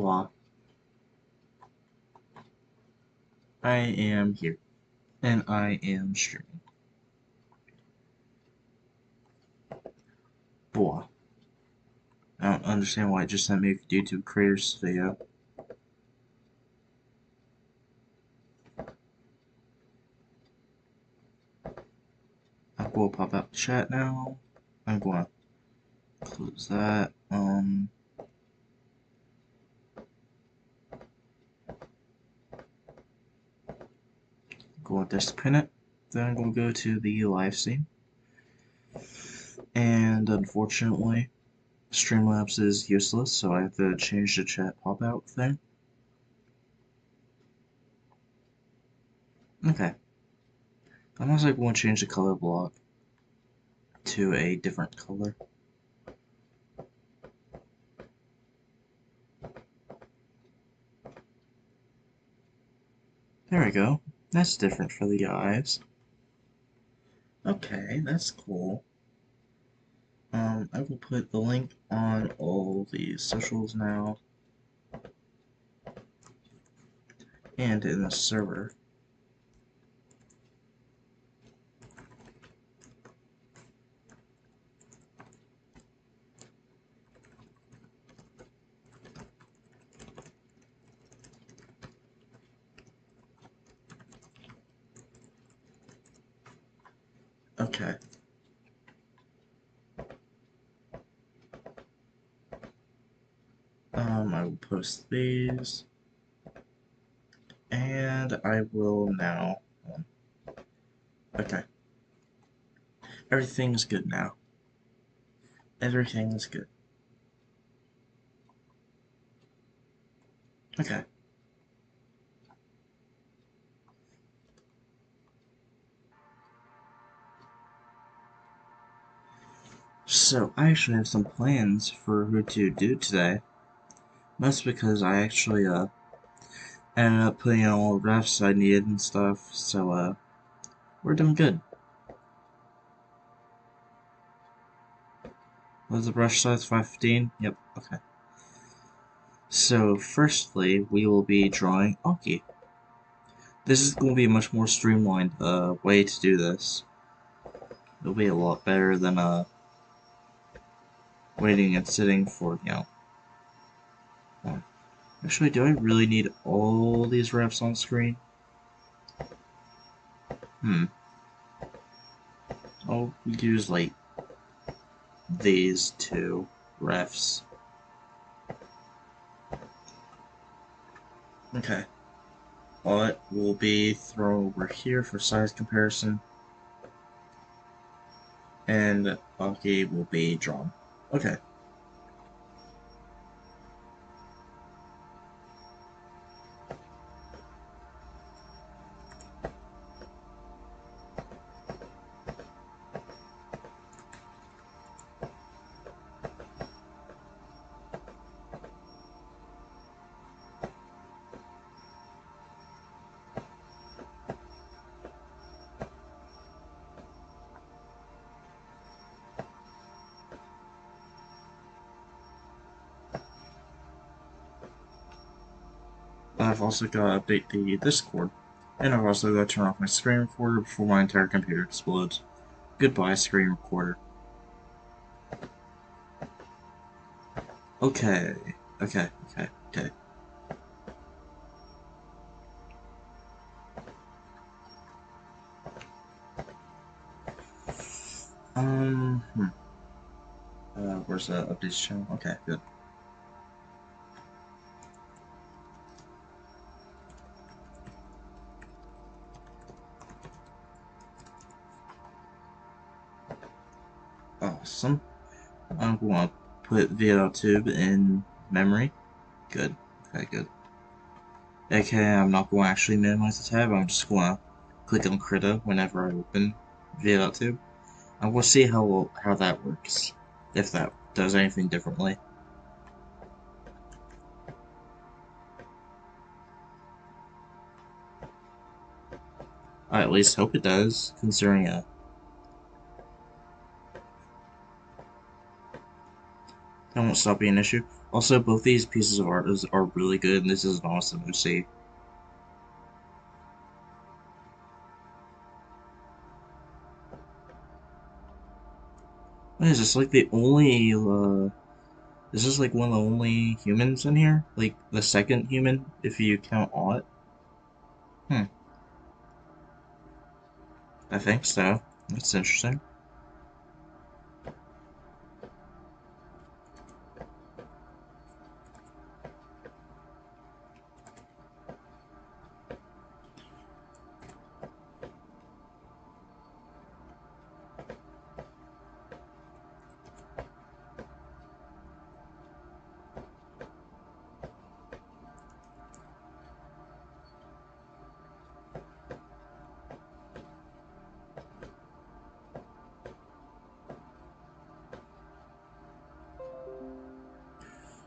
blah. I am here, and I am streaming. Blah. I don't understand why it just sent me a YouTube creators video. I'm going to pop out the chat now. I'm going to close that. Go to pin it. Then I'm going to go to the live scene. And unfortunately, Streamlabs is useless, so I have to change the chat pop out thing. Okay. I'm also going to change the color block to a different color. There we go. That's different for the eyes. Okay, that's cool. I will put the link on all these socials now. And in the server. Okay. I will post these. And I will now. Okay. Everything's good now. Everything's good. Okay. So, I actually have some plans for who to do today. That's because I actually, ended up putting in all the refs I needed and stuff, so, we're doing good. Was the brush size 515? Yep, okay. So, firstly, we will be drawing Aki. This is going to be a much more streamlined, way to do this. It'll be a lot better than, waiting and sitting for, actually, do I really need all these refs on screen? I'll use, like, these two refs. Okay. But will be thrown over here for size comparison. And Aki will be drawn. Okay. I've also got to update the Discord. And I've also got to turn off my screen recorder before my entire computer explodes. Goodbye, screen recorder. Okay. Okay. Um, hmm. Where's the updates channel? Okay, good. Awesome. I'm going to put VLTube in memory. Good. Okay, good. Okay, I'm not going to actually minimize the tab. I'm just going to click on Krita whenever I open VLTube. And we'll see how that works. If that does anything differently. I at least hope it does, considering That won't stop being an issue. Also, both these pieces of art are really good, and this is an awesome OC. What is this, like the only, is this like one of the only humans in here? Like, the second human, if you count Aught? Hmm, I think so. That's interesting.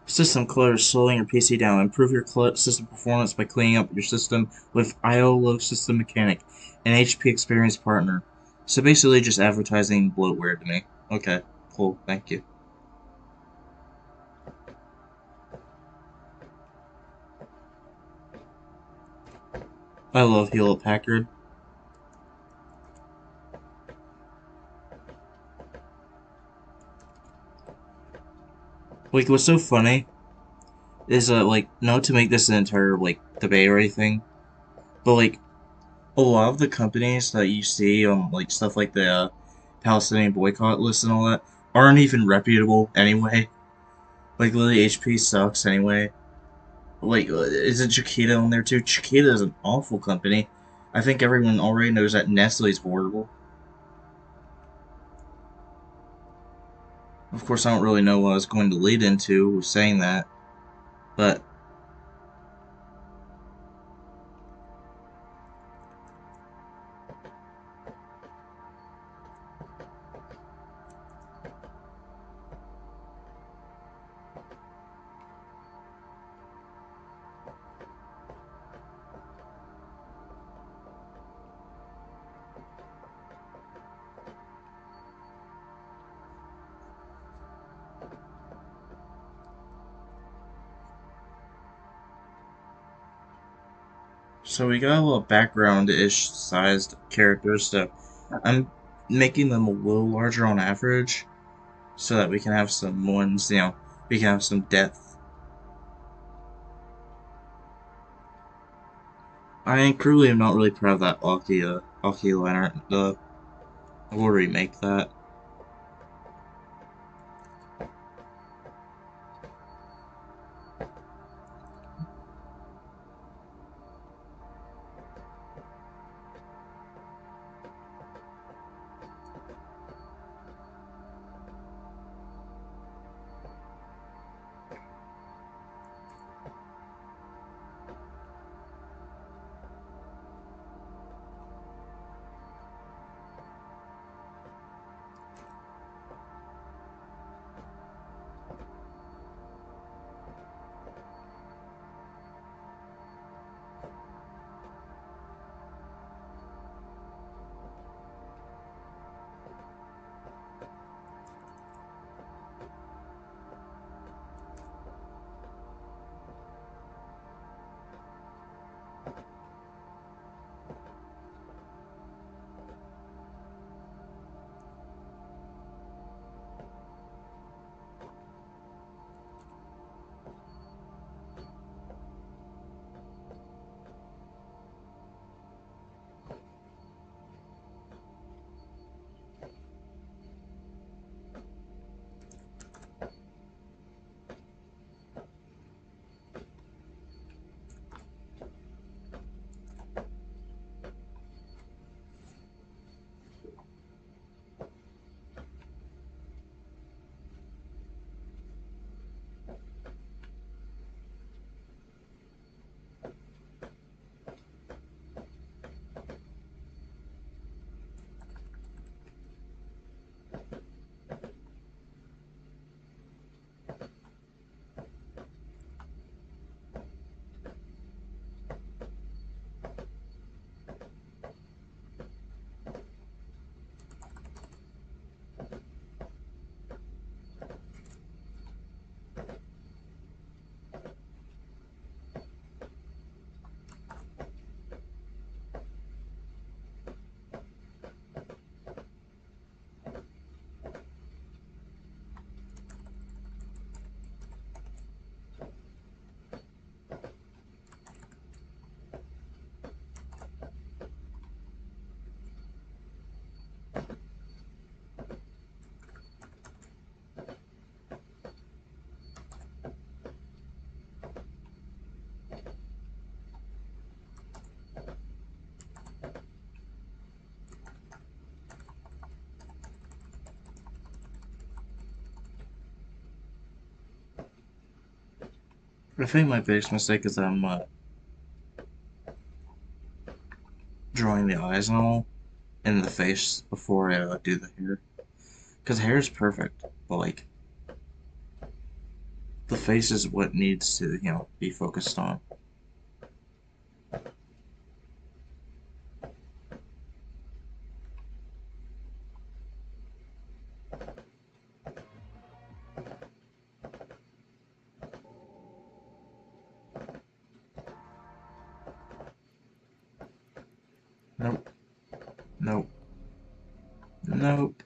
System clutter, slowing your PC down. Improve your system performance by cleaning up your system with IO Low System Mechanic, an HP experienced partner. So basically just advertising bloatware to me. Okay, cool, thank you. I love Hewlett Packard. Like, what's so funny is, like, not to make this an entire, like, debate or anything, but, like, a lot of the companies that you see on, like, stuff like the, Palestinian boycott list and all that aren't even reputable anyway. Like, literally, HP sucks anyway. Like, isn't Chiquita on there too? Chiquita is an awful company. I think everyone already knows that Nestle's horrible. Of course, I don't really know what I was going to lead into with saying that, but so we got a little background-ish sized characters, so I'm making them a little larger on average, so that we can have some ones, we can have some depth. I truly am not really proud of that Aki Leonard. We'll remake that. I think my biggest mistake is I'm drawing the eyes and all, and the face before I do the hair. Because hair is perfect, but like, the face is what needs to, be focused on. Nope. Nope. Nope.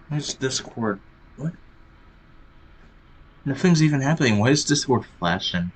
Why is Discord? What? Nothing's even happening. Why is Discord flashing?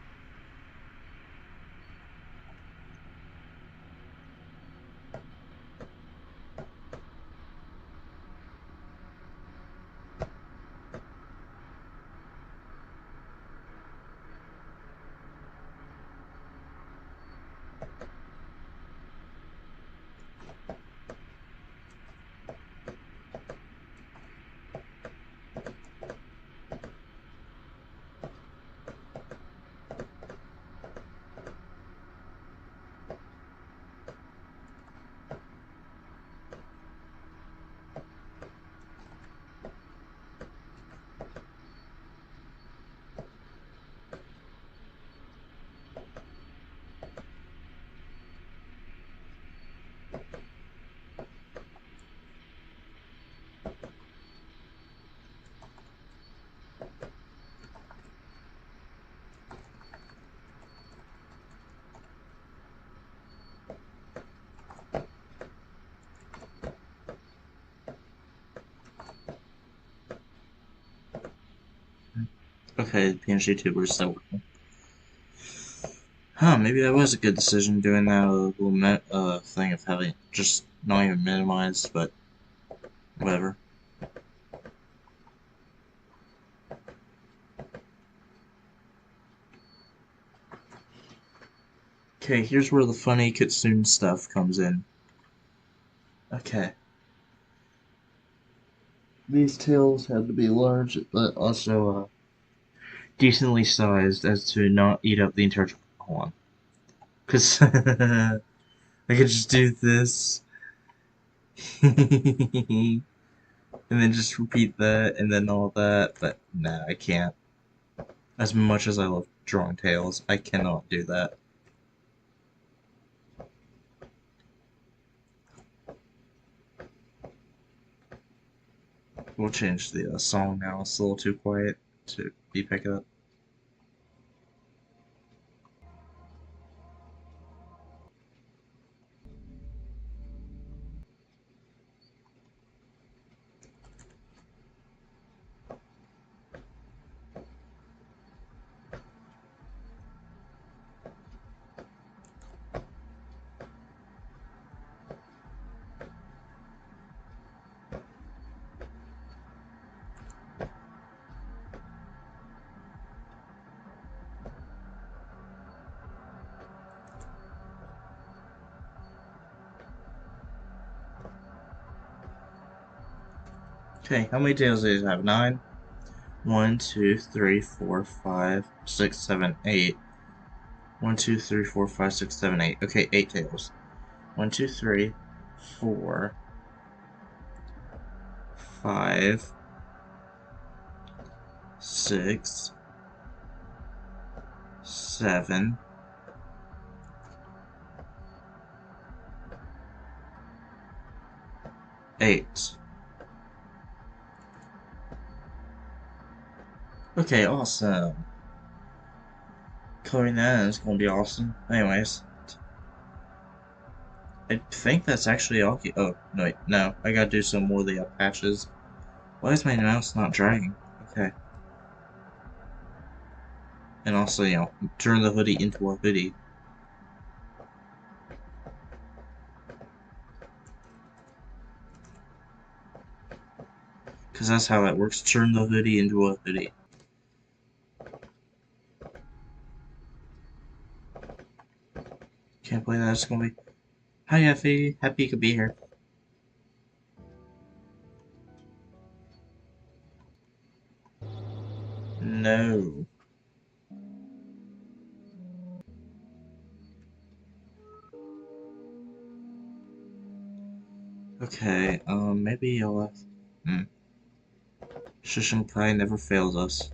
Okay, PNG tubers still working. Huh, maybe that was a good decision doing that little thing of having just not even minimized, but whatever. Okay, here's where the funny Kitsune stuff comes in. Okay. These tails had to be large, but also decently sized as to not eat up the entire. Hold on. Because I could just do this. And then just repeat that, and then all that, but nah, I can't. As much as I love drawing tails, I cannot do that. We'll change the song now. It's a little too quiet to be picked up. Okay, how many tails does it have? 9? 1, 2, 3, 4, 5, 6, 7, 8. 1, 2, 3, 4, 5, 6, 7, 8. Okay, 8 tails. 1, 2, 3, 4, 5, 6, 7, 8. Okay, awesome. Coloring that is gonna be awesome. Anyways, I think that's actually all. Oh, no, wait, no. I gotta do some more of the patches. Why is my mouse not dragging? Okay. And also, turn the hoodie into a hoodie. Because that's how it works. Turn the hoodie into a hoodie. Can't believe that's gonna be. Hi, Effie. Happy you could be here. No. Okay, maybe I'll have... Shishinkai never fails us.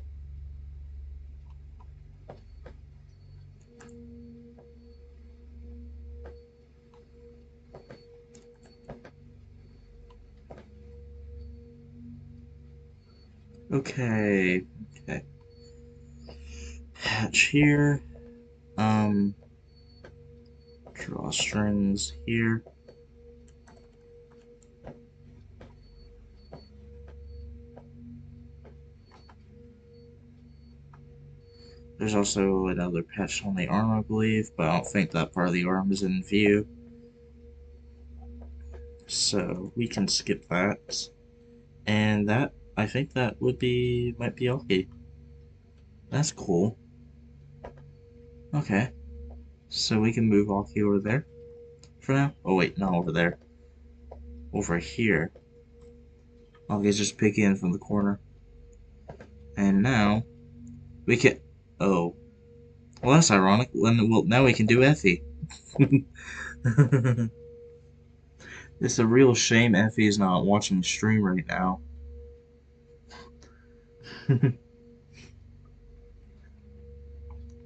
Okay, okay. Hatch here. Draw strings here. There's also another patch on the arm, I believe, but I don't think that part of the arm is in view. So we can skip that. And that, I think that might be okay. That's cool. Okay. So we can move Aki over there for now. Oh wait, not over there. Over here. Aki's just peeking in from the corner. And now we can. Oh, well that's ironic. Well, now we can do Effie. It's a real shame Effie is not watching the stream right now.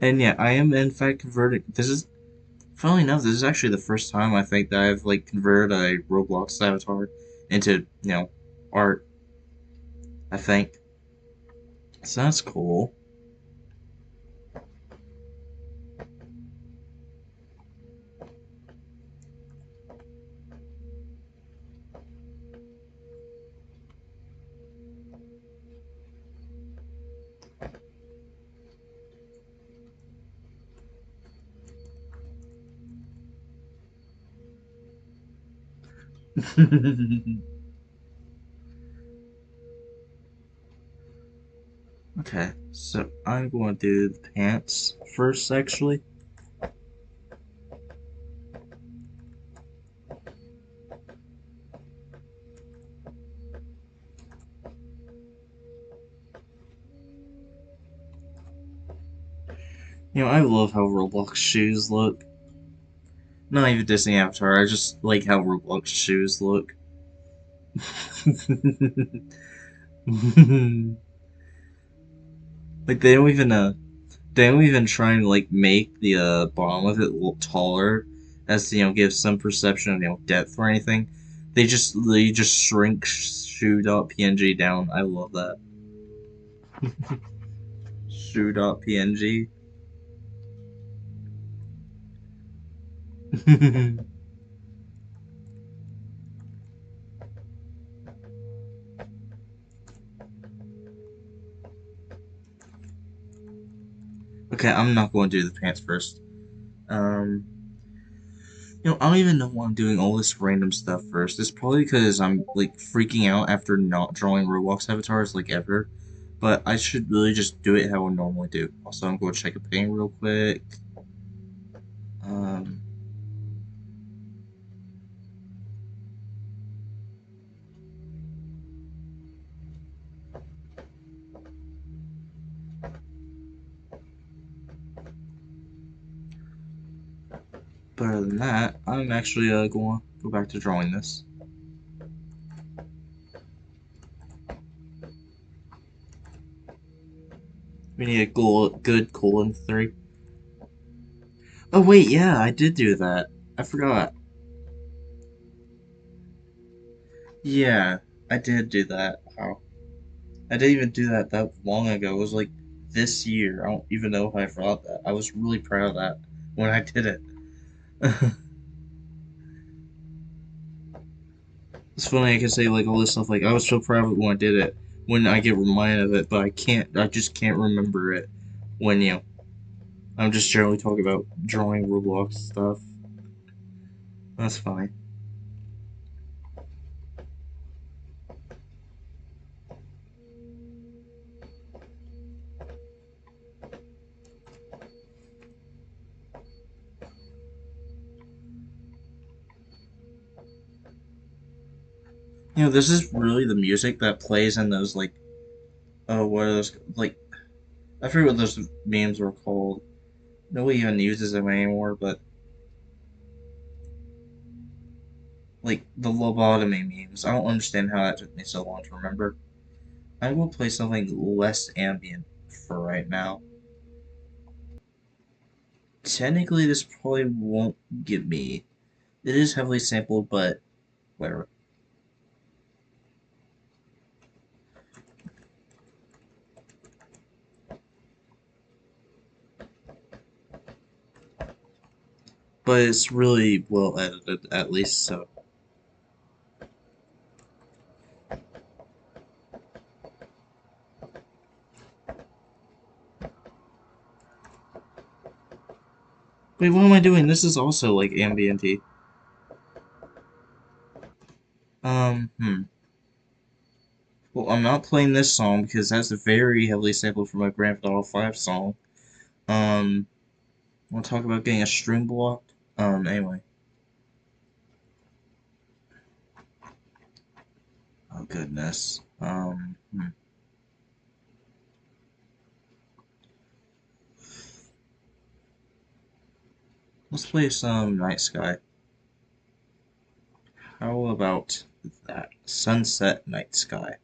And yeah, I am in fact converting. This is, funnily enough, this is actually the first time I think that I've like converted a Roblox avatar into art. I think so. That's cool. Okay, so I'm going to do the pants first, actually. I love how Roblox shoes look. Not even Disney Avatar, I just like how Roblox shoes look. Like they don't even try and like make the bottom of it look taller as to give some perception of depth or anything. they just shrink shoe.png down. I love that. Shoe.png. Okay, I'm not going to do the pants first. Um, I don't even know why I'm doing all this random stuff first. It's probably because I'm like freaking out after not drawing Roblox avatars like ever. But I should really just do it how I normally do. Also, I'm going to check a ping real quick. Um, but other than that, I'm actually going to go back to drawing this. We need a good colon 3. Oh wait, yeah, I did do that. I forgot. Yeah, I did do that. Wow. I didn't even do that long ago. It was like this year. I don't even know if I forgot that. I was really proud of that when I did it. It's funny I can say like all this stuff like I was so proud of it when I did it. When I get reminded of it, but I can't. I just can't remember it when I'm just generally talking about drawing Roblox stuff. That's fine. This is really the music that plays in those like what are those like I forget what those memes were called. Nobody even uses them anymore, but like the lobotomy memes. I don't understand how that took me so long to remember. I will play something less ambient for right now. Technically, this probably won't give me. It is heavily sampled, but whatever. But it's really well edited, at least. So, wait, what am I doing? This is also like ambienty. Hmm. Well, I'm not playing this song because that's very heavily sampled from a Grand Theft Auto 5 song. Um, want to talk about getting a string blocked? Anyway. Oh, goodness. Let's play some Night Sky. How about that? Sunset Night Sky.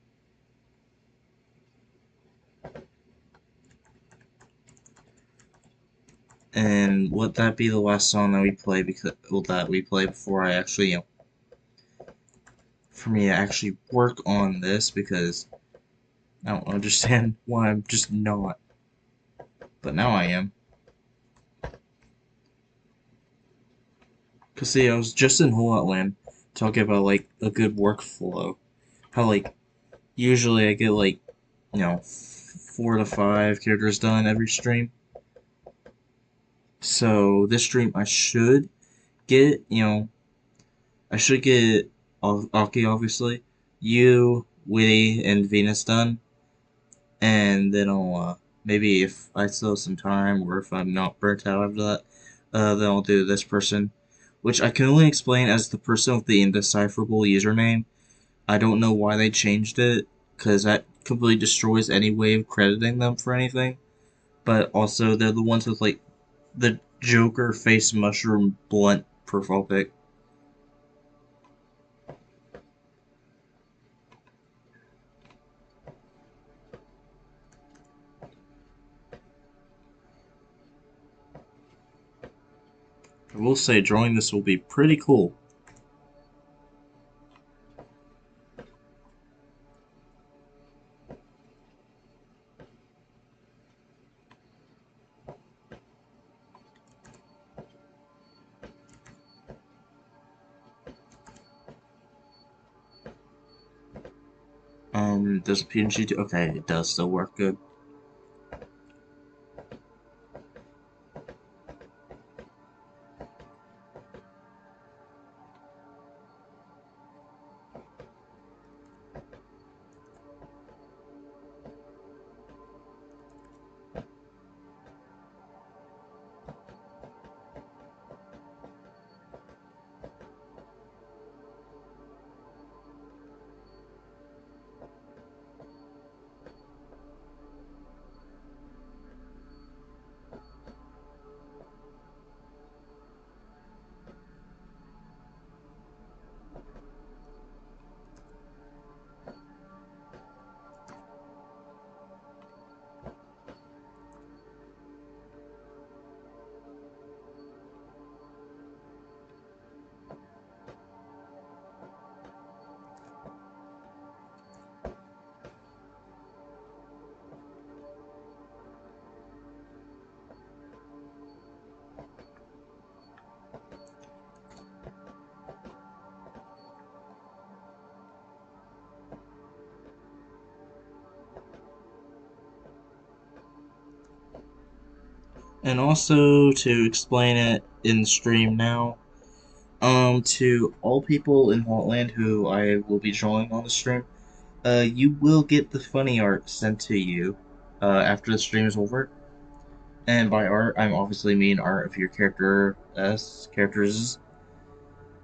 And would that be the last song that we play before I actually, for me to actually work on this because I don't understand why I'm just not. But now I am. Cause see, I was just in Hullaut Land talking about like a good workflow. How like usually I get like 4 to 5 characters done every stream. So this stream I should get I should get Aki obviously, you, Witty, and Venus done, and then I'll maybe if I still have some time or if I'm not burnt out after that, then I'll do this person, which I can only explain as the person with the indecipherable username. I don't know why they changed it, because that completely destroys any way of crediting them for anything. But also, they're the ones with like the Joker face mushroom blunt profile pic. I will say, drawing this will be pretty cool. Does PNG do? Okay, it does still work good. And also to explain it in stream now, to all people in Hotland who I will be joining on the stream, you will get the funny art sent to you, after the stream is over. And by art, I'm obviously mean art of your characters. I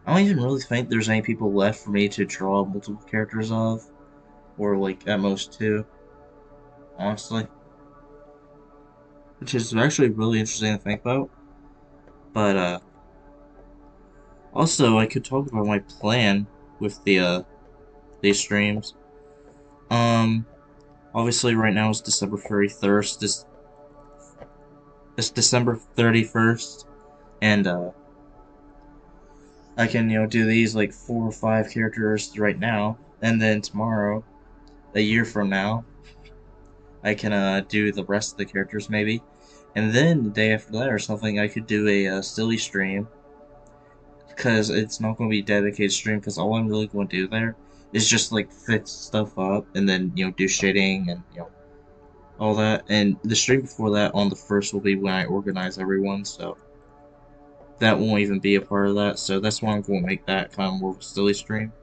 don't even really think there's any people left for me to draw multiple characters of, or like at most two, honestly. Which is actually really interesting to think about. But also I could talk about my plan with these streams. Um, Obviously right now it's December 31st. It's December 31st, and I can do these like 4 or 5 characters right now, and then tomorrow, a year from now, I can do the rest of the characters maybe, and then the day after that or something I could do a silly stream, because it's not going to be a dedicated stream, because all I'm really going to do there is just like fix stuff up and then do shading and all that. And the stream before that on the first will be when I organize everyone, so that won't even be a part of that. So that's why I'm going to make that kind of more of a silly stream.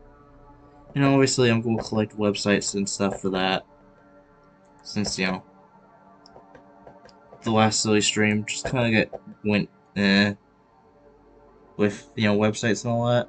And obviously I'm going to collect websites and stuff for that, since the last silly stream just kind of went with websites and all that.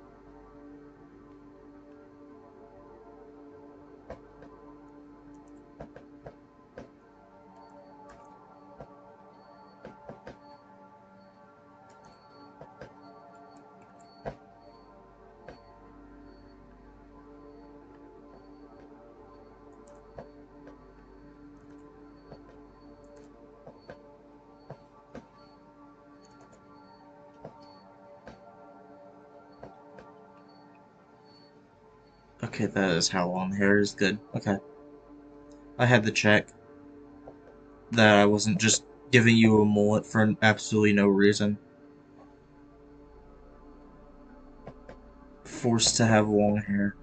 Okay, that is how long the hair is. Good. Okay. I had to check that I wasn't just giving you a mullet for absolutely no reason. Forced to have long hair.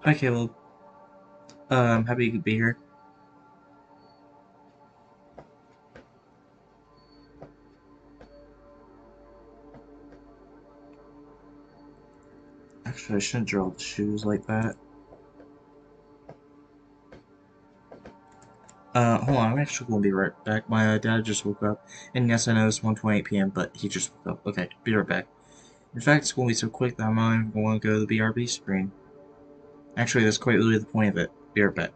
Hi, Caleb. I'm happy you could be here. Actually, I shouldn't draw the shoes like that. Hold on, I'm actually going to be right back. My dad just woke up, and yes, I know it's 1:28 p.m., but he just woke up. Okay, be right back. In fact, it's going to be so quick that I'm not even going to go to the BRB screen. Actually, that's quite literally the point of it. Be right back.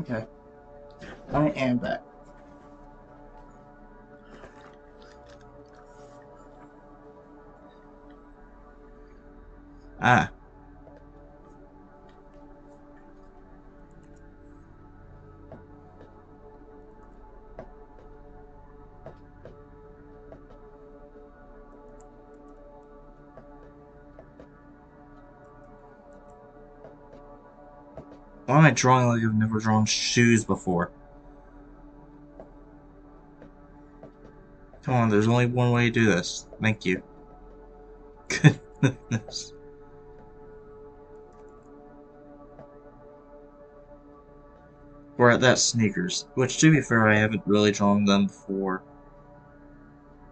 Okay. I am back. Ah. Why am I drawing like I've never drawn shoes before? Come on, there's only one way to do this. Thank you. Goodness. We're at that sneakers, which to be fair, I haven't really drawn them before.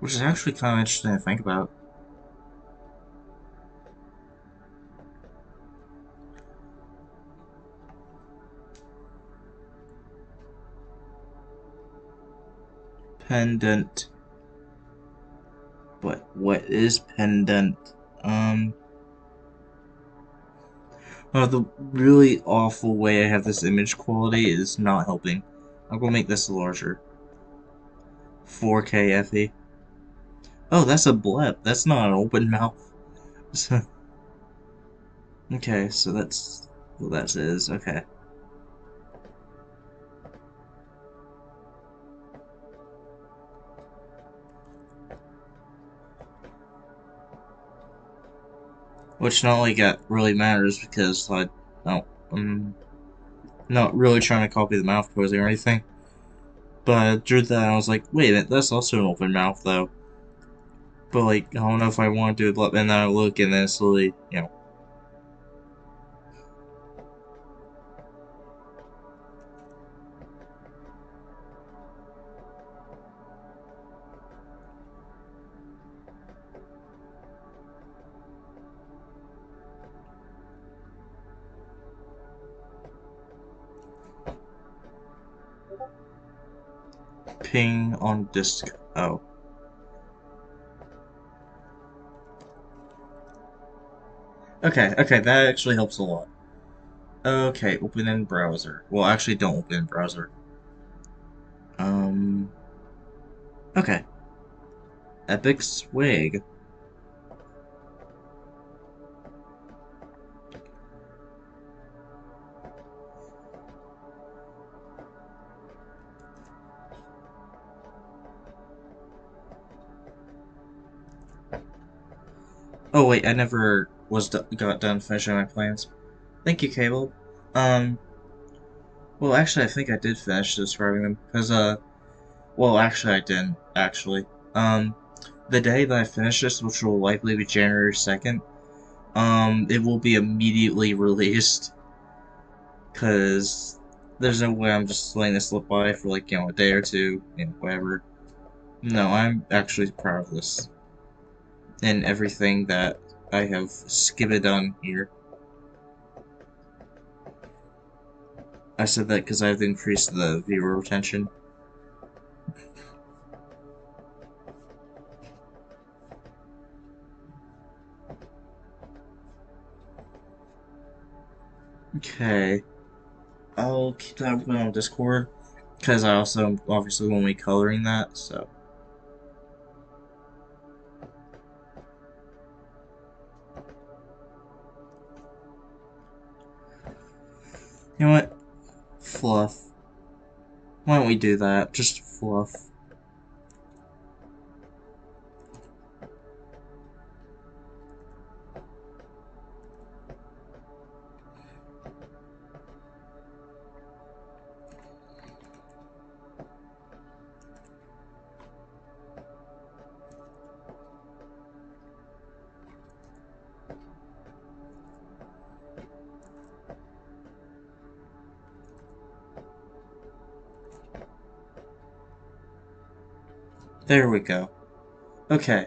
Which is actually kind of interesting to think about. Pendant. But what is pendant? Um, the really awful way I have this image quality is not helping. I'm gonna make this larger. 4K FE. Oh, that's a blip. That's not an open mouth. Okay, so that's what that is. Okay. Which not like that really matters because I don't, I'm not really trying to copy the mouth posing or anything. But I drew that and I was like, wait a minute, that's also an open mouth though. But like, I don't know if I want to do it, and then I look and then slowly, ping on disk. Oh. Okay, okay, that actually helps a lot. Okay, open in browser. Well, actually, don't open in browser. Um. Okay. Epic swag. Oh wait, I never got done finishing my plans. Thank you, Cable. Um. Well, actually, I think I did finish describing them because well, actually, I didn't actually. Um. The day that I finish this, which will likely be January 2nd, it will be immediately released because there's no way I'm just letting this slip by for like, a day or two, whatever. No, I'm actually proud of this and everything that I have skibba done here. I said that because I've increased the viewer retention. Okay, I'll keep that open on Discord because I also obviously won't be coloring that, so. You know what? Fluff. Why don't we do that? Just fluff. There we go. Okay.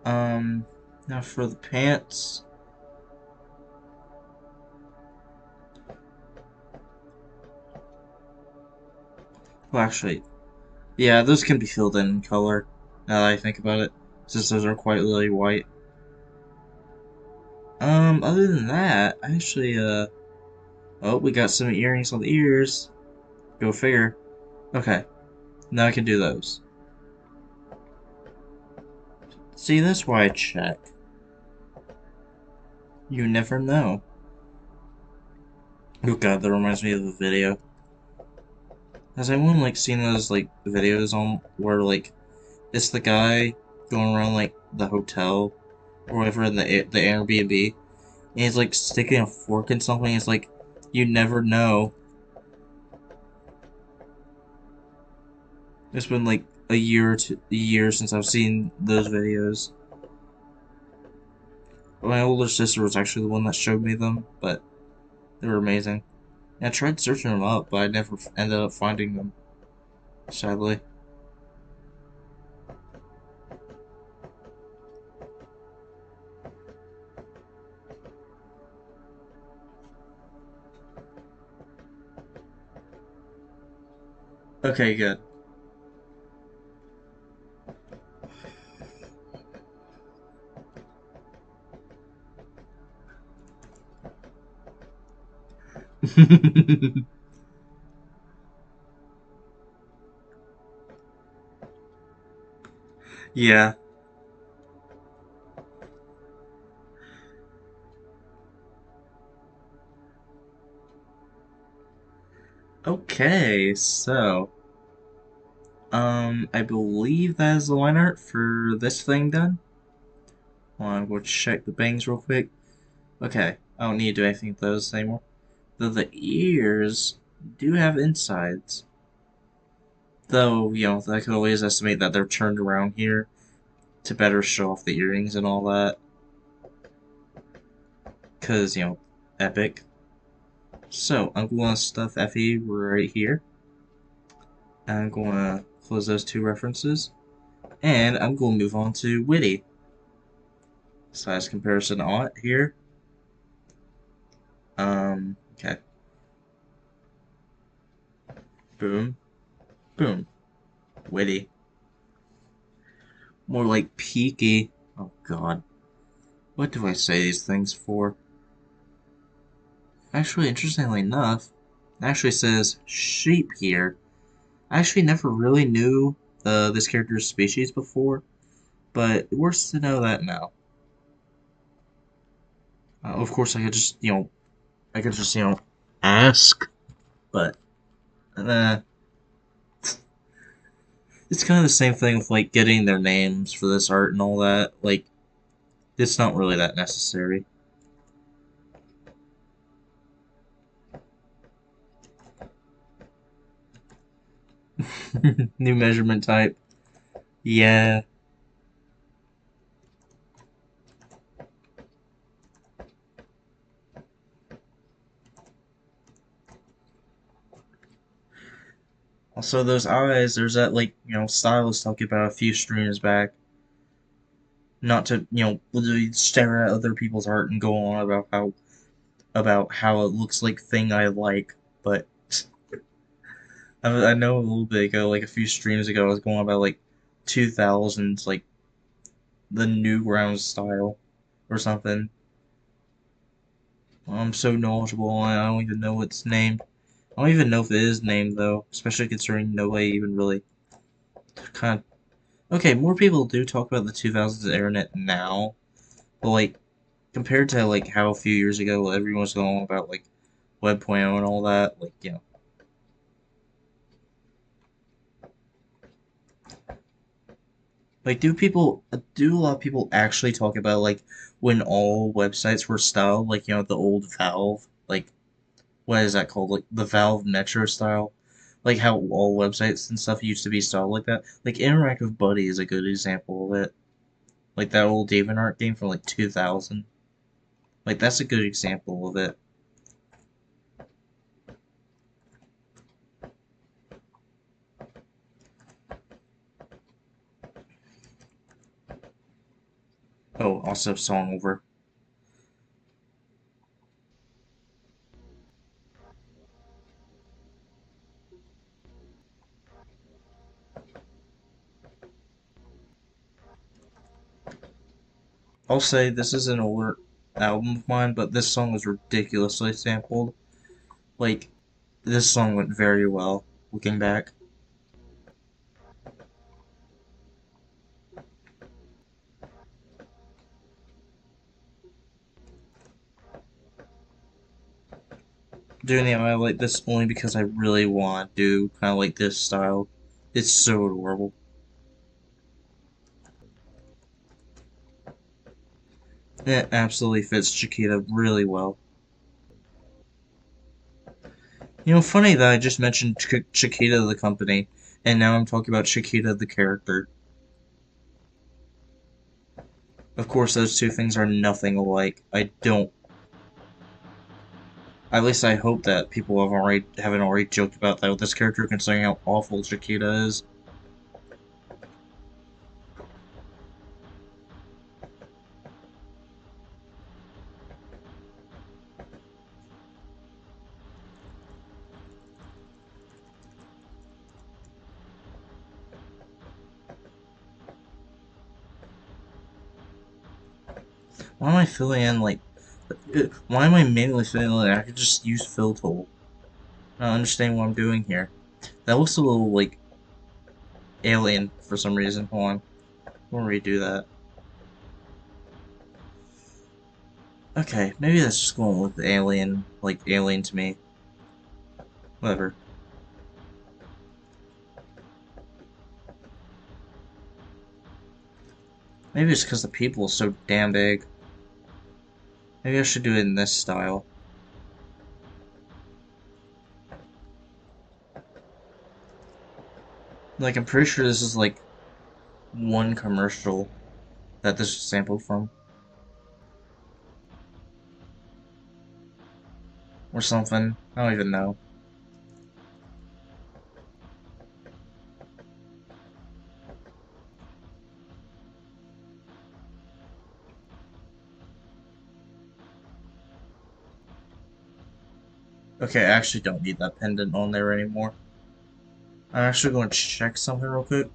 Um, Now for the pants. Well, actually, yeah, those can be filled in color, now that I think about it, since those are quite lily white. Other than that, actually, Oh, we got some earrings on the ears. Go figure. Okay, now I can do those. See, that's why I check. You never know. Oh god, that reminds me of a video. Has anyone like seen those like videos on where like it's the guy going around like the hotel or whatever in the Airbnb, and he's like sticking a fork in something. It's like you never know. It's been like a year since I've seen those videos. My older sister was actually the one that showed me them, but they were amazing. And I tried searching them up, but I never ended up finding them, sadly. Okay, good. Yeah. Okay, so I believe that is the line art for this thing done. Hold on, I'm going to check the bangs real quick. Okay, I don't need to do anything with those anymore. Though the ears do have insides. Though, you know, I could always estimate that they're turned around here to better show off the earrings and all that. Because, you know, epic. So, I'm going to stuff Effie right here. I'm going to close those two references. And I'm going to move on to Witty. Size comparison on here. Okay. Boom. Boom. Witty. More like peaky. Oh god. What do I say these things for? Actually, interestingly enough, it actually says sheep here. I actually never really knew this character's species before, but it's worth to know that now. Of course, I could just, ask, but uh, it's kind of the same thing with like getting their names for this art and all that. Like, it's not really that necessary. New measurement type. Yeah. Also, those eyes, there's that, like, stylist talking about a few streams back. Not to, literally stare at other people's art and go on about how it looks like thing I like, but I know a little bit ago, like a few streams ago, I was going about like 2000s, like the Newgrounds style or something. I'm so knowledgeable, I don't even know its name. I don't even know if it is named though, especially considering nobody even really kind of. Okay, more people do talk about the 2000s internet now, but like compared to like how a few years ago everyone was going on about like Web 2.0 and all that, like like do a lot of people actually talk about like when all websites were styled like the old Valve, like what is that called, like the Valve Metro style, like how all websites and stuff used to be styled like that. Like Interactive Buddy is a good example of it. Like that old DeviantArt game from like 2000. Like that's a good example of it. Oh, also song over. I'll say this is an older album of mine, but this song is ridiculously sampled. Like, this song went very well, looking back. Doing the I like this only because I really want to do kind of like this style. It's so adorable. It absolutely fits Chiquita really well. You know, funny that I just mentioned Chiquita the company, and now I'm talking about Chiquita the character. Of course, those two things are nothing alike. I don't. At least I hope that people haven't already joked about that with this character, considering how awful Chiquita is. Why am I filling in like? Why am I manually filling in? I could just use fill tool. I don't understand what I'm doing here. That looks a little like alien for some reason. Hold on, we'll redo that. Okay, maybe that's just going to look alien, like alien to me. Whatever. Maybe it's because the people are so damn big. Maybe I should do it in this style. Like, I'm pretty sure this is like one commercial that this was sampled from. Or something. I don't even know. Okay, I actually don't need that pendant on there anymore. I'm actually going to check something real quick.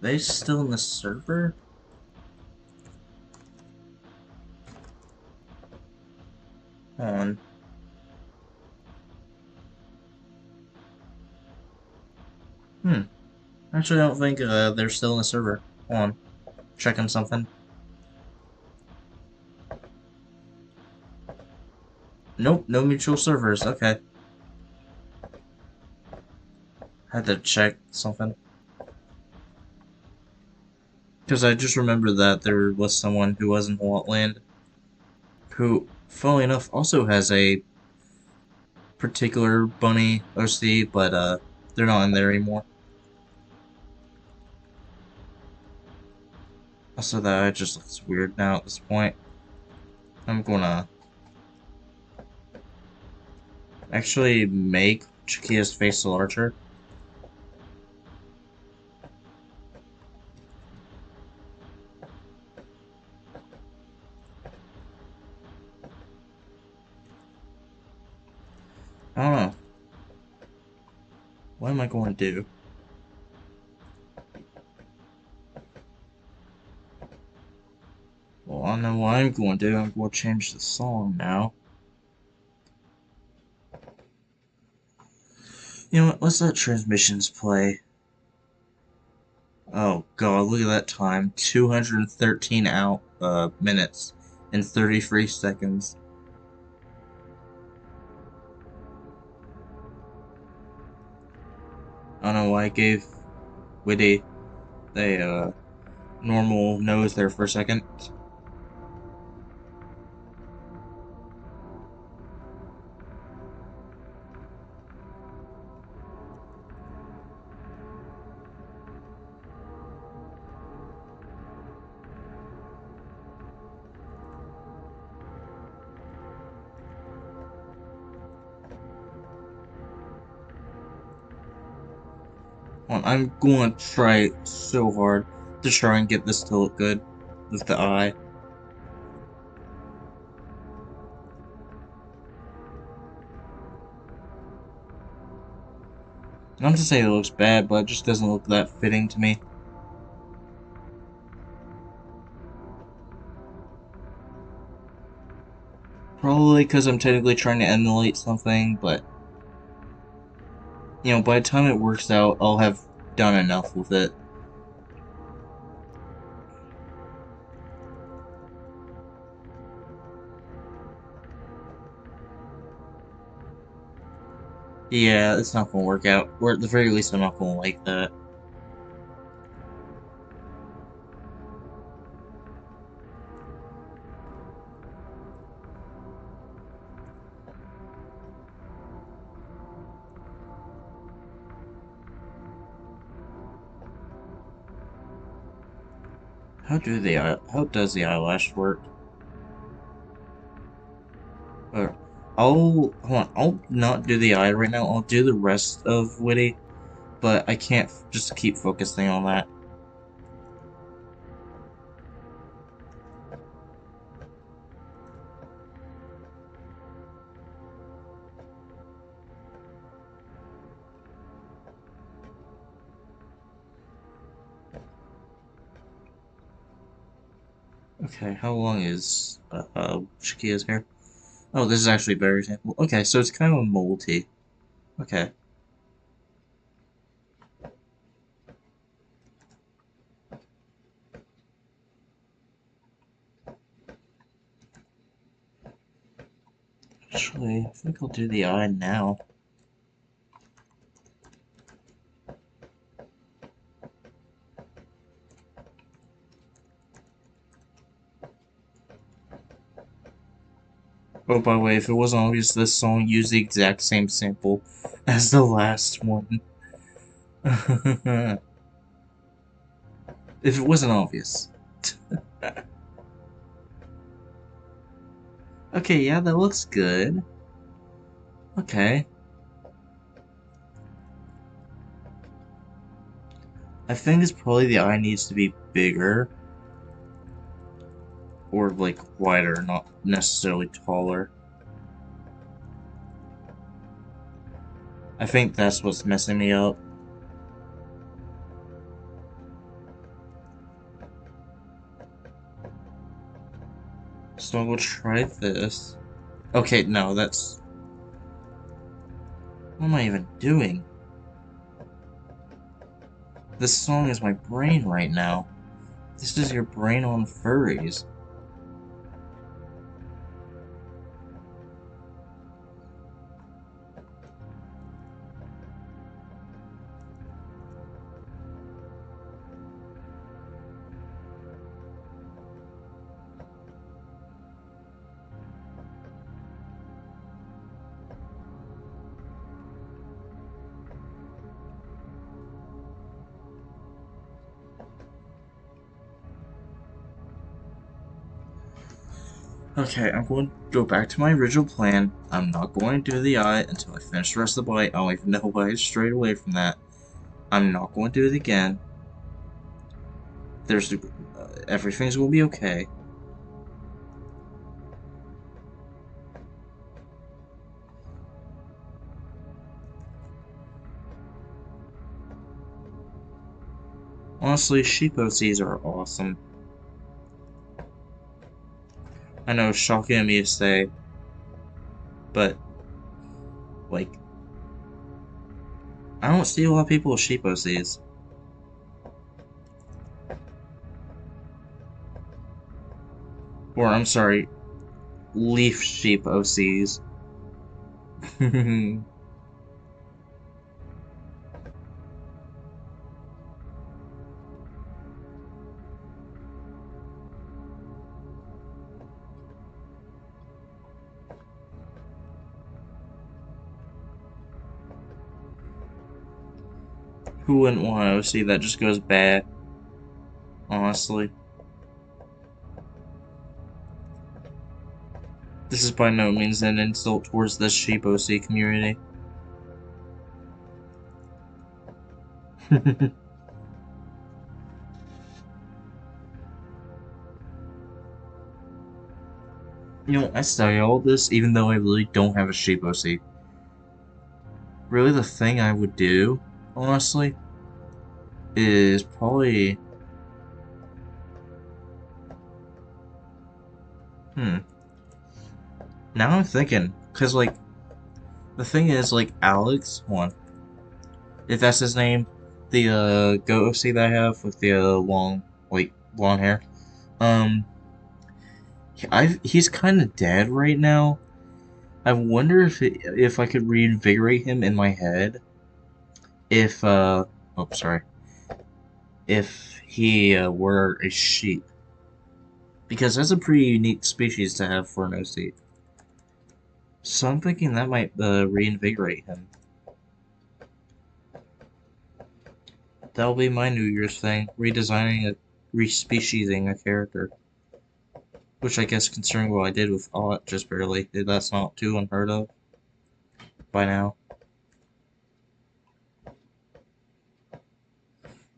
They still in the server? Hold on. Hmm. Actually, I don't think they're still in the server. Hold on. Checking something. Nope, no mutual servers. Okay. Had to check something. Because I just remember that there was someone who was in Land who, funnily enough, also has a particular bunny OC, but they're not in there anymore. Also, that just looks weird now at this point. I'm gonna actually make Chiquia's face larger. I don't know. What am I going to do? Well, I know what I'm going to do. I'm going to change the song now. You know what? Let's let transmissions play. Oh god, look at that time. 213 minutes and 33 seconds. I don't know why I gave Witty a normal nose there for a second. Well, I'm going to try so hard to try and get this to look good with the eye. Not to say it looks bad, but it just doesn't look that fitting to me. Probably because I'm technically trying to emulate something, but, you know, by the time it works out, I'll have done enough with it. Yeah, it's not gonna work out. Or at the very least, I'm not gonna like that. How does the eyelash work? Or hold on, I'll not do the eye right now. I'll do the rest of Witty, but I can't just keep focusing on that. Okay, how long is Shakia's hair? Oh, this is actually a better example. Okay, so it's kind of moldy. Okay. Actually, I think I'll do the eye now. Oh, by the way, if it wasn't obvious, this song used the exact same sample as the last one. If it wasn't obvious. Okay, yeah, that looks good. Okay. I think it's probably the eye needs to be bigger. Or, like, wider, not necessarily taller. I think that's what's messing me up. So we'll try this. Okay, no, that's... What am I even doing? This song is my brain right now. This is your brain on furries. Okay, I'm going to go back to my original plan. I'm not going to do the eye until I finish the rest of the bite. I'll even know why I strayed away from that. I'm not going to do it again. Everything's going to be okay. Honestly, sheep OCs are awesome. I know, shocking me to say, but, like, I don't see a lot of people with sheep OCs. Or, I'm sorry, leaf sheep OCs. Who wouldn't want an OC that just goes bad? Honestly. This is by no means an insult towards the sheep OC community. You know, I study all this even though I really don't have a sheep OC. Really, the thing I would do, honestly, is probably... Now I'm thinking, because, like, the thing is, like, Alex, one, if that's his name, the, goat OC that I have with the, long, like, blonde hair, um, he's kind of dead right now. I wonder if I could reinvigorate him in my head, if, oh, sorry, if he, were a sheep. Because that's a pretty unique species to have for an OC. So I'm thinking that might, reinvigorate him. That'll be my New Year's thing, re-speciesing a character. Which I guess, considering what I did with Aught, just barely, that's not too unheard of by now.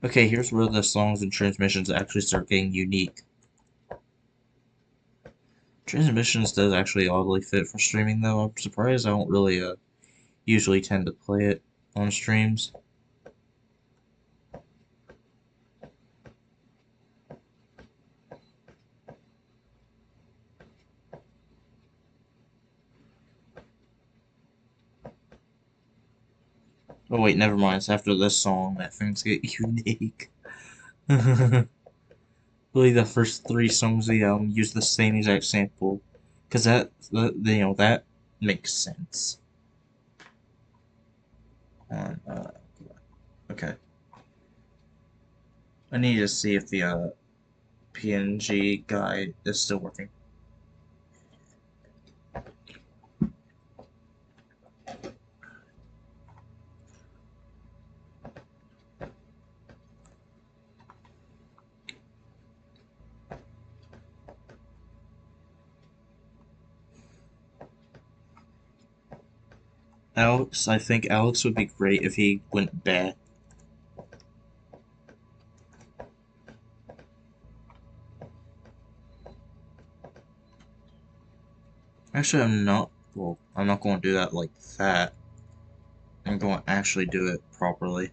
Okay, here's where the songs and transmissions actually start getting unique. Transmissions does actually oddly fit for streaming, though. I'm surprised I don't really, usually tend to play it on streams. Oh wait, never mind. It's after this song that things get unique. Really, the first three songs of the album use the same exact sample, because that makes sense. On okay, I need to see if the PNG guide is still working. Alex, I think Alex would be great if he went bad. Actually, I'm not. Well, I'm not going to do that like that. I'm going to actually do it properly.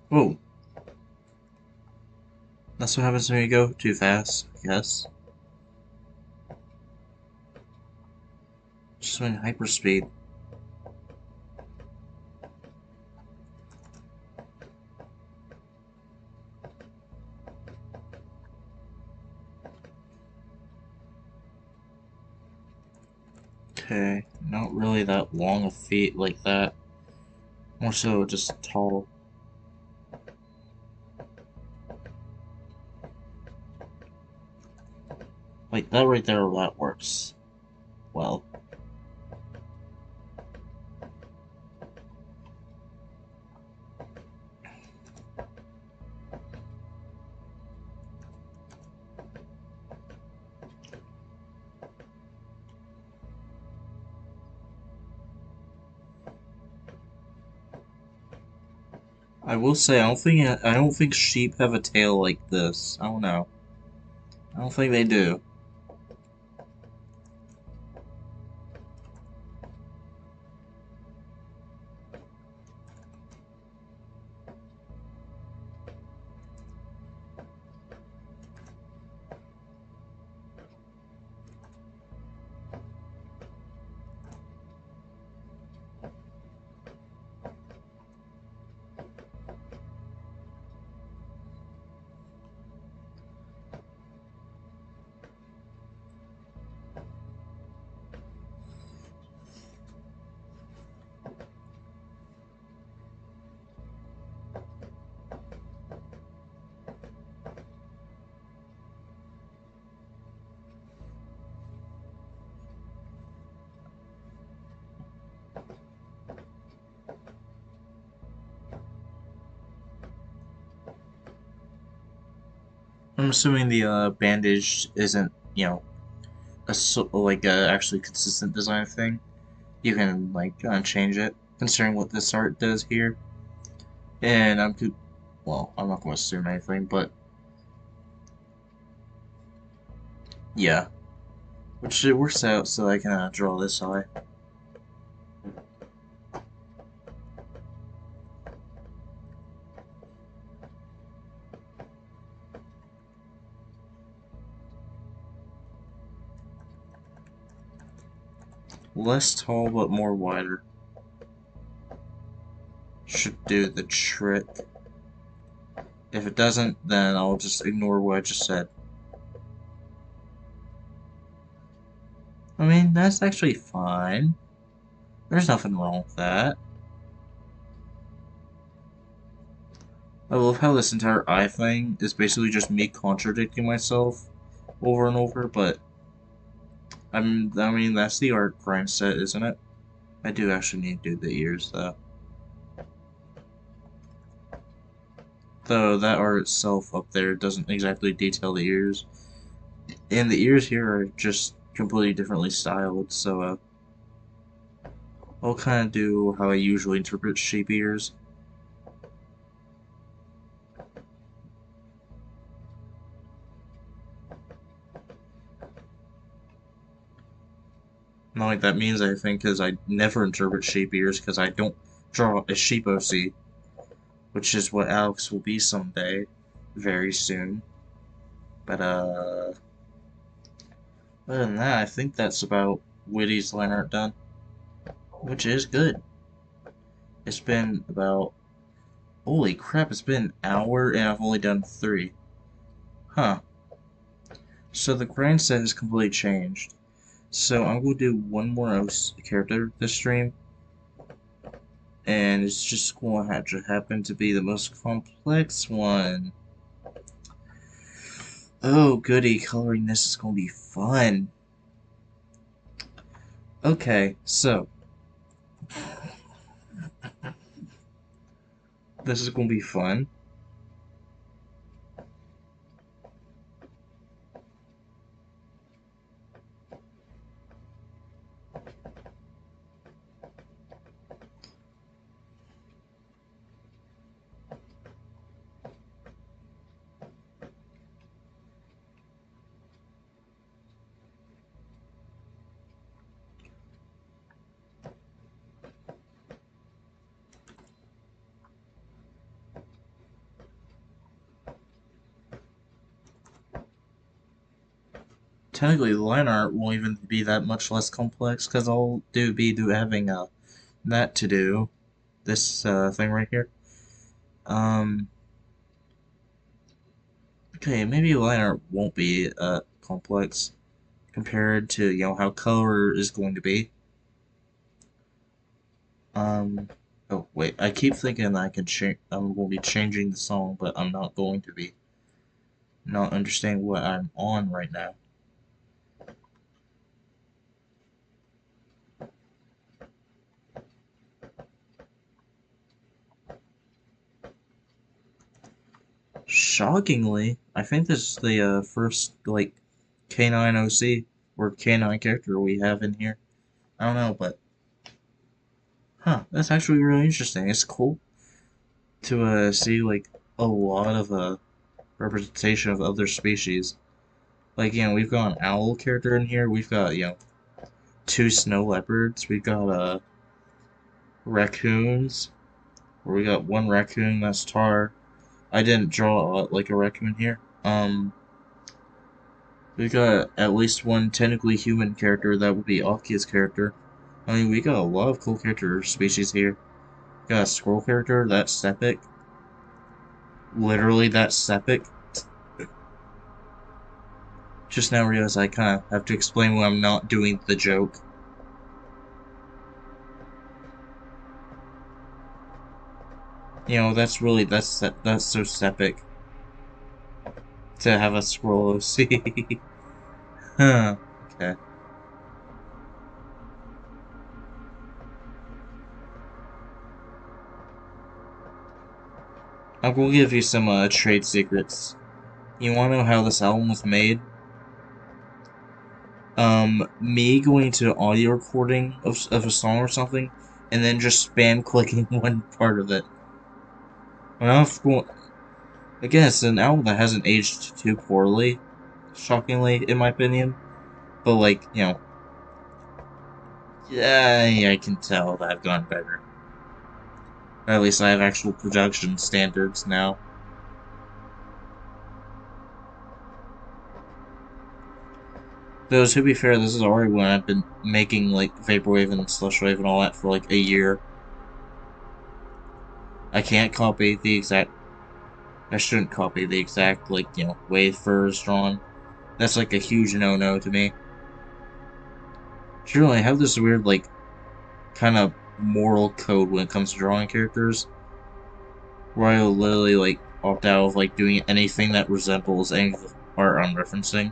Whoa, that's what happens when you go too fast, I guess. Just went hyperspeed. Okay, not really that long of feet like that. More so just tall. Like that right there, that works well. I will say, I don't think sheep have a tail like this. I don't know. I don't think they do. I'm assuming the bandage isn't, like a actually consistent design thing. you can like change it, considering what this art does here. And well, I'm not going to assume anything, but yeah, which it works out so I can draw this eye. Less tall but more wider. Should do the trick. If it doesn't, then I'll just ignore what I just said. I mean, that's actually fine. There's nothing wrong with that. I love how this entire eye thing is basically just me contradicting myself over and over, but I mean, that's the art grind set, isn't it? I do actually need to do the ears, though. Though that art itself up there doesn't exactly detail the ears. And the ears here are just completely differently styled, so I'll kind of do how I usually interpret sheep ears. Not like that means anything, because I never interpret sheep ears, because I don't draw a sheep OC, which is what Alex will be someday, very soon. But, other than that, I think that's about Witty's line art done, which is good. It's been about, holy crap, it's been an hour, and I've only done 3. Huh. So the grind set has completely changed. So I'm going to do one more character this stream, and it's just going to have to happen to be the most complex one. Oh goody, coloring this is going to be fun. Okay, so this is going to be fun. Technically, the line art won't even be that much less complex, because I'll be having that to do, this thing right here. Um, okay, maybe line art won't be complex compared to, you know, how color is going to be. Oh wait, I keep thinking I can change. I'm going to be changing the song, but I'm not going to be. Not understanding what I'm on right now. Shockingly, I think this is the first like K9 OC or K9 character we have in here. I don't know, but huh, that's actually really interesting. It's cool to see like a lot of representation of other species. Like, you know, we've got an owl character in here. We've got, you know, 2 snow leopards. We've got raccoons. Or we got 1 raccoon. That's Tar. I didn't draw like a raccoon here. We got at least 1 technically human character. That would be Akia's character. I mean, we got a lot of cool character species here. We got a squirrel character. That's Sepik. Literally, that's Sepik. Just now realize I kind of have to explain when I'm not doing the joke. You know, that's so Sepik to have a scroll OC. Huh. Okay. I'm gonna give you some trade secrets. You wanna know how this album was made? Me going to audio recording of a song or something, and then just spam clicking one part of it. Again, it's an album that hasn't aged too poorly, shockingly, in my opinion. But, like, yeah, I can tell that I've gone better. Or at least I have actual production standards now. Though, to be fair, this is already when I've been making, like, Vaporwave and Slushwave and all that for, like, a year. I can't copy the exact... I shouldn't copy the exact, like, way fur is drawn. That's, like, a huge no-no to me. Truly, I have this weird, like, kind of moral code when it comes to drawing characters, where I will literally, like, opt out of, like, doing anything that resembles any of the art I'm referencing.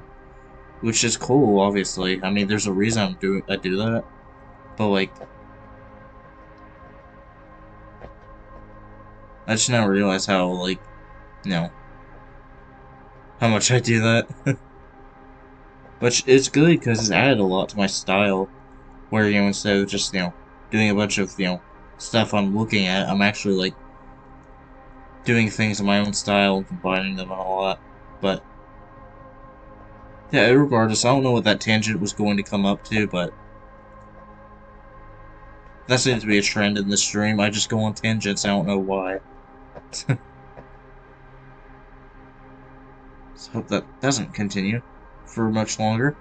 Which is cool, obviously. I mean, there's a reason I do that. But, like, I just now realize how, like, how much I do that. Which is good, because it's added a lot to my style. Where, instead of just, doing a bunch of, stuff I'm looking at, I'm actually, like, doing things in my own style and combining them and all that. But, yeah, regardless, I don't know what that tangent was going to come up to, but that seems to be a trend in this stream. I just go on tangents, I don't know why. So hope that doesn't continue for much longer.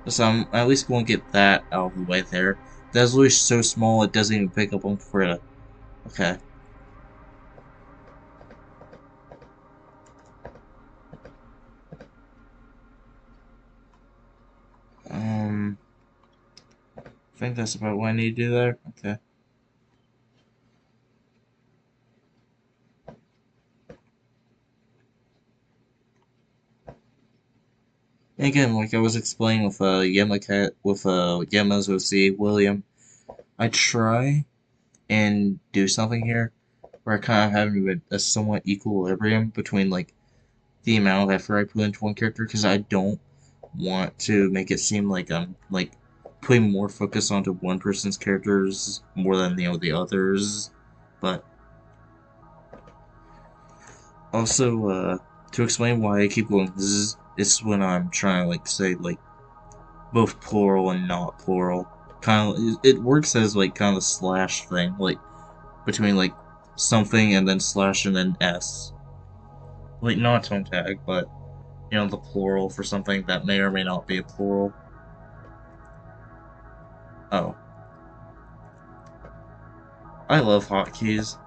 So I'm at least going to get that out of the way there. That's really so small it doesn't even pick up on Krita. Okay. I think that's about what I need to do there. Okay. And again, like I was explaining with Yema's OC, William, I try and do something here where I kind of have a somewhat equilibrium between like the amount of effort I put into one character, because I don't want to make it seem like I'm like putting more focus onto one person's characters more than the others. But also, to explain why I keep going zzz, it's when I'm trying to like say like both plural and not plural. Kind of, it works as like kind of a slash thing, like between like something and then slash and then s. Like not tone tag, but the plural for something that may or may not be a plural. Oh, I love hotkeys.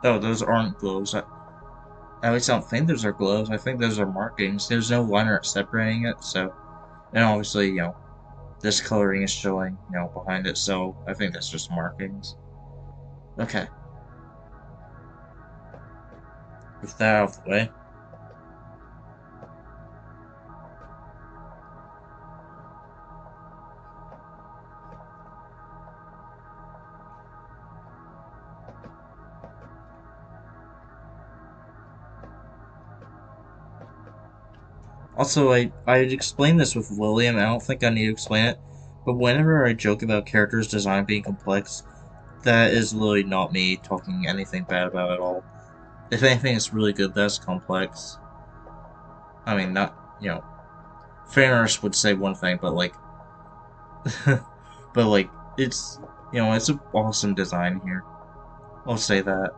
Oh, those aren't glows. At least I don't think those are glows. I think those are markings. There's no line art separating it, so and obviously this coloring is showing behind it, so I think that's just markings. Okay, with that out of the way. Also, I explained this with William. I don't think I need to explain it, but whenever I joke about characters' design being complex, that is literally not me talking anything bad about it at all. If anything, it's really good that's complex. I mean, not fanarts would say one thing, but like, but like, it's it's an awesome design here. I'll say that.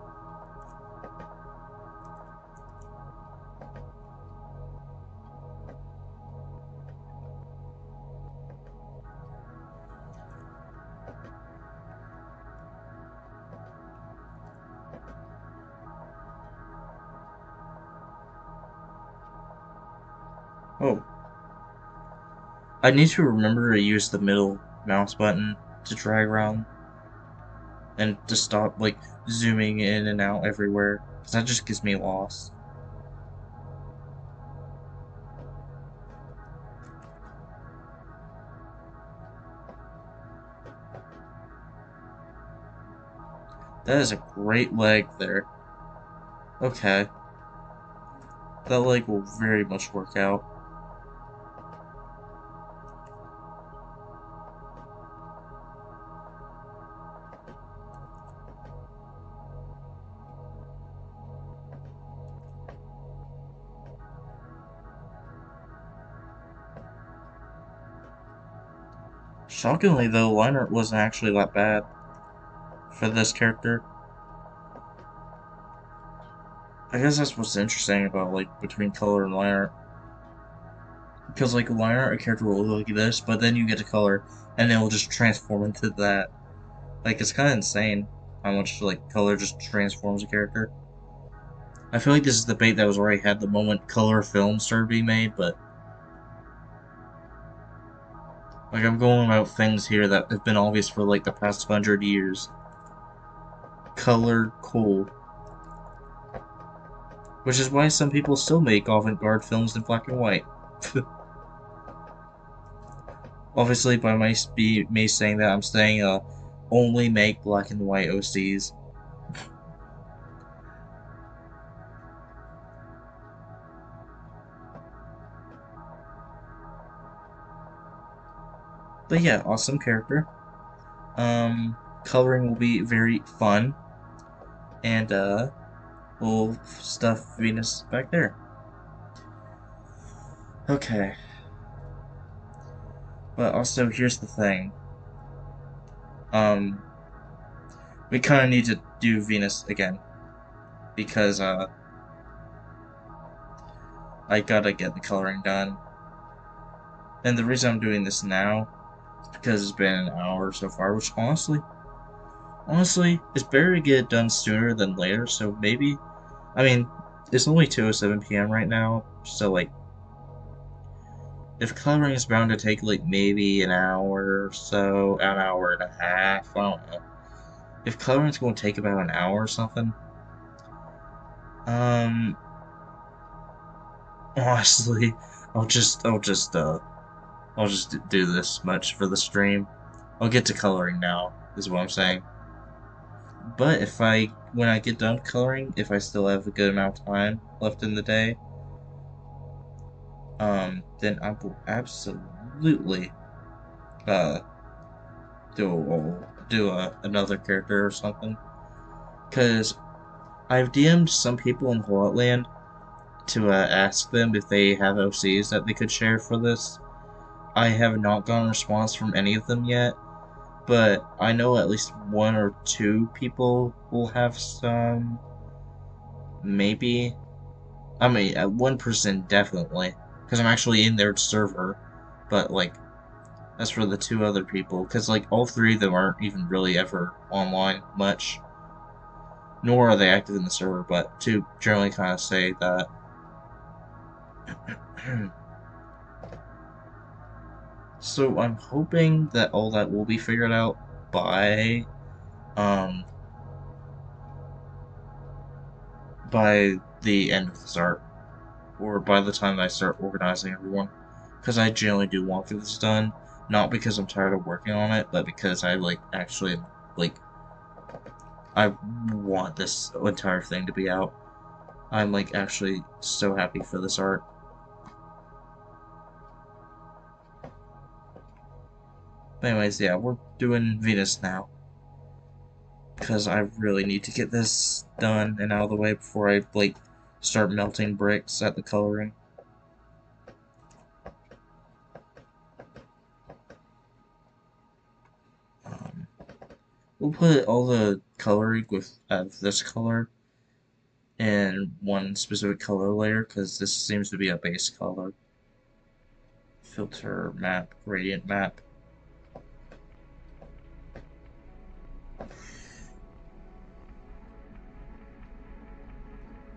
Oh, I need to remember to use the middle mouse button to drag around and to stop like zooming in and out everywhere, because that just gets me lost. That is a great leg there. Okay, that leg will very much work out. Shockingly though, line art wasn't actually that bad for this character. I guess that's what's interesting about like between color and line art. Because like line art, a character will look like this, but then you get to color, and it will just transform into that. Like it's kind of insane how much like color just transforms a character. I feel like this is the debate that was already had the moment color films started being made, but like I'm going about things here that have been obvious for like the past 100 years. Color cool. Which is why some people still make avant-garde films in black and white. Obviously, by me saying that, I'm saying only make black and white OCs. But yeah, awesome character. Coloring will be very fun, and we'll stuff Venus back there. Okay, but also here's the thing. Um, we kind of need to do Venus again because I gotta get the coloring done. And the reason I'm doing this now is because it's been an hour so far, which honestly, it's better to get it done sooner than later. So maybe, I mean, it's only 2:07 p.m. right now, so like, if coloring is bound to take like maybe an hour or so, an hour and a half, I don't know. If coloring's going to take about an hour or something, um, honestly, I'll just do this much for the stream. I'll get to coloring now, is what I'm saying. But if when I get done coloring, if I still have a good amount of time left in the day, then I will absolutely, uh, do another character or something. Cause I've DM'd some people in Hullaut Land to ask them if they have OCs that they could share for this. I have not gotten a response from any of them yet, but I know at least one or two people will have some. Maybe. I mean, 1% definitely, because I'm actually in their server, but like, that's for the two other people, because like, all three of them aren't even really ever online much, nor are they active in the server, but to generally kind of say that. So I'm hoping that all that will be figured out by um the end of this arc, or by the time I start organizing everyone, because I generally do want this done, not because I'm tired of working on it, but because I like actually like I want this entire thing to be out. I'm like actually so happy for this art. But anyways, yeah, we're doing Venus now, because I really need to get this done and out of the way before I like start melting bricks at the coloring. Um, we'll put all the coloring with this color in one specific color layer because this seems to be a base color. Filter map, gradient map.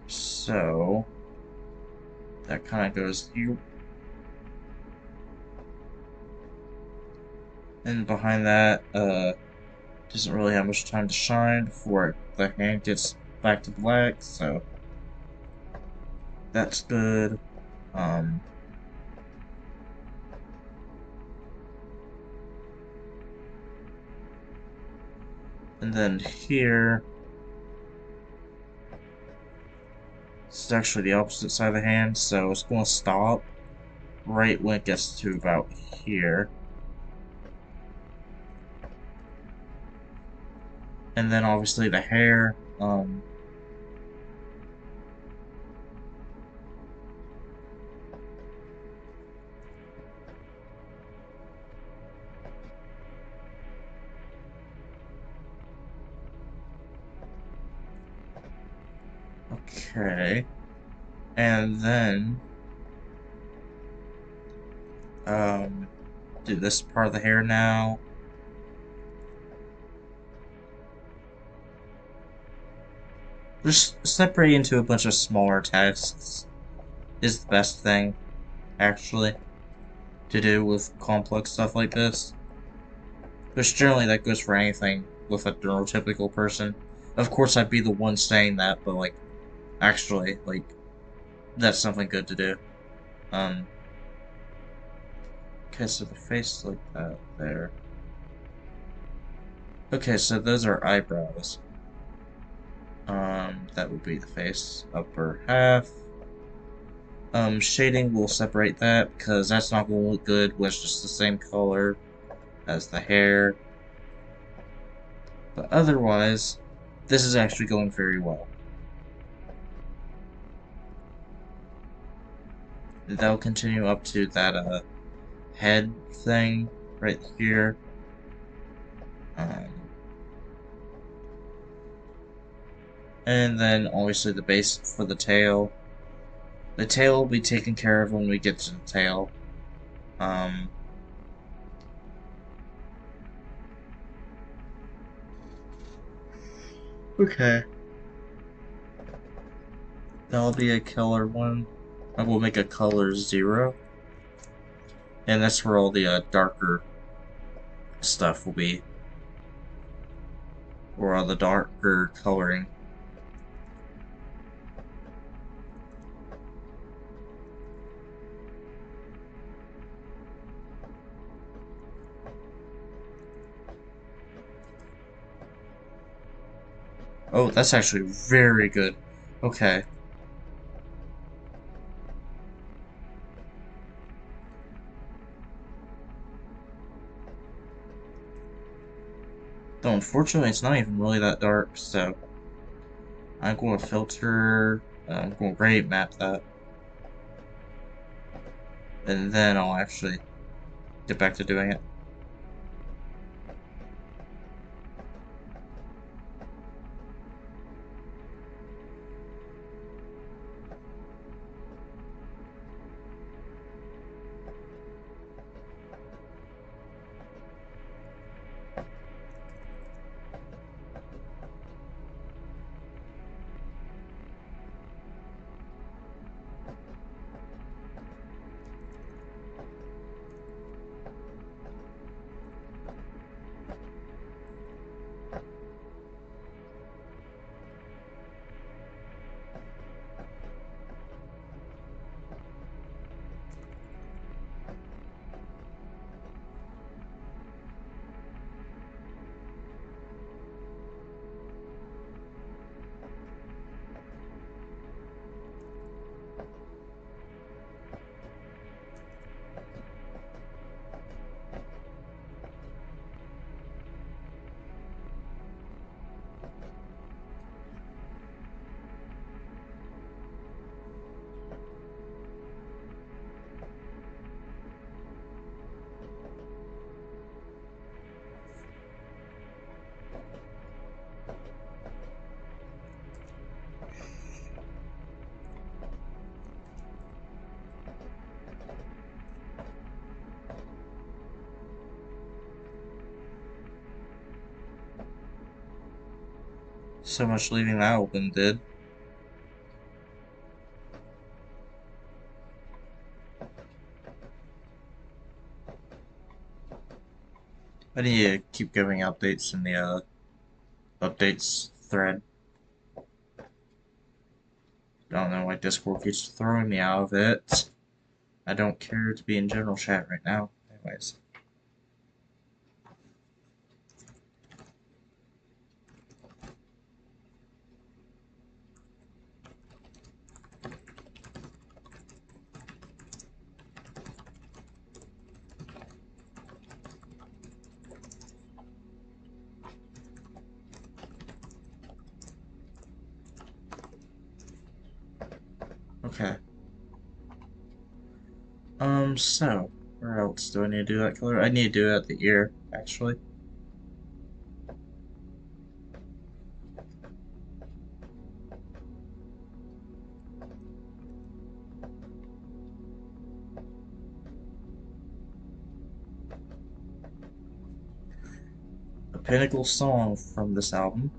So that kind of goes. And behind that, doesn't really have much time to shine before the hand gets back to black, so that's good. Um, and then here, this is actually the opposite side of the hand, so it's going to stop right when it gets to about here. And then obviously the hair, okay. And then, do this part of the hair now. Just separate into a bunch of smaller tasks is the best thing, actually, to do with complex stuff like this. Which generally that goes for anything with a neurotypical person. Of course, I'd be the one saying that, but like, actually, like, that's something good to do. Um, okay, so the face like that there. Okay, so those are eyebrows. That would be the face, upper half. Shading will separate that because that's not going to look good with just the same color as the hair. But otherwise, this is actually going very well. That'll continue up to that head thing right here. Um, and then obviously the base for the tail. The tail will be taken care of when we get to the tail. Um, okay. That'll be a color one. I will make a color 0. And that's where all the darker stuff will be. Or all the darker coloring. Oh, that's actually very good. Okay. Though unfortunately it's not even really that dark, so I'm going to filter, I'm going to grade map that, and then I'll actually get back to doing it. So much leaving that open did. I need to keep giving updates in the updates thread. Don't know why Discord keeps throwing me out of it. I don't care to be in general chat right now. Anyways. Okay. So, where else do I need to do that color? I need to do it at the ear, actually. A pinnacle song from this album.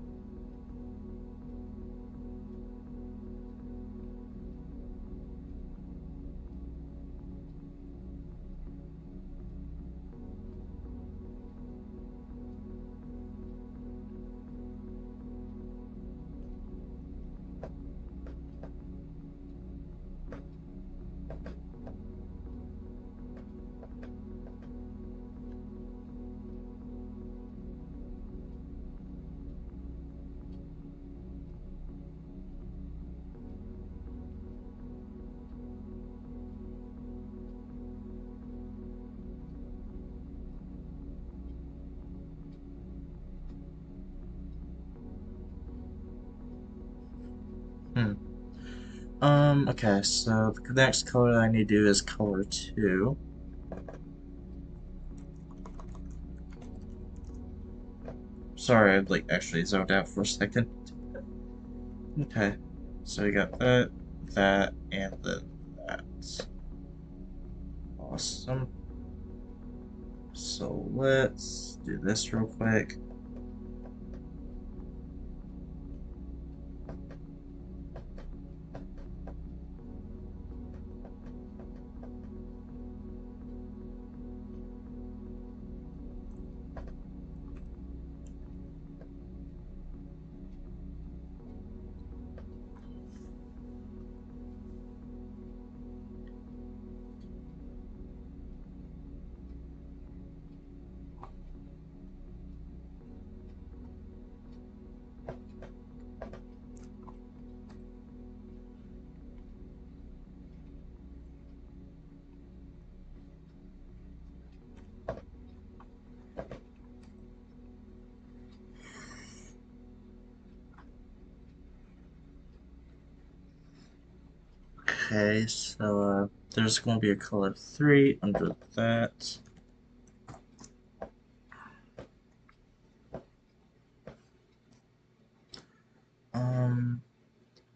Hmm. Okay, so the next color that I need to do is color 2. Sorry, I like actually zoned out for a second. Okay, so we got that, that, and then that. Awesome. So let's do this real quick. Okay, so there's going to be a color 3 under that.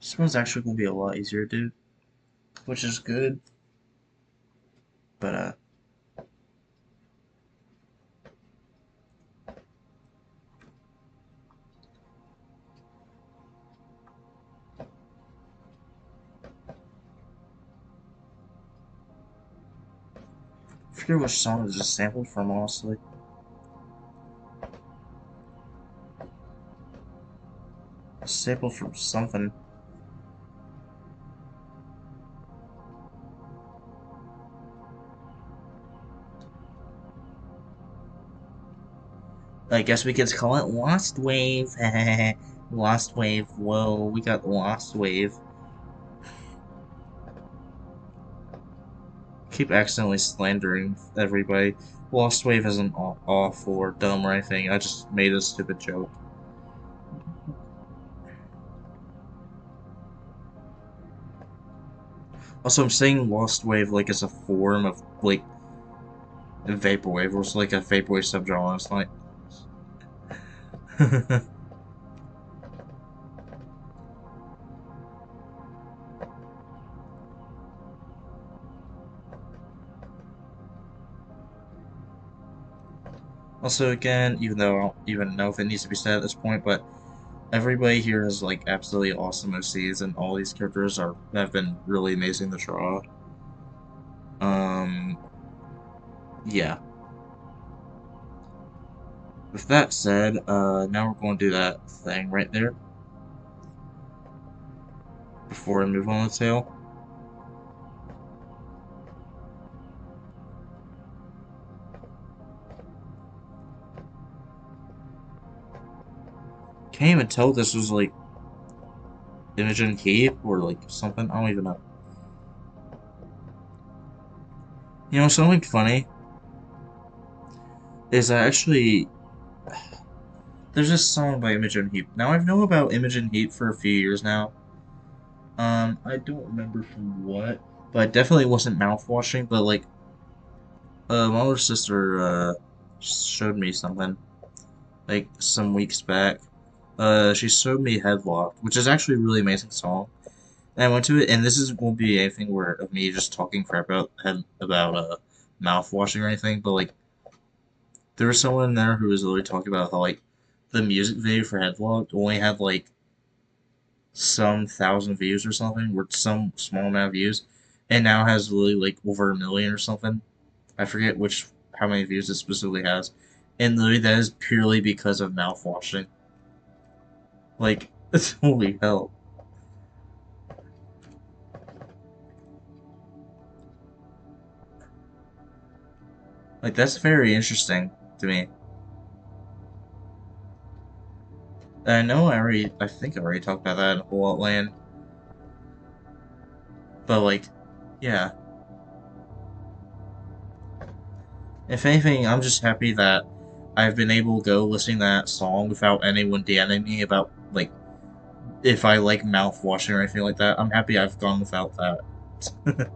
This one's actually going to be a lot easier to do, which is good, but I forget which song is a sample from, honestly. A sample from something. I guess we could call it Lost Wave. Lost Wave. Whoa, we got Lost Wave. Keep accidentally slandering everybody. Lost Wave isn't awful or dumb or anything. I just made a stupid joke. Also, I'm saying Lost Wave like as a form of like Vaporwave, or it's like a Vaporwave subgenre. It's like. Also, again, even though I don't even know if it needs to be said at this point, but everybody here is like absolutely awesome OCs, and all these characters have been really amazing to draw. Um, yeah. with that said, now we're going to do that thing right there before I move on the tail. Can't even tell if this was like Imogen Heap or like something. I don't even know. You know, something funny is actually there's this song by Imogen Heap. Now I've known about Imogen Heap for a few years now. I don't remember from what, but it definitely wasn't mouthwashing. But like, my older sister showed me something like some weeks back. She showed me Headlocked, which is actually a really amazing song. And I went to it, and this is won't be anything where of me just talking crap about mouth washing or anything, but like there was someone there who was literally talking about how like the music video for Headlocked only had like some thousand views or something, or some small amount of views, and now has really like over 1 million or something. I forget which how many views it specifically has, and literally that is purely because of mouth washing. Like, holy hell. Like, that's very interesting to me. I know I think I already talked about that in Hullaut Land, but like, yeah. If anything, I'm just happy that I've been able to go listening to that song without anyone DMing me about, like, if I like mouth washing or anything like that. I'm happy I've gone without that.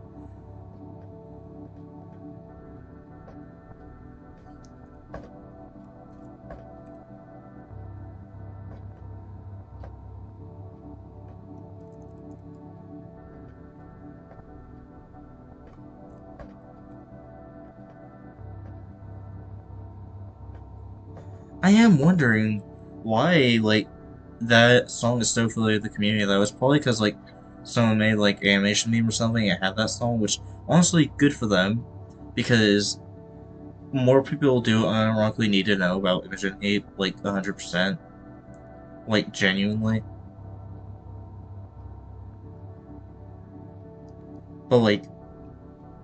I am wondering why, like, that song is so affiliated with the community, though. It's probably because, like, someone made, like, animation meme or something and had that song, which, honestly, good for them, because more people do unironically need to know about Imogen Hate, like, 100%. Like, genuinely. But, like,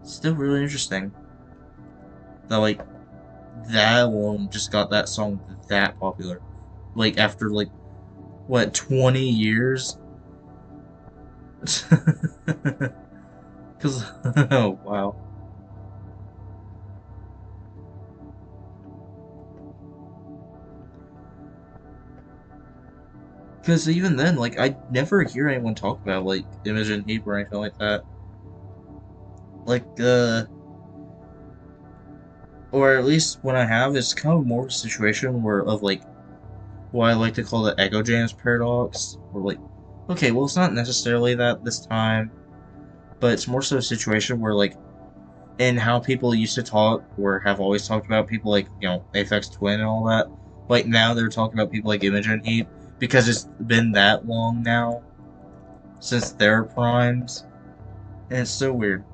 still really interesting that, like, that alone just got that song that popular. Like, after, like, what, 20 years? Because, oh, wow. Because even then, like, I never hear anyone talk about, like, Imogen Heap or anything like that. Like, or at least when I have, it's kind of more of a situation where, of, like, what I like to call the Echo Jams paradox. Or, like, okay, well, it's not necessarily that this time, but it's more so a situation where, like, in how people used to talk, or have always talked about people like, you know, Aphex Twin and all that, like, now they're talking about people like Imogen Heap, because it's been that long now since their primes, and it's so weird.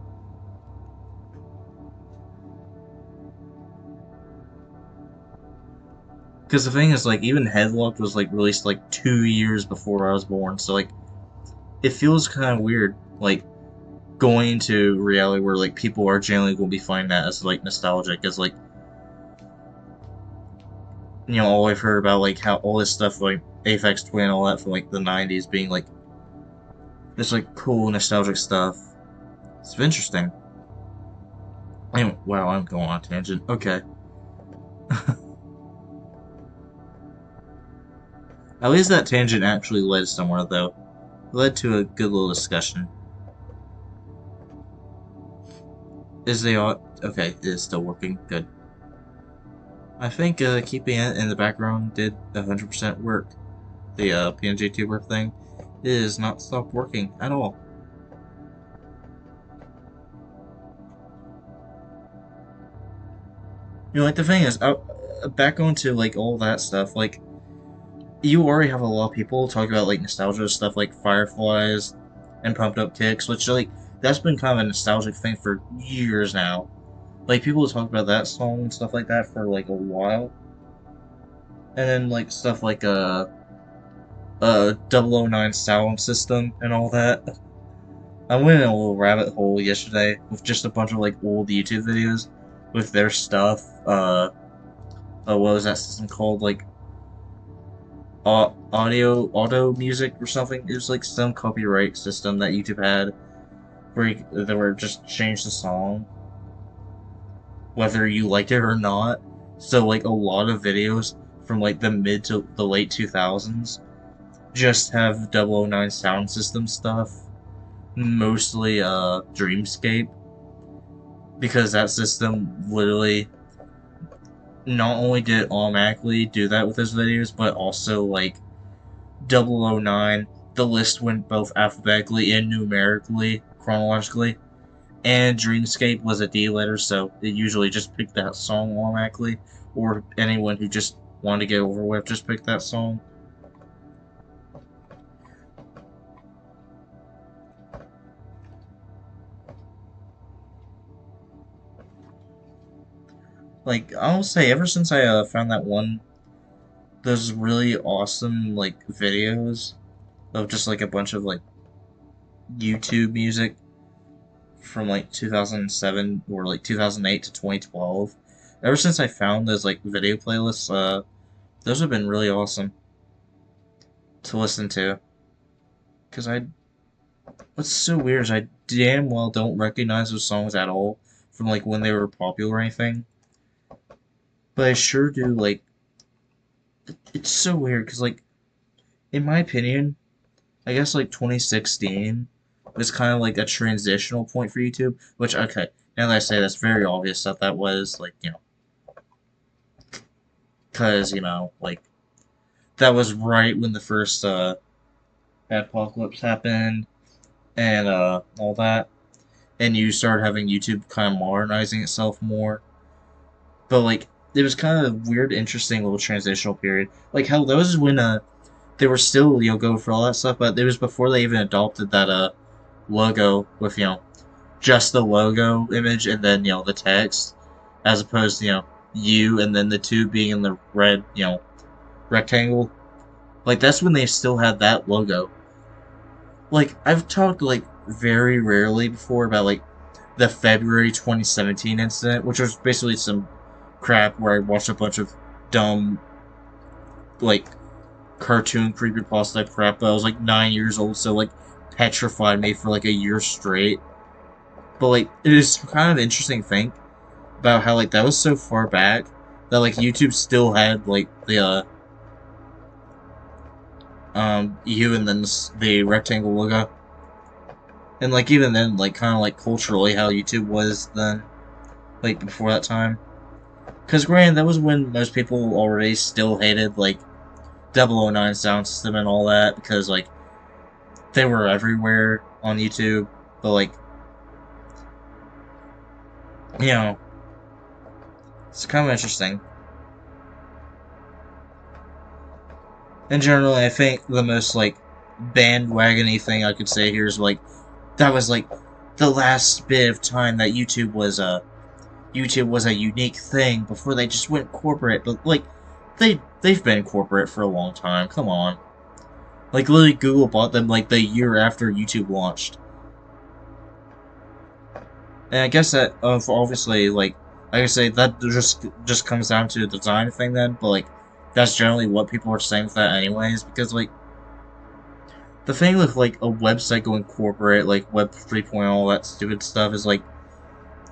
Because the thing is, like, even Headlocked was, like, released, like, 2 years before I was born, so, like, it feels kind of weird, like, going into reality where, like, people are generally going to be finding that as, like, nostalgic, as, like, you know, all I've heard about, like, how all this stuff, like, Aphex Twin, all that from, like, the 90s being, like, this, like, cool, nostalgic stuff. It's interesting. Anyway, wow, I'm going on a tangent. Okay. At least that tangent actually led somewhere, though. It led to a good little discussion. Is the okay? It is still working. Good. I think keeping it in the background did 100% work. The PNG tuber thing is not stopped working at all. You know, like the thing is, back onto like all that stuff. Like you already have a lot of people talk about like nostalgia stuff, like Fireflies and Pumped Up Kicks, which like that's been kind of a nostalgic thing for years now. Like people talk about that song and stuff like that for like a while. And then like stuff like a 009 sound system and all that. I went in a little rabbit hole yesterday with just a bunch of like old YouTube videos with their stuff. What was that system called? Like auto music or something. It was like some copyright system that YouTube had they were just change the song whether you liked it or not. So like a lot of videos from like the mid to the late 2000s just have 009 sound system stuff, mostly Dreamscape, because that system literally not only did it automatically do that with his videos, but also like 009, the list went both alphabetically and numerically, chronologically, and Dreamscape was a D-letter, so it usually just picked that song automatically, or anyone who just wanted to get over with just picked that song. Like, I'll say, ever since I found that one, those really awesome, like, videos of just, like, a bunch of, like, YouTube music from, like, 2007 or, like, 2008 to 2012. Ever since I found those, like, video playlists, those have been really awesome to listen to. Because what's so weird is I damn well don't recognize those songs at all from, like, when they were popular or anything. But I sure do, like, it's so weird, because, like, in my opinion, I guess like 2016 was kind of like a transitional point for YouTube. Which, okay, now that I say that's very obvious that that was like, because like that was right when the first apocalypse happened and all that, and you started having YouTube kind of modernizing itself more. But like it was kind of a weird, interesting little transitional period. Like how those is when they were still going for all that stuff, but it was before they even adopted that logo with just the logo image and then the text, as opposed to you and then the two being in the red rectangle. Like that's when they still had that logo. Like I've talked like very rarely before about like the February 2017 incident, which was basically some crap where I watched a bunch of dumb like cartoon creepypasta type crap. But I was like 9 years old, so like petrified me for like a year straight. But like it is kind of interesting to think about how like that was so far back that like YouTube still had like the you and then the rectangle logo, and like even then like kind of like culturally how YouTube was then, like before that time. Because granted, that was when most people already still hated like 009 sound system and all that, because like they were everywhere on YouTube. But like it's kind of interesting. And generally, I think the most like bandwagony thing I could say here is like that was like the last bit of time that YouTube was a unique thing before they just went corporate. But like they've been corporate for a long time. Come on, like literally Google bought them like the year after YouTube launched. And I guess that obviously like I say that just comes down to the design thing then. But like that's generally what people are saying with that anyways, because like the thing with like a website going corporate, like Web 3.0, all that stupid stuff, is like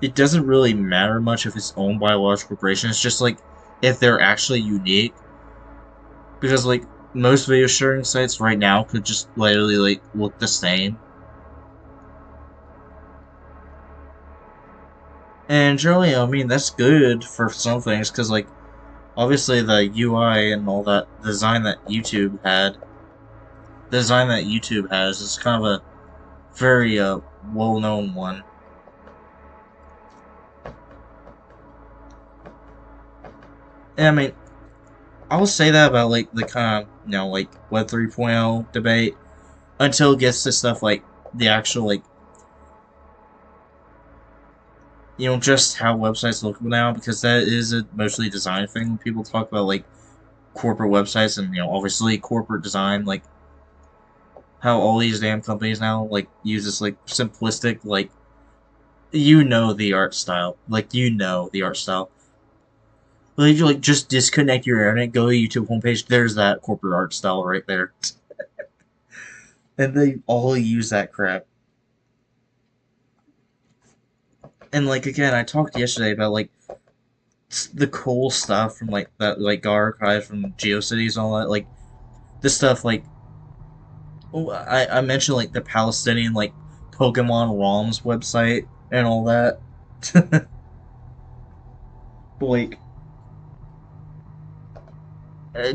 it doesn't really matter much if it's owned by a large corporation. It's just like if they're actually unique, because like most video sharing sites right now could just literally like look the same. And generally, I mean that's good for some things, because like obviously the UI and all that design that YouTube has is kind of a very well-known one. And I mean, I will say that about like the kind of like Web 3.0 debate until it gets to stuff like the actual like just how websites look now, because that is a mostly design thing when people talk about like corporate websites and obviously corporate design, like how all these damn companies now like use this like simplistic like the art style, like the art style. Like you like just disconnect your internet, go to YouTube homepage. There's that corporate art style right there, and they all use that crap. And like again, I talked yesterday about like the cool stuff from like that like archive from GeoCities and all that. Like this stuff like I mentioned like the Palestinian like Pokemon ROMs website and all that. Like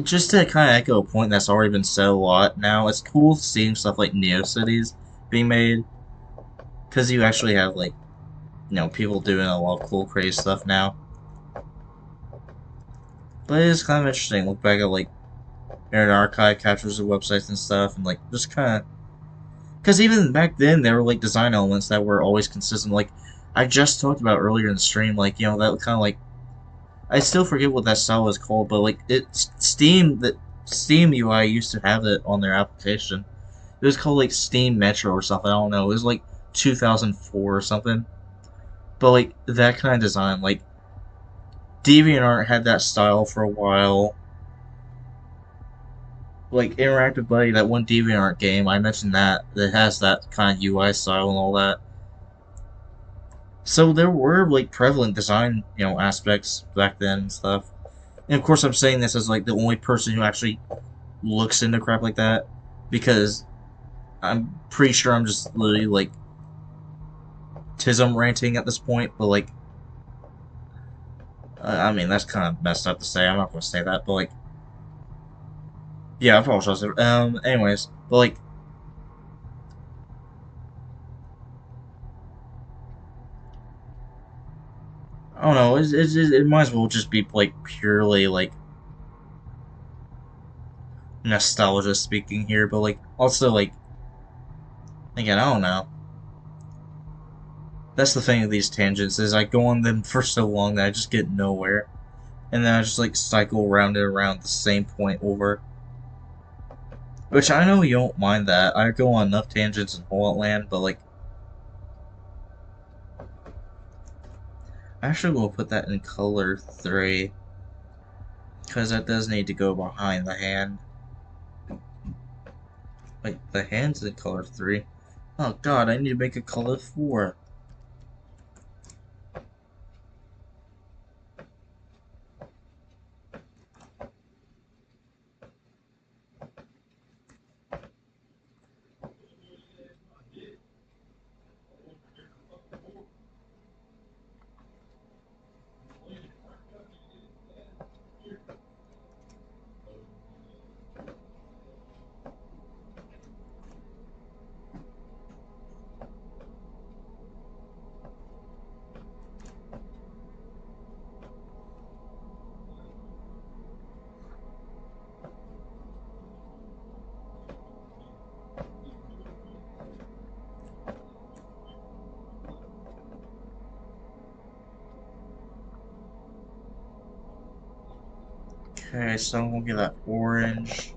just to kind of echo a point that's already been said a lot now, it's cool seeing stuff like NeoCities being made because you actually have like people doing a lot of cool crazy stuff now. But it is kind of interesting. Look back at like Internet Archive captures of websites and stuff, and like just kind of because even back then there were like design elements that were always consistent. Like I just talked about earlier in the stream, like that kind of like I still forget what that style was called, but like it's Steam UI used to have it on their application. It was called like Steam Metro or something. I don't know. It was like 2004 or something. But like that kind of design, like DeviantArt had that style for a while. Like Interactive Buddy, that one DeviantArt game, I mentioned that has that kind of UI style and all that. So there were like prevalent design, aspects back then and stuff. And of course, I'm saying this as like the only person who actually looks into crap like that because I'm pretty sure I'm just literally like tism ranting at this point. But like, I mean, that's kind of messed up to say. I'm not gonna say that, but like, yeah, I apologize. Anyways, but like, I don't know. It might as well just be like purely like nostalgia speaking here, but like also like again, I don't know. That's the thing with these tangents is I go on them for so long that I just get nowhere, and then I just like cycle around and around the same point over. Which I know you don't mind that. I go on enough tangents in Hullaut Land, but like, I actually will put that in color 3 because that does need to go behind the hand. Like the hand's in color 3. Oh god, I need to make a color 4. Okay, so I'm gonna get that orange,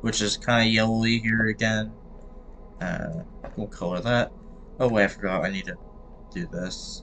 which is kind of yellowy here again. We'll color that. Oh wait, I forgot. I need to do this.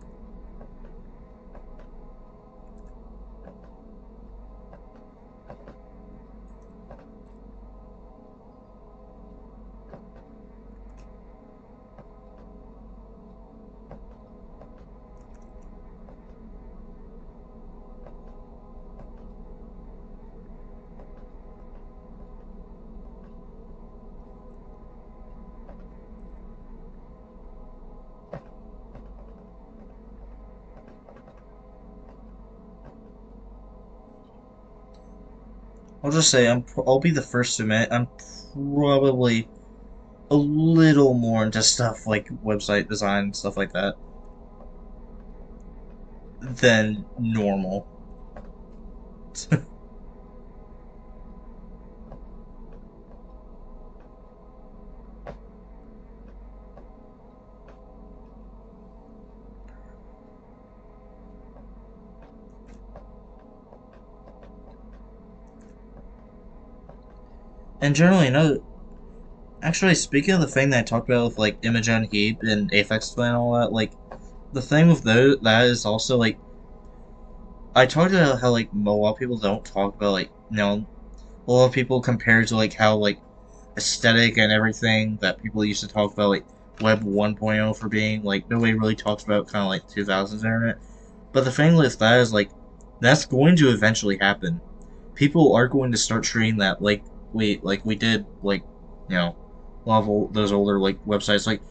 I'll just say I'll be the first to admit I'm probably a little more into stuff like website design and stuff like that than normal. And generally, no. Actually, speaking of the thing that I talked about with like Imogen Heap and Aphex Twin and all that, like the thing with those that is also like I talked about how like a lot of people don't talk about like a lot of people compare to like how like aesthetic and everything that people used to talk about like Web 1.0 for being like nobody really talks about kind of like 2000s internet. But the thing with that is like that's going to eventually happen. People are going to start treating that like we did like a lot of those older like websites like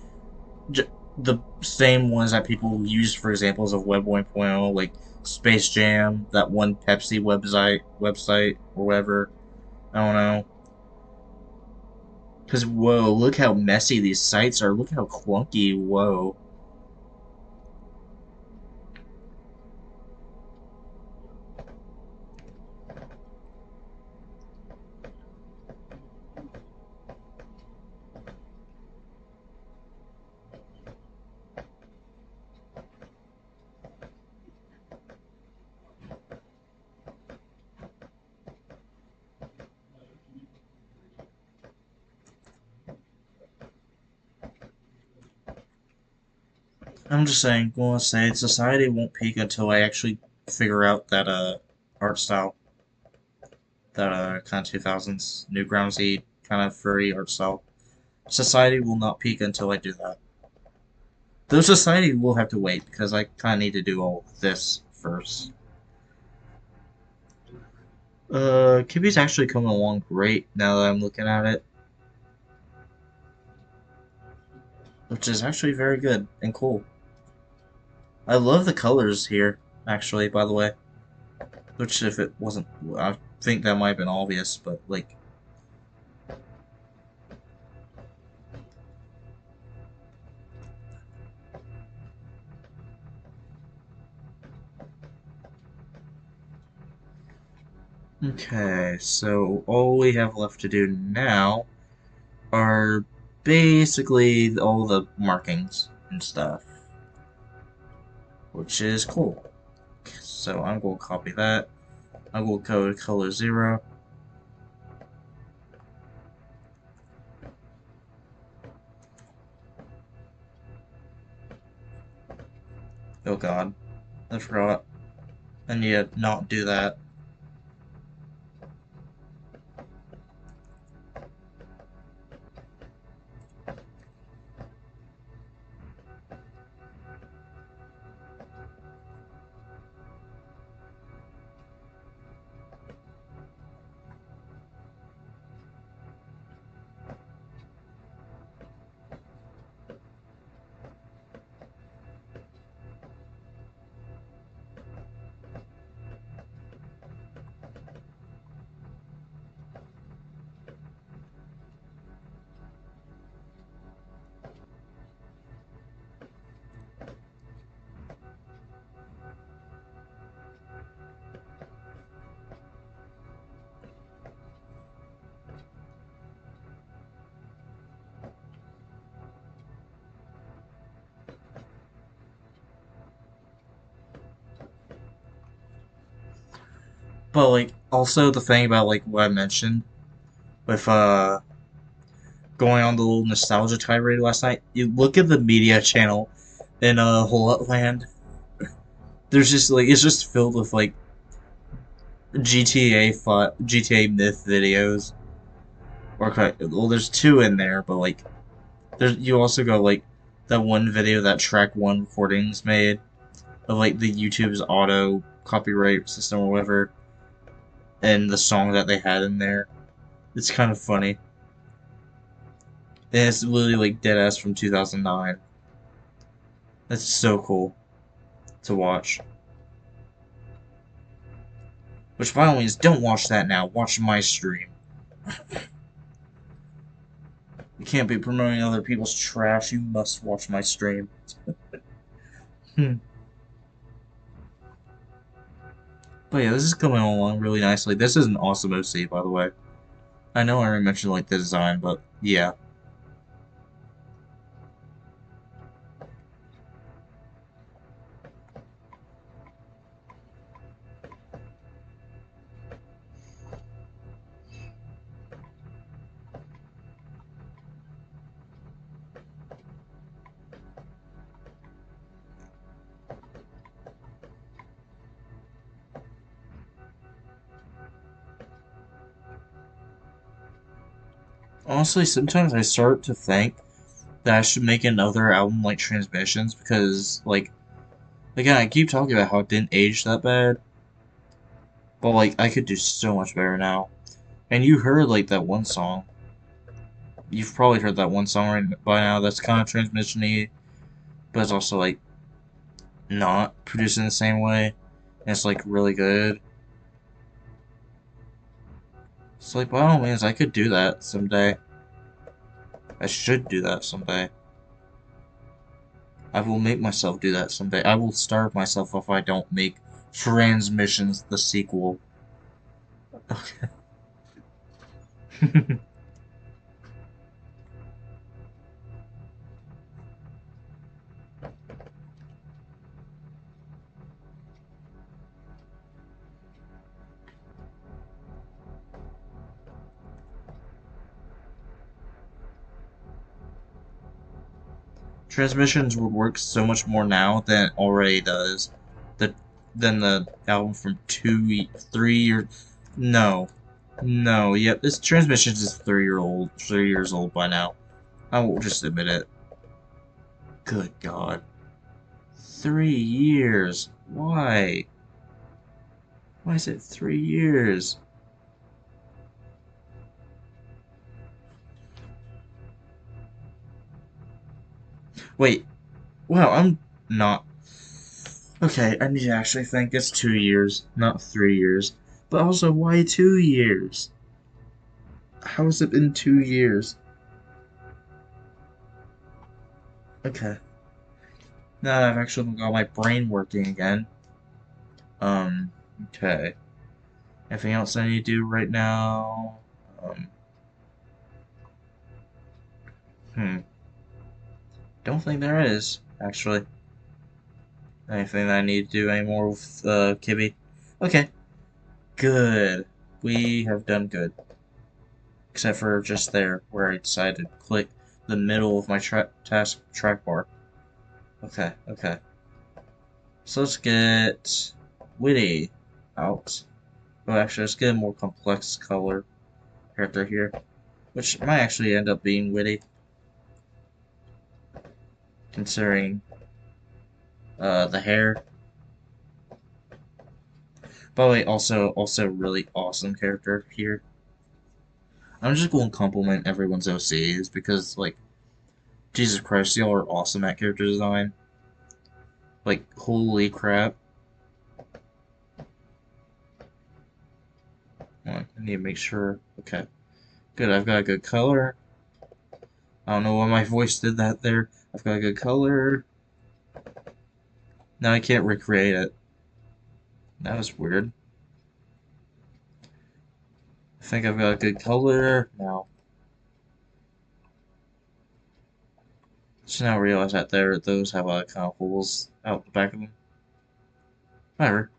the same ones that people use for examples of Web 1.0 like Space Jam, that one Pepsi website or whatever. I don't know. Because, whoa, look how messy these sites are. Look how clunky. Whoa. I'm just saying, going to say, society won't peak until I actually figure out that art style. That kind of 2000s, Newgroundsy kind of furry art style. Society will not peak until I do that. Though society will have to wait because I kind of need to do all this first. Kibby's actually coming along great now that I'm looking at it, which is actually very good and cool. I love the colors here, actually, by the way. Which, if it wasn't, I think that might have been obvious, but like, okay, so all we have left to do now are basically all the markings and stuff, which is cool. So I'm going to copy that. I'm going to go to color 0. Oh god, I forgot. I need to not do that. But like, also the thing about like what I mentioned with going on the little nostalgia tirade last night. You look at the media channel in Hullaut Land. There's just like it's just filled with like GTA myth videos. Or well, there's two in there, but like there's you also got like that one video that Track One Recordings made of like the YouTube's auto copyright system or whatever, and the song that they had in there. It's kind of funny. And it's literally like dead ass from 2009. That's so cool to watch. Which, by all means, don't watch that now. Watch my stream. You can't be promoting other people's trash. You must watch my stream. Hmm. But yeah, this is coming along really nicely. This is an awesome OC, by the way. I know I already mentioned like the design, but yeah. Honestly, sometimes I start to think that I should make another album like Transmissions because, like, again, I keep talking about how it didn't age that bad, but like, I could do so much better now. And you heard like that one song. You've probably heard that one song right by now that's kind of transmission-y, but it's also like not produced in the same way. And it's like really good. It's like, by all means, I could do that someday. I should do that someday. I will make myself do that someday. I will starve myself if I don't make Transmissions the sequel. Okay. Transmissions would work so much more now than it already does. The than the album from 3 years. No, no. Yep, this Transmissions is 3 years old by now. I will just admit it. Good God, 3 years. Why? Why is it 3 years? Wait. Wow, I'm not. Okay, I need to actually think it's 2 years, not 3 years. But also, why 2 years? How has it been 2 years? Okay. Now that I've actually got my brain working again. Okay. Anything else I need to do right now? Um, hmm. Don't think there is, actually. Anything that I need to do anymore with, Kibby? Okay. Good. We have done good. Except for just there, where I decided to click the middle of my task track bar. Okay, okay. So let's get Witty out. Oh, actually, let's get a more complex color character here, which might actually end up being Witty, considering the hair. By the way, also really awesome character here. I'm just going to compliment everyone's OCs because, like, Jesus Christ, y'all are awesome at character design. Like, holy crap. I need to make sure. Okay. Good, I've got a good color. I don't know why my voice did that there. I've got a good color. Now I can't recreate it. That was weird. I think I've got a good color. Now. Just now realize that those have kind of holes out the back of them. Whatever.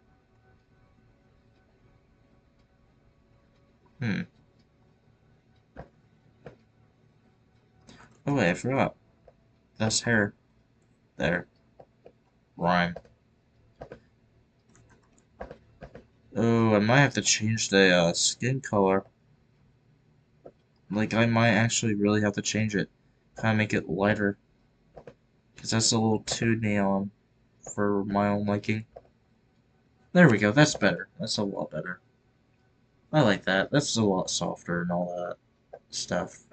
Hmm. Oh wait, I forgot. That's hair. There. Rhyme. Oh, I might have to change the skin color. Like, I might actually really have to change it. Kind of make it lighter. Because that's a little too neon for my own liking. There we go, that's better. That's a lot better. I like that. That's a lot softer and all that stuff.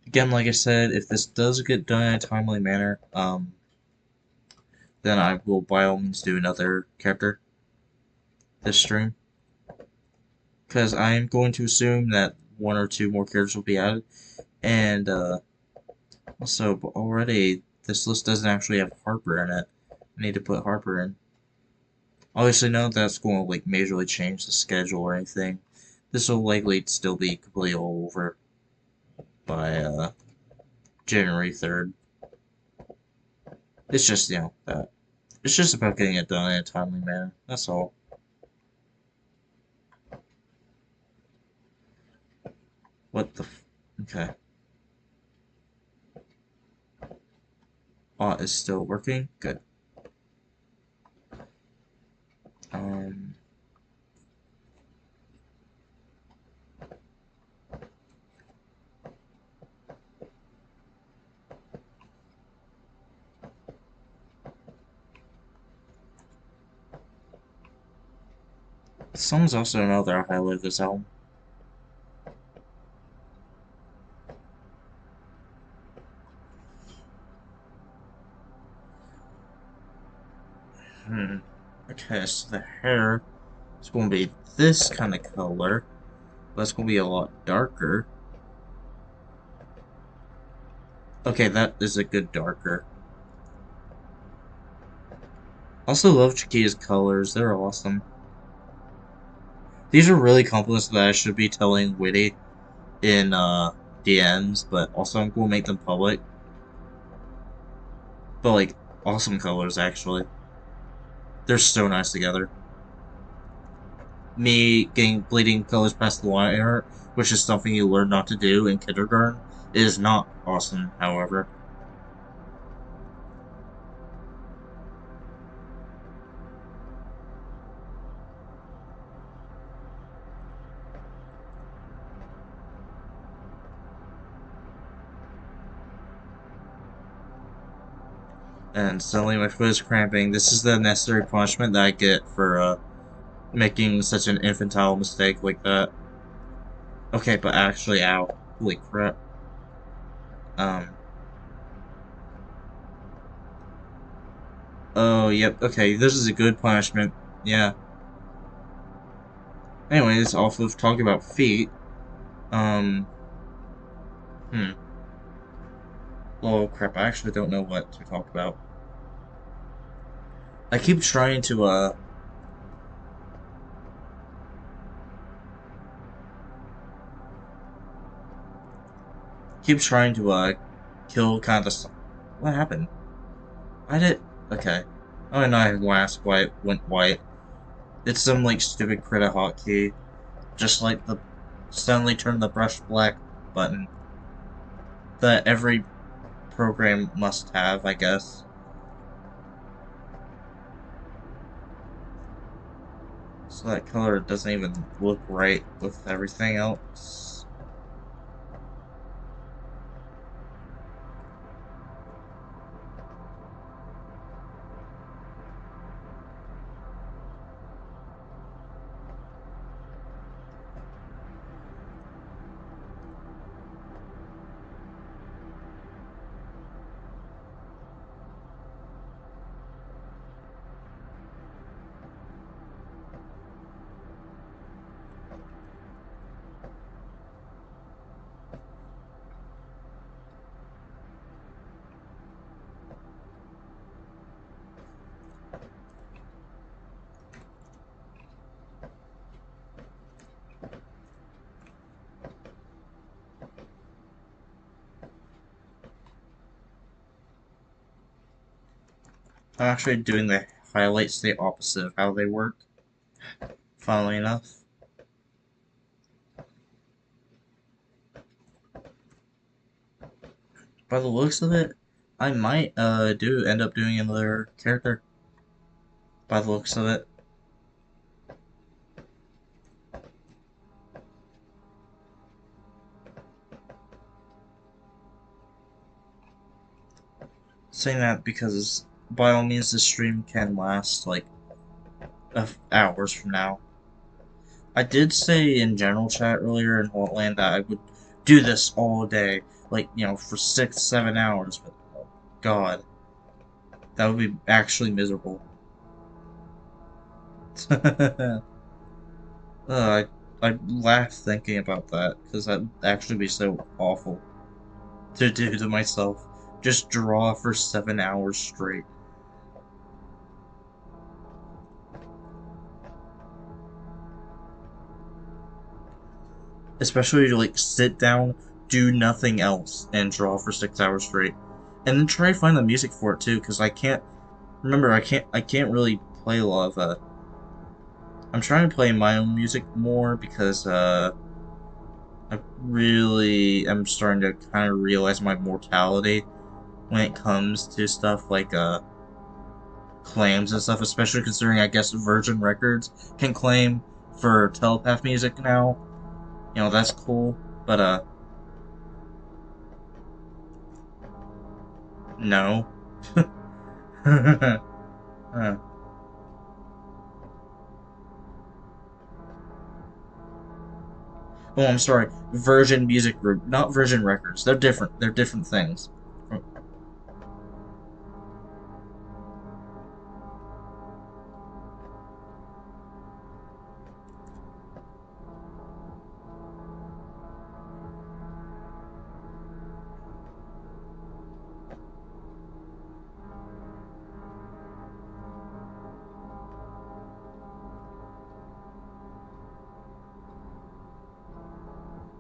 Again, like I said, if this does get done in a timely manner, then I will by all means do another character this stream. Because I am going to assume that one or two more characters will be added. And, also, already, this list doesn't actually have Harper in it. I need to put Harper in. Obviously, none of that's going to, like, majorly change the schedule or anything. This will likely still be completely all over by, January 3rd. It's just, that. It's just about getting it done in a timely manner. That's all. What the okay. Is still working? Good. Um, Songs also another highlight of this album. Okay, so the hair is going to be this kind of color. That's going to be a lot darker. Okay, that is a good darker. Also love Chiquita's colors. They're awesome. These are really compliments that I should be telling Witty in DMs, but also I'm going to make them public. But like, awesome colors actually. They're so nice together. Me getting bleeding colors past the wire, which is something you learn not to do in kindergarten, is not awesome, however. And suddenly my foot is cramping. This is the necessary punishment that I get for making such an infantile mistake like that. Okay, but actually, ow. Holy crap. Um. Oh, yep. Okay, this is a good punishment. Yeah. Anyways, off of talking about feet. Um. Hmm. Oh, crap. I actually don't know what to talk about. I keep trying to, kill kind of the... What happened? I did... Okay. Oh, and I ask why it went white. It's some, like, stupid critter hotkey. Just like the suddenly turn the brush black button that every program must have, I guess. So that color doesn't even look right with everything else. I'm actually doing the highlights the opposite of how they work, funnily enough. By the looks of it, I might end up doing another character. By the looks of it. Saying that because by all means this stream can last like hours from now. I did say in general chat earlier in Hotland that I would do this all day, like, you know, for 6, 7 hours, but oh god, that would be actually miserable. I laugh thinking about that, because that'd actually be so awful to do to myself. Just draw for 7 hours straight. Especially to like sit down, do nothing else, and draw for 6 hours straight, and then try to find the music for it too. Because I can't remember. I can't really play a lot of. I'm trying to play my own music more because I really am starting to kind of realize my mortality when it comes to stuff like claims and stuff. Especially considering I guess Virgin Records can claim for telepath music now. You know, that's cool, but no. Oh, I'm sorry. Virgin Music Group, not Virgin Records. They're different. They're different things.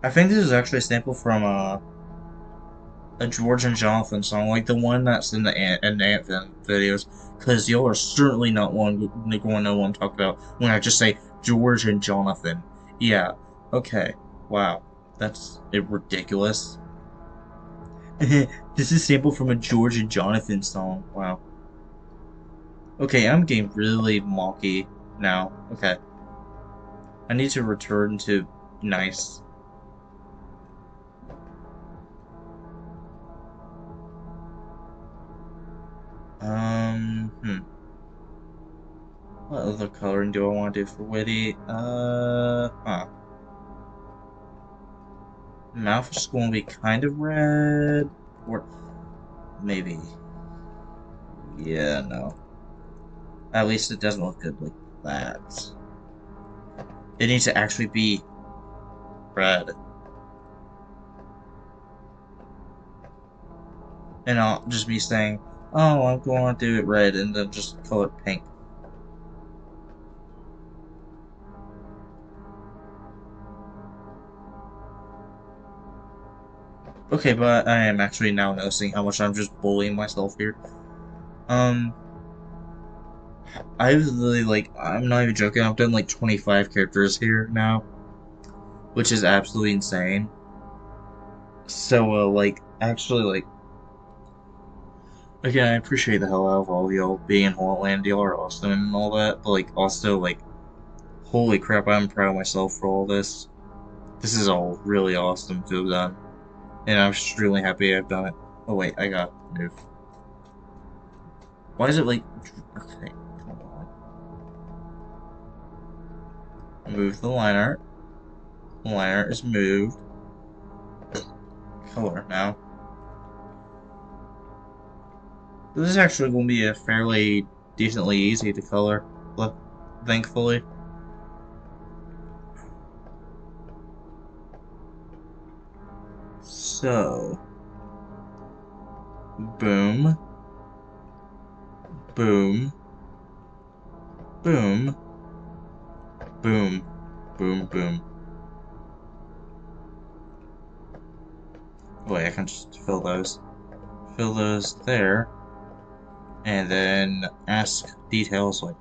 I think this is actually a sample from a George and Jonathan song, like the one that's in the Ant videos. Because y'all are certainly not one going to know what I'm talking about when I just say George and Jonathan. Yeah. Okay. Wow. That's ridiculous. This is a sample from a George and Jonathan song. Wow. Okay, I'm getting really mocky now. Okay. I need to return to nice. Hmm. What other coloring do I want to do for witty? Mouth is going to be kind of red. Or maybe. Yeah, no. At least it doesn't look good like that. It needs to actually be red. And I'll just be saying, oh, I'm going to do it red, and then just color it pink. Okay, but I am actually now noticing how much I'm just bullying myself here. Um, I've literally, like, I'm not even joking, I've done like 25 characters here now, which is absolutely insane. So, like, actually, like, again, I appreciate the hell out of all of y'all being in Holland, y'all are awesome and all that, but, like, also, like, holy crap, I'm proud of myself for all this. This is all really awesome to have done, and I'm extremely happy I've done it. Oh, wait, I got move. Why is it, like, okay, come on. Move the line art. The line art is moved. Color now. This is actually going to be a fairly decently easy to color, thankfully. So, boom, boom, boom, boom, boom, boom. Wait, I can just fill those. Fill those there. And then ask details like.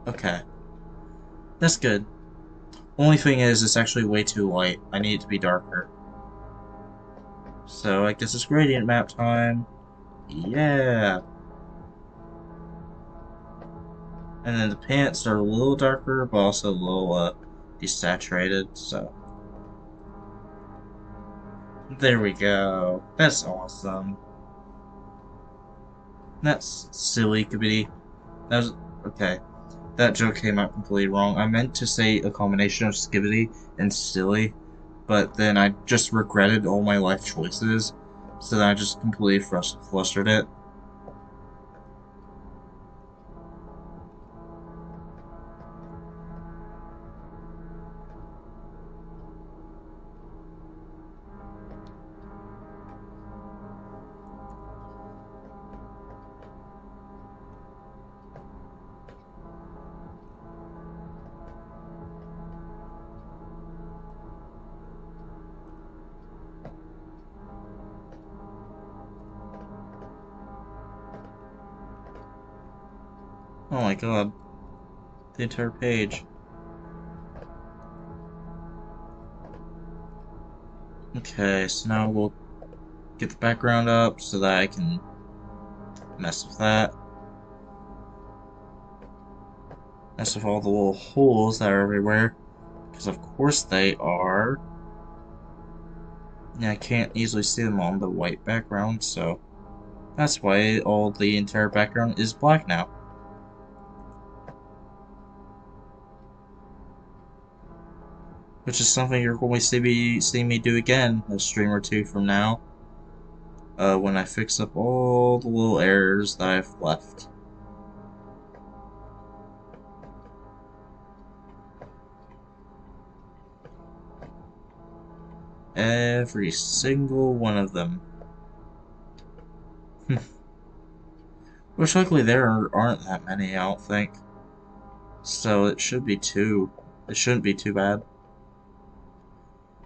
Okay. That's good. Only thing is, it's actually way too light. I need it to be darker. So I guess it's gradient map time. Yeah. And then the pants are a little darker, but also a little desaturated, so. There we go. That's awesome. That's silly, Kabiddy. That was. Okay. That joke came out completely wrong. I meant to say a combination of skibbity and silly, but then I just regretted all my life choices, so then I just completely flustered it. Oh my god. The entire page. Okay, so now we'll get the background up so that I can mess with that. Mess with all the little holes that are everywhere. Because of course they are. Yeah, I can't easily see them on the white background, so that's why all the entire background is black now. which is something you're going to see me do again a stream or two from now, when I fix up all the little errors that I've left. Every single one of them. Which luckily there aren't that many, I don't think. So it should be two. It shouldn't be too bad.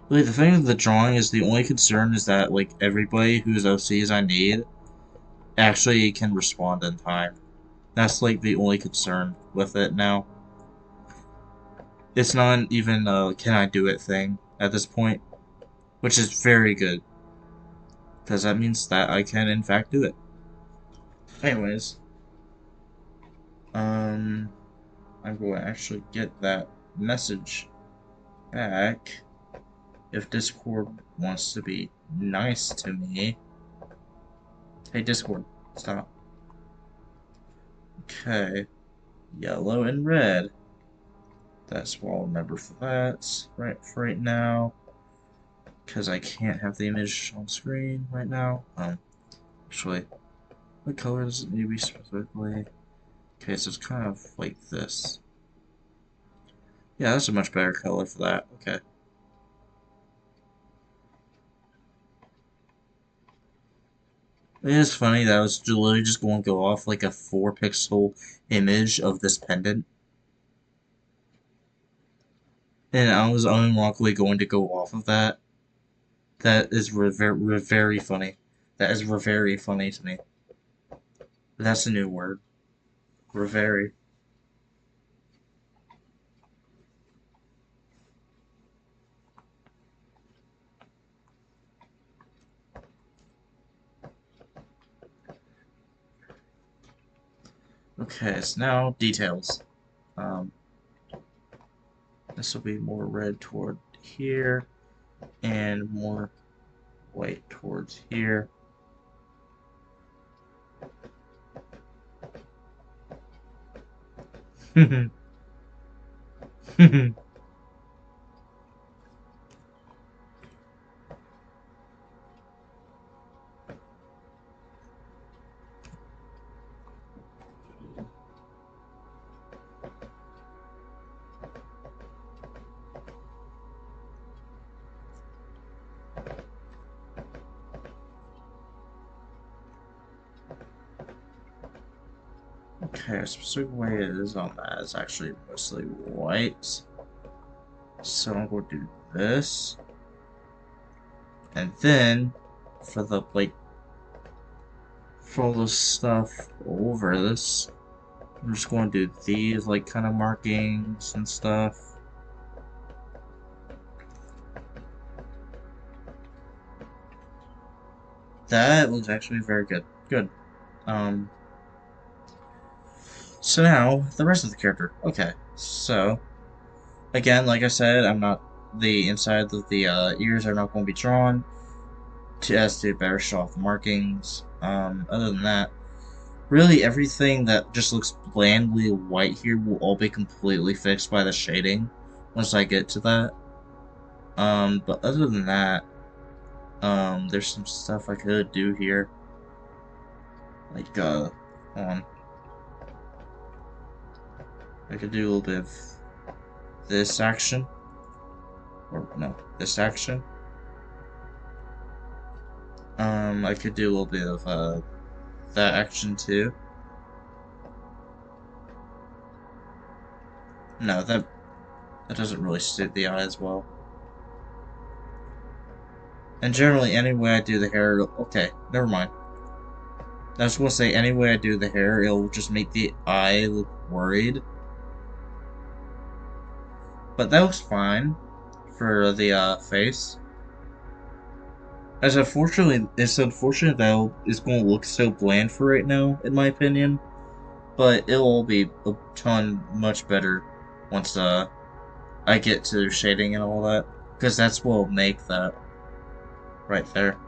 Really, the thing with the drawing is the only concern is that, like, everybody whose OCs I need actually can respond in time. That's, like, the only concern with it now. It's not even a can I do it thing at this point, which is very good. Because that means that I can, in fact, do it. Anyways, I'm going to actually get that message back if Discord wants to be nice to me. Hey, Discord, stop. Okay, yellow and red. That's what I'll remember for that for right now. Because I can't have the image on screen right now. Actually, what color does it need to be specifically? Okay, so it's kind of like this. Yeah, that's a much better color for that. Okay. It is funny that I was literally just going to go off like a 4-pixel image of this pendant. And I was unironically going to go off of that. That is very funny. That is very funny to me. That's a new word. Very. Okay, so now details. This will be more red toward here, and more white towards here. Okay, a specific way it is on that is actually mostly white. So I'm going to do this. And then, for the, like, for all the stuff over this, I'm just going to do these, like, kind of markings and stuff. That looks actually very good. Good. So now, the rest of the character. Okay, so, again, like I said, I'm not, the inside of the ears are not going to be drawn to better show off the markings. Other than that, really everything that just looks blandly white here will all be completely fixed by the shading once I get to that. But other than that, there's some stuff I could do here. Like, hold on. I could do a little bit of this action. Or, no, this action. I could do a little bit of, that action too. No, that doesn't really suit the eye as well. And generally, any way I do the hair, okay, never mind. I was gonna say, any way I do the hair, it'll just make the eye look worried. But that looks fine for the face. It's unfortunate that it's going to look so bland for right now, in my opinion. But it'll be a ton much better once I get to shading and all that, because that's what will make that right there.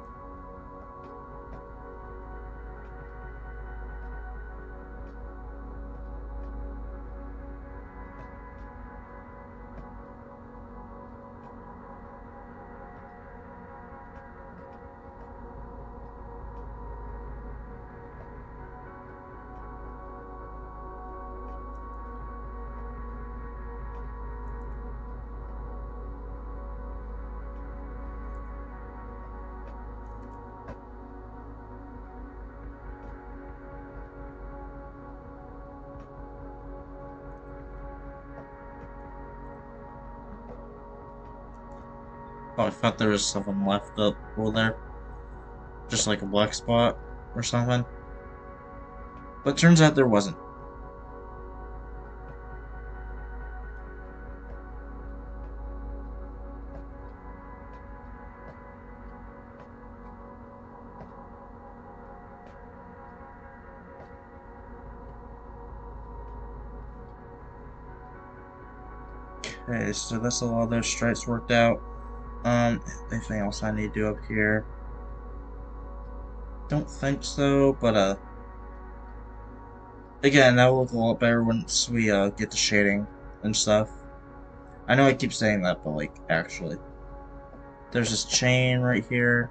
Oh, I thought there was something left up over there. Just like a black spot or something. But turns out there wasn't. Okay, so that's a lot of those stripes worked out. Anything else I need to do up here? Don't think so, but again, that will look a lot better once we get the shading and stuff. I know I keep saying that, but like actually, there's this chain right here.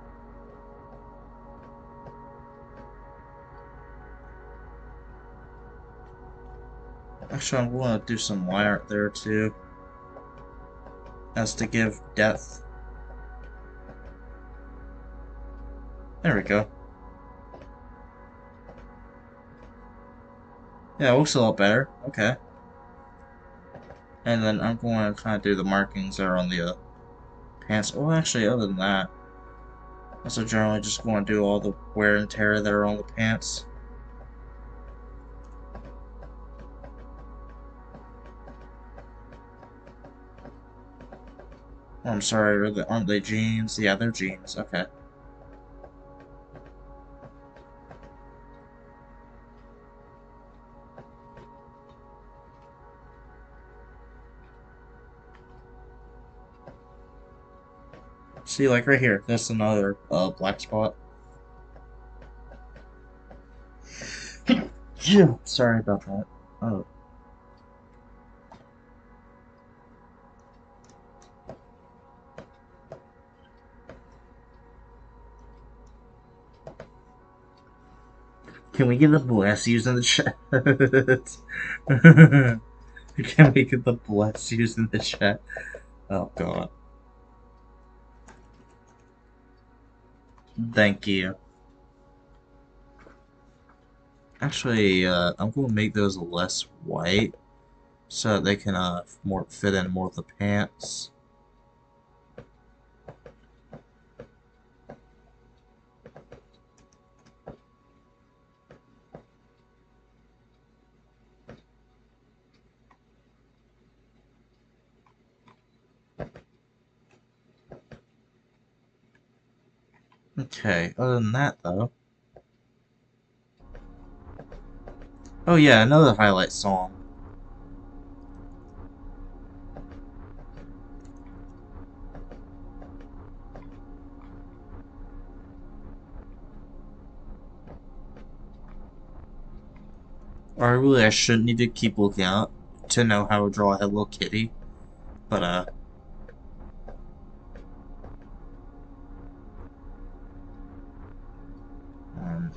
Actually, I'm going to do some line art there too, as to give depth. There we go. Yeah, it looks a lot better. Okay. And then I'm going to kind of do the markings there on the pants. Well, actually, other than that, I'm also generally just going to do all the wear and tear that are on the pants. Oh, I'm sorry, aren't they jeans? Yeah, they're jeans. Okay. See, like right here, that's another black spot. Yeah, sorry about that. Oh. Can we get the bless yous in the chat? Can we get the bless yous in the chat? Oh god. Thank you. Actually, I'm going to make those less white so that they can more fit in more of the pants. Okay, other than that though. Oh yeah, another highlight song. Or really, I shouldn't need to keep looking out to know how to draw a Hello Kitty. But,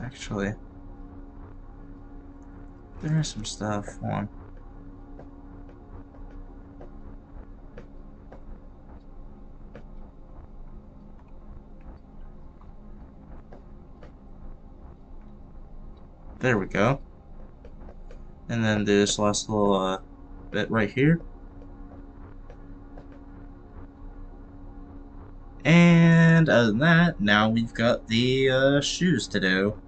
actually, there is some stuff on. There we go. And then do this last little, bit right here. And other than that, now we've got the, shoes to do.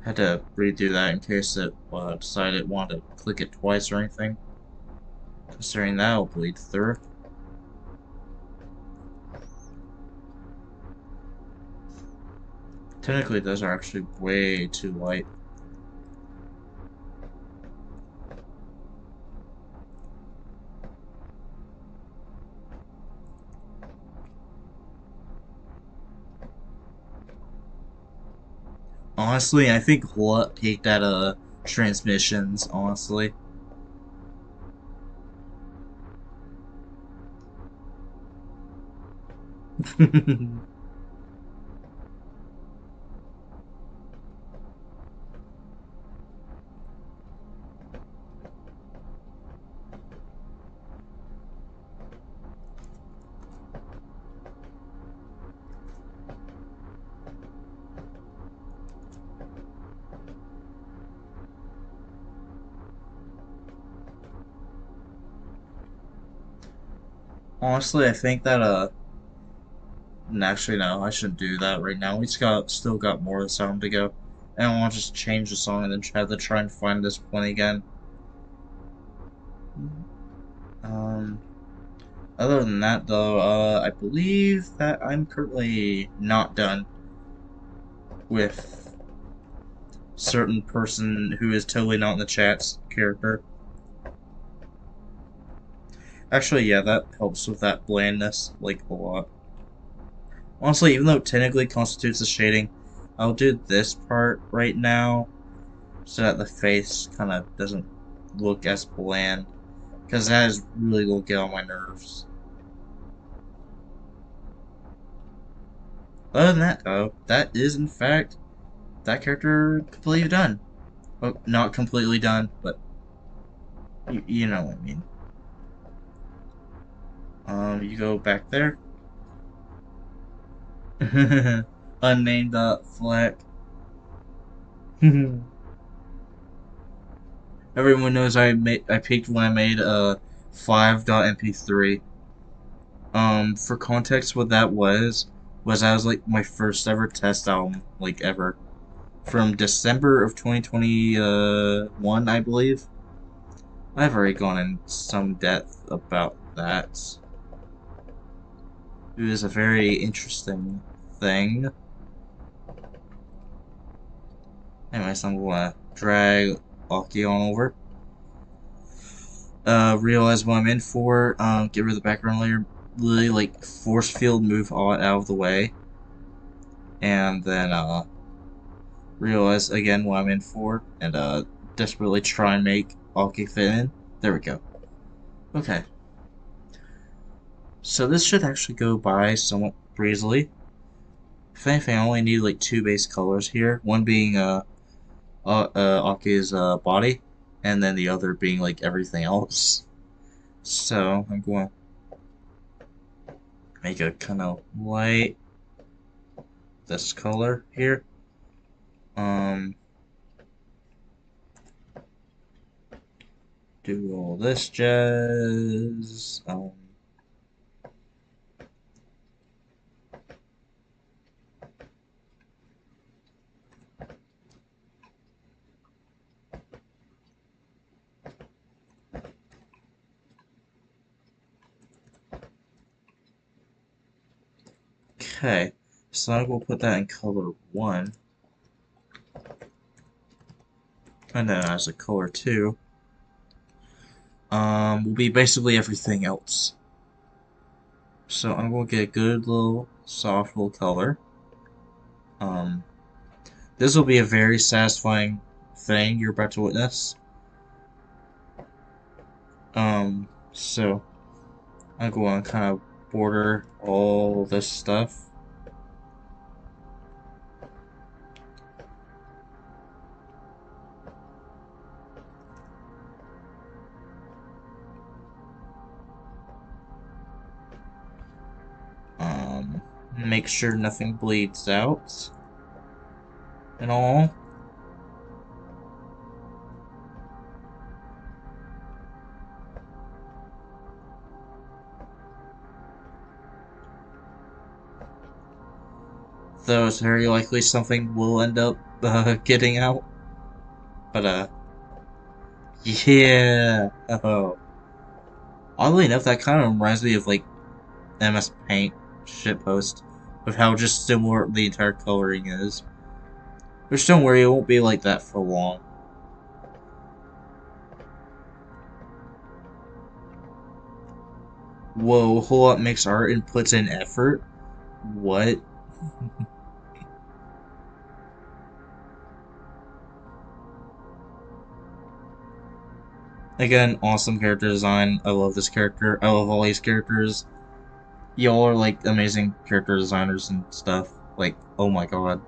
Had to redo that in case it decided it wanted to click it twice or anything. Considering that will bleed through. Technically, those are actually way too light. Honestly, I think hullaut peaked at transmissions, honestly. Honestly, I think that actually no, I shouldn't do that right now. We still got more of the song to go. I don't want to just change the song and then have to try and find this point again. Um, Other than that though, I believe that I'm currently not done with certain person who is totally not in the chat's character. Actually, yeah, that helps with that blandness, like, a lot. Honestly, even though it technically constitutes the shading, I'll do this part right now so that the face kind of doesn't look as bland, because that is really going to get on my nerves. Other than that, though, that is, in fact, that character completely done. Well, not completely done, but you know what I mean. You go back there. Unnamed flag. Everyone knows I peaked when I made 5.mp3. For context, what that was that was like my first ever test album, like ever, from December of 2021, I believe. I've already gone in some depth about that. It was a very interesting thing. Anyways, I'm gonna drag Aki on over. Realize what I'm in for. Get rid of the background layer. Really, like, force field move all out of the way. And then, realize again what I'm in for. And, desperately try and make Aki fit in. There we go. Okay. So this should actually go by somewhat breezily. If anything, I only need, like, two base colors here. One being, Aki's, body. And then the other being, like, everything else. So, I'm going to make a kind of light this color here. Do all this jazz. Okay, so I will put that in color 1. And then as a color 2, will be basically everything else. So I'm going to get a good little soft little color. This will be a very satisfying thing you're about to witness. So I'm going to kind of border all this stuff. Make sure nothing bleeds out and all. Though it's very likely something will end up getting out. But, yeah. Oh. Oddly enough, that kind of reminds me of, like, MS Paint shitpost. Of how just similar the entire coloring is. Which, don't worry, it won't be like that for long. Whoa, hullaut makes art and puts in effort? What? Again, awesome character design. I love this character. I love all these characters. Y'all are, like, amazing character designers and stuff. Like, oh my god.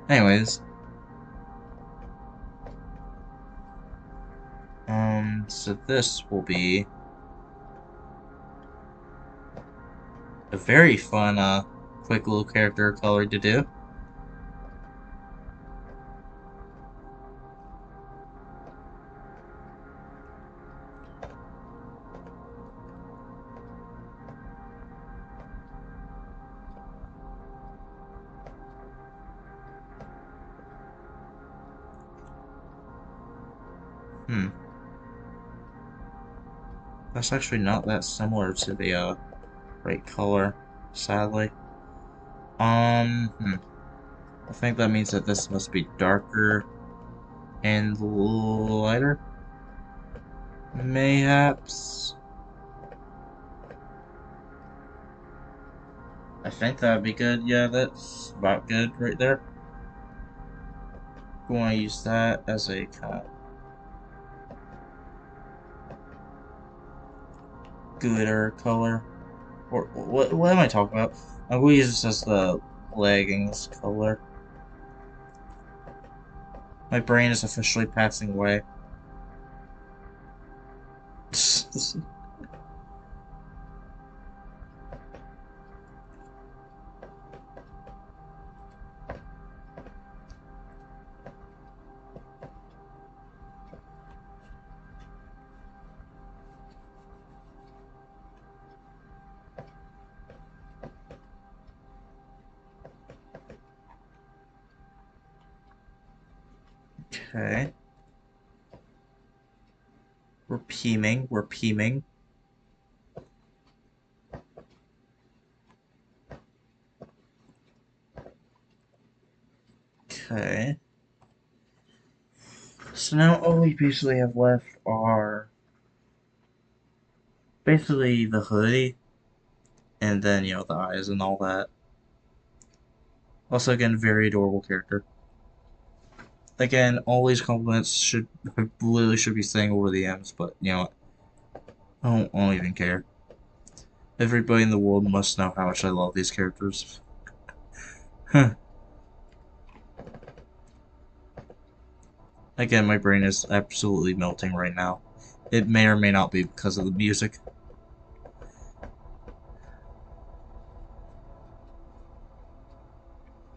Anyways. So this will be a very fun, quick little character color to do. That's actually not that similar to the right color, sadly. Hmm. I think that means that this must be darker and lighter. Mayhaps. I think that'd be good. Yeah, that's about good right there. We want to use that as a kind of gooder color. Or what am I talking about? I'm going to use this as the leggings color. My brain is officially passing away. Okay. We're peeming. We're peeming. Okay. So now all we basically have left are basically the hoodie and then, the eyes and all that. Also, again, very adorable character. Again, all these compliments should literally should be staying over the M's, but you know what? I don't even care. Everybody in the world must know how much I love these characters. Again, my brain is absolutely melting right now. It may or may not be because of the music.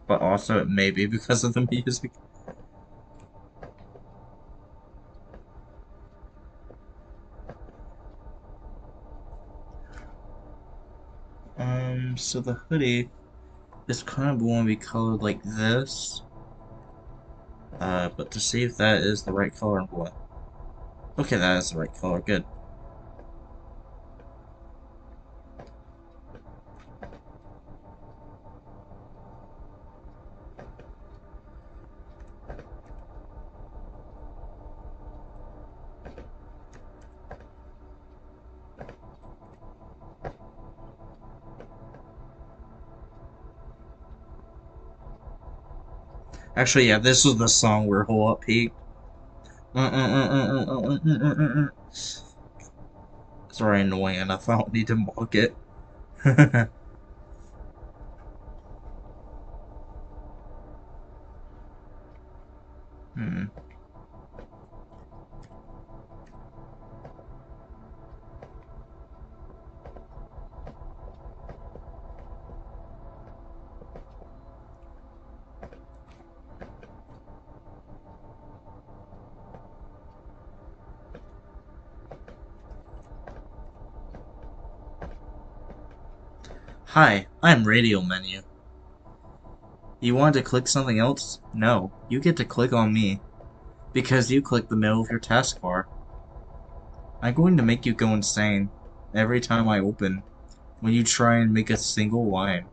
But also it may be because of the music. So the hoodie is kind of going to be colored like this. But to see if that is the right color and what. Okay, that is the right color, good. Actually, yeah, this was the song where hullaut peaked. It's very annoying enough, I don't need to mock it. Hmm. Hi, I'm Radio Menu. You wanted to click something else? No, you get to click on me. Because you clicked the middle of your taskbar. I'm going to make you go insane every time I open when you try and make a single line.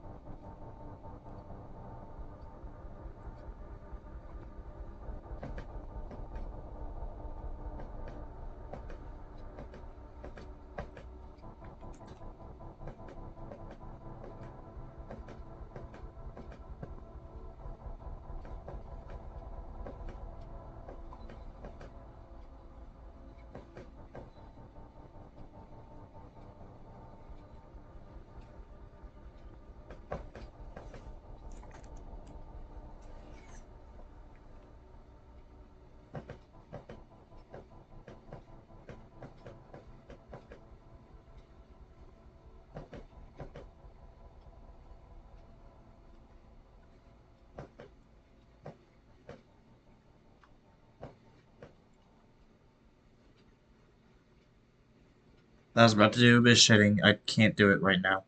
I was about to do a bit of shitting. I can't do it right now.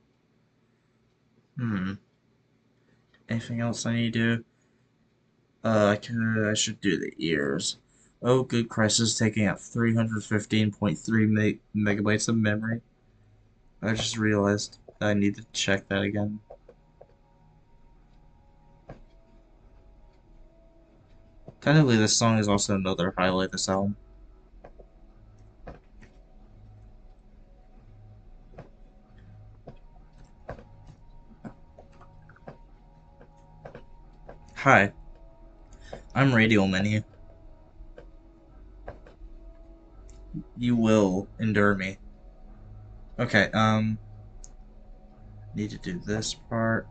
Hmm. Anything else I need to do? I should do the ears. Oh, good Christ, this is taking up 315.3 megabytes of memory. I just realized I need to check that again. Technically, this song is also another highlight of this album. Hi, I'm Radio Menu. You will endure me. Okay, need to do this part.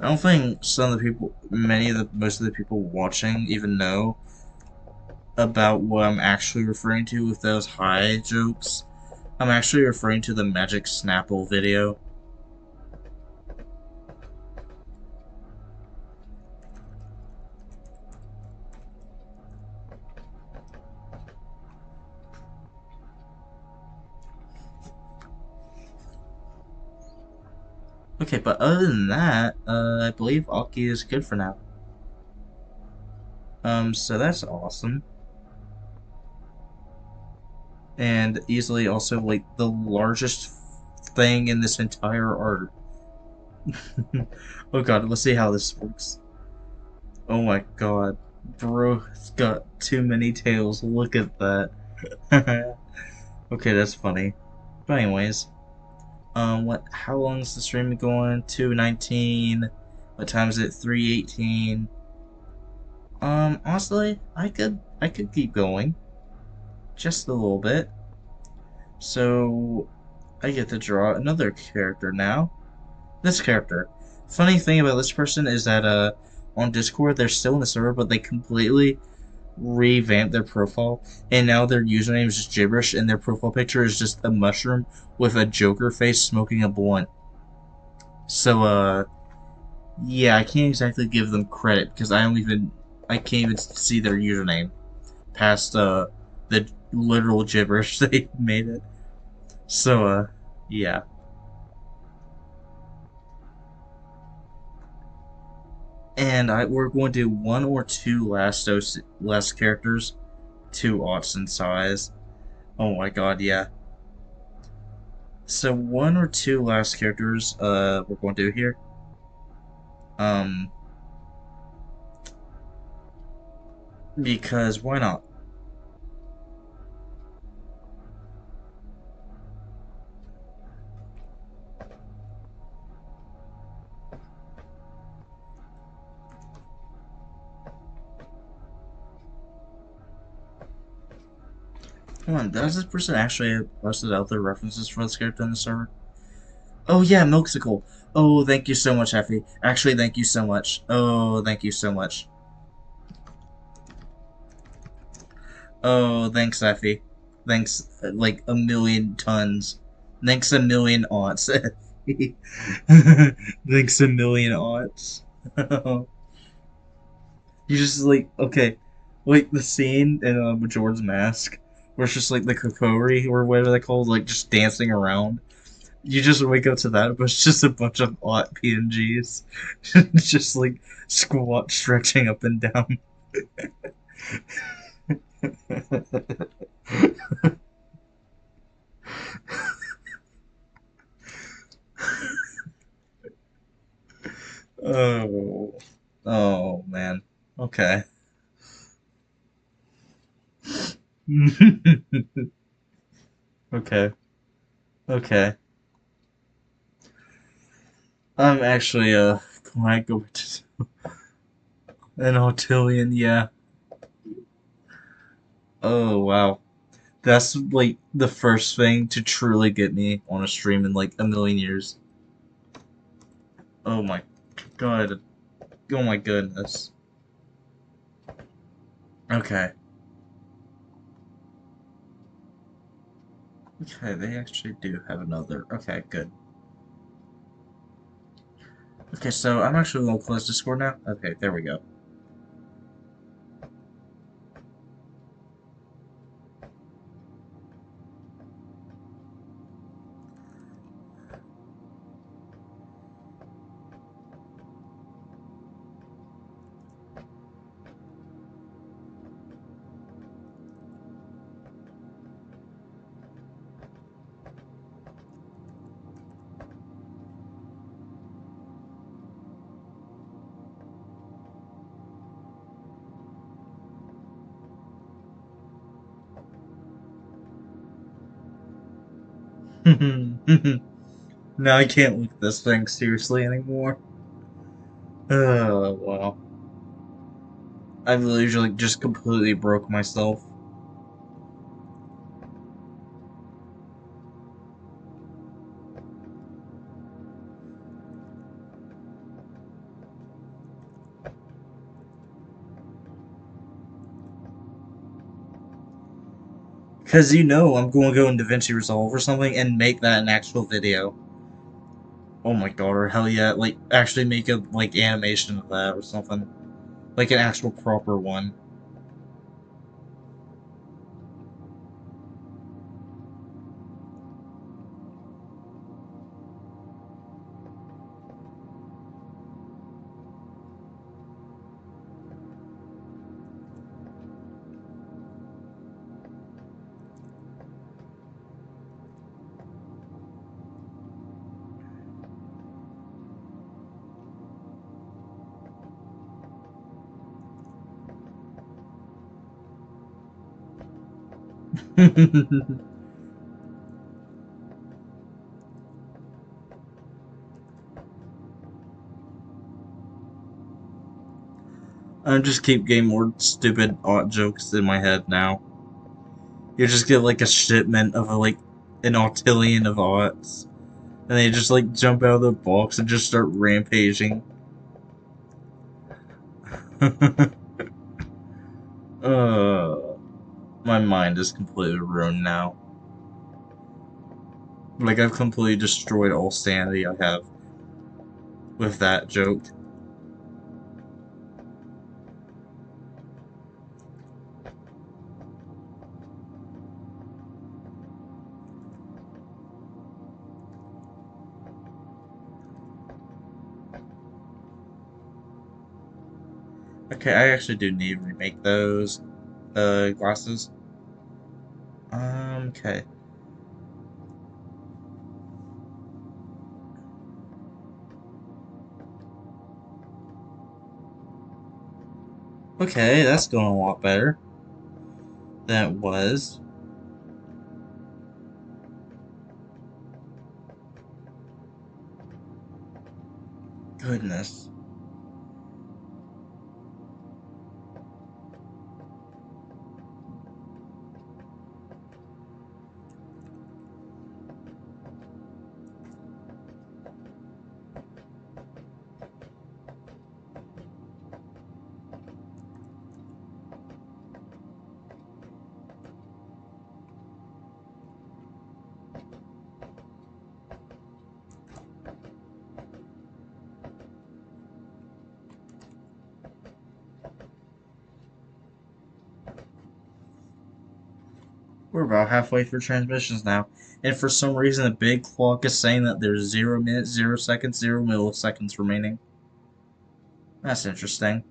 I don't think some of the people, most of the people watching even know about what I'm actually referring to with those high jokes. I'm actually referring to the Magic Snapple video. Okay, but other than that, I believe Aki is good for now. So that's awesome. And easily also, like, the largest thing in this entire art. Oh god, let's see how this works. Oh my god. Bro, it's got too many tails. Look at that. Okay, that's funny. But anyways, how long is the stream going? 2:19. What time is it? 3:18. Honestly, I could keep going. Just a little bit. So, I get to draw another character now. This character. Funny thing about this person is that, on Discord, they're still in the server, but they completely revamped their profile, and now their username is just gibberish, and their profile picture is just a mushroom with a Joker face smoking a blunt. So, yeah, I can't exactly give them credit because I can't even see their username past the literal gibberish they made it. So, yeah. And we're going to do one or two last characters, 2 aughts in size. Oh my god, yeah. So one or two last characters, we're going to do here. Um, because why not? Come on, does this person actually have posted out their references for this character in the server? Oh yeah, Milksicle. Oh, thank you so much, Effie. Actually, thank you so much. Oh, thank you so much. Oh, thanks, Effie. Thanks, like a million tons. Thanks a million aughts. Thanks a million aughts. You just like okay, like the scene in Majora's Mask, where it's just like the Kokori or whatever they call, like just dancing around. You just wake up to that, but it's just a bunch of aught PNGs, just like squat stretching up and down. Oh, oh man. Okay. Okay. Okay. I'm actually might go to an Autillion. Yeah. Oh wow. That's like the first thing to truly get me on a stream in like a million years. Oh my god. Oh my goodness. Okay. Okay, they actually do have another. Okay, good. Okay, so I'm actually gonna close Discord now. Okay, there we go. Now I can't look at this thing seriously anymore. Wow. I've literally just completely broke myself. Because you know I'm going to go in DaVinci Resolve or something and make that an actual video. Oh my god, or hell yeah, like, actually make a, like, animation of that or something. Like an actual proper one. I just keep getting more stupid art jokes in my head now. You just get like a shipment of like an octillion of aughts, and they just like jump out of the box and just start rampaging. uh, my mind is completely ruined now. Like I've completely destroyed all sanity I have with that joke. Okay, I actually do need to remake those glasses. Okay. Okay, that's going a lot better than it was. Goodness. We're about halfway through transmissions now. And for some reason, the big clock is saying that there's 0 minutes, 0 seconds, 0 milliseconds remaining. That's interesting.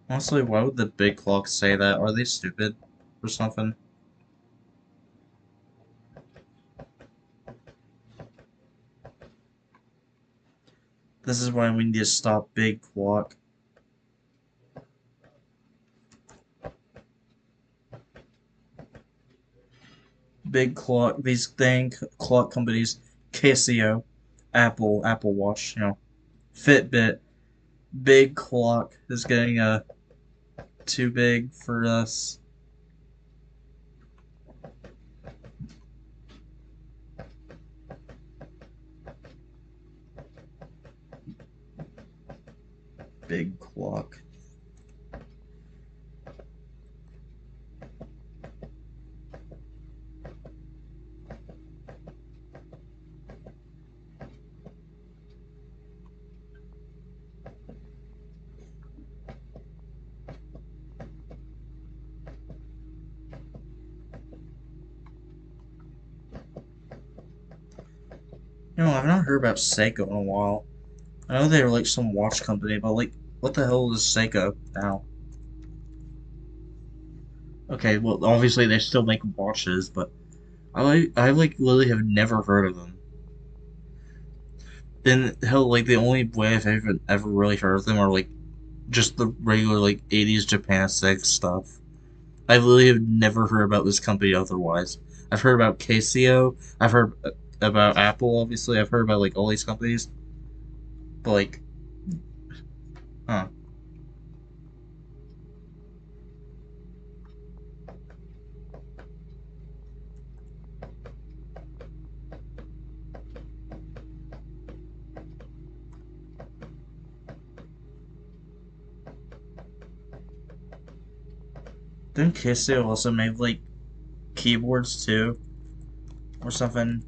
Honestly, why would the big clock say that? Are they stupid or something? This is why we need to stop big clock. Big clock, these clock companies, Casio, Apple Watch, Fitbit, big clock is getting too big for us. Big clock. I've not heard about Seiko in a while. I know they were like some watch company, but like, what the hell is Seiko now? Okay, well, obviously they still make watches, but I like literally have never heard of them. And hell, like the only way I've ever really heard of them are like just the regular like 80s Japan 6 stuff. I literally have never heard about this company otherwise. I've heard about Casio. I've heard about Apple. Obviously, I've heard about like all these companies, but like, huh? Didn't Casio also make like keyboards too, or something?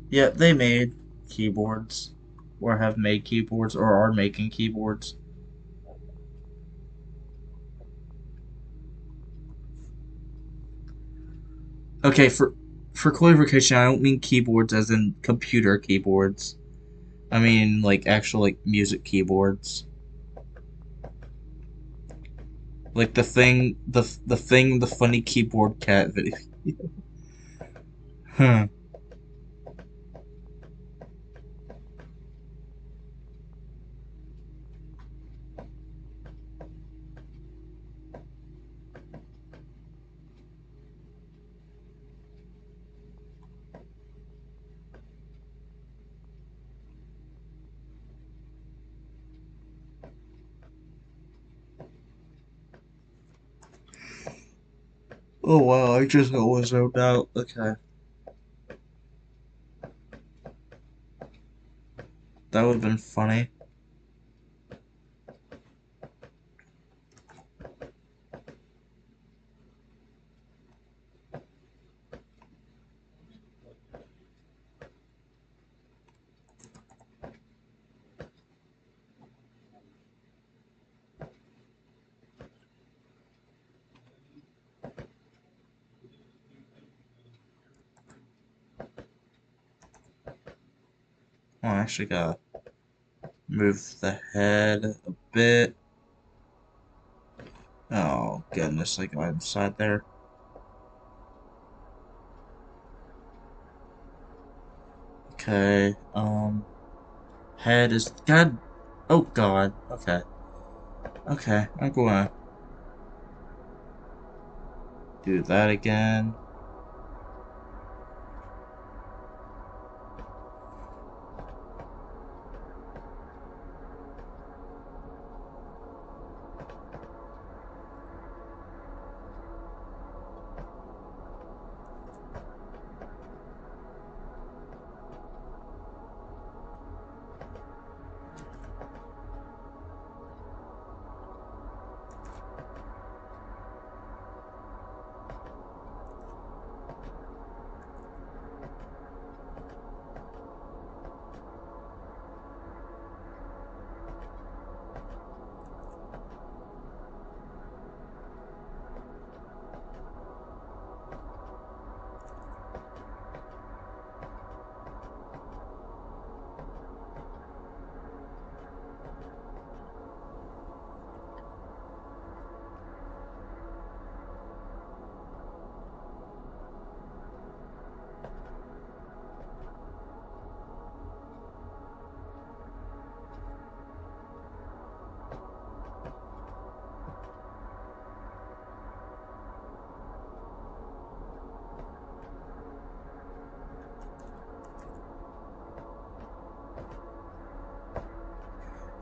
Yeah, they made keyboards, or have made keyboards, or are making keyboards. Okay, for clarification, I don't mean keyboards as in computer keyboards. I mean like actual like music keyboards. Like the funny keyboard cat video. Huh. Oh wow, I just always zoned out. Okay. That would have been funny. Oh, I actually gotta move the head a bit. Oh goodness, I got inside there. Okay, head is God. Oh God. Okay. Okay, I'm gonna do that again.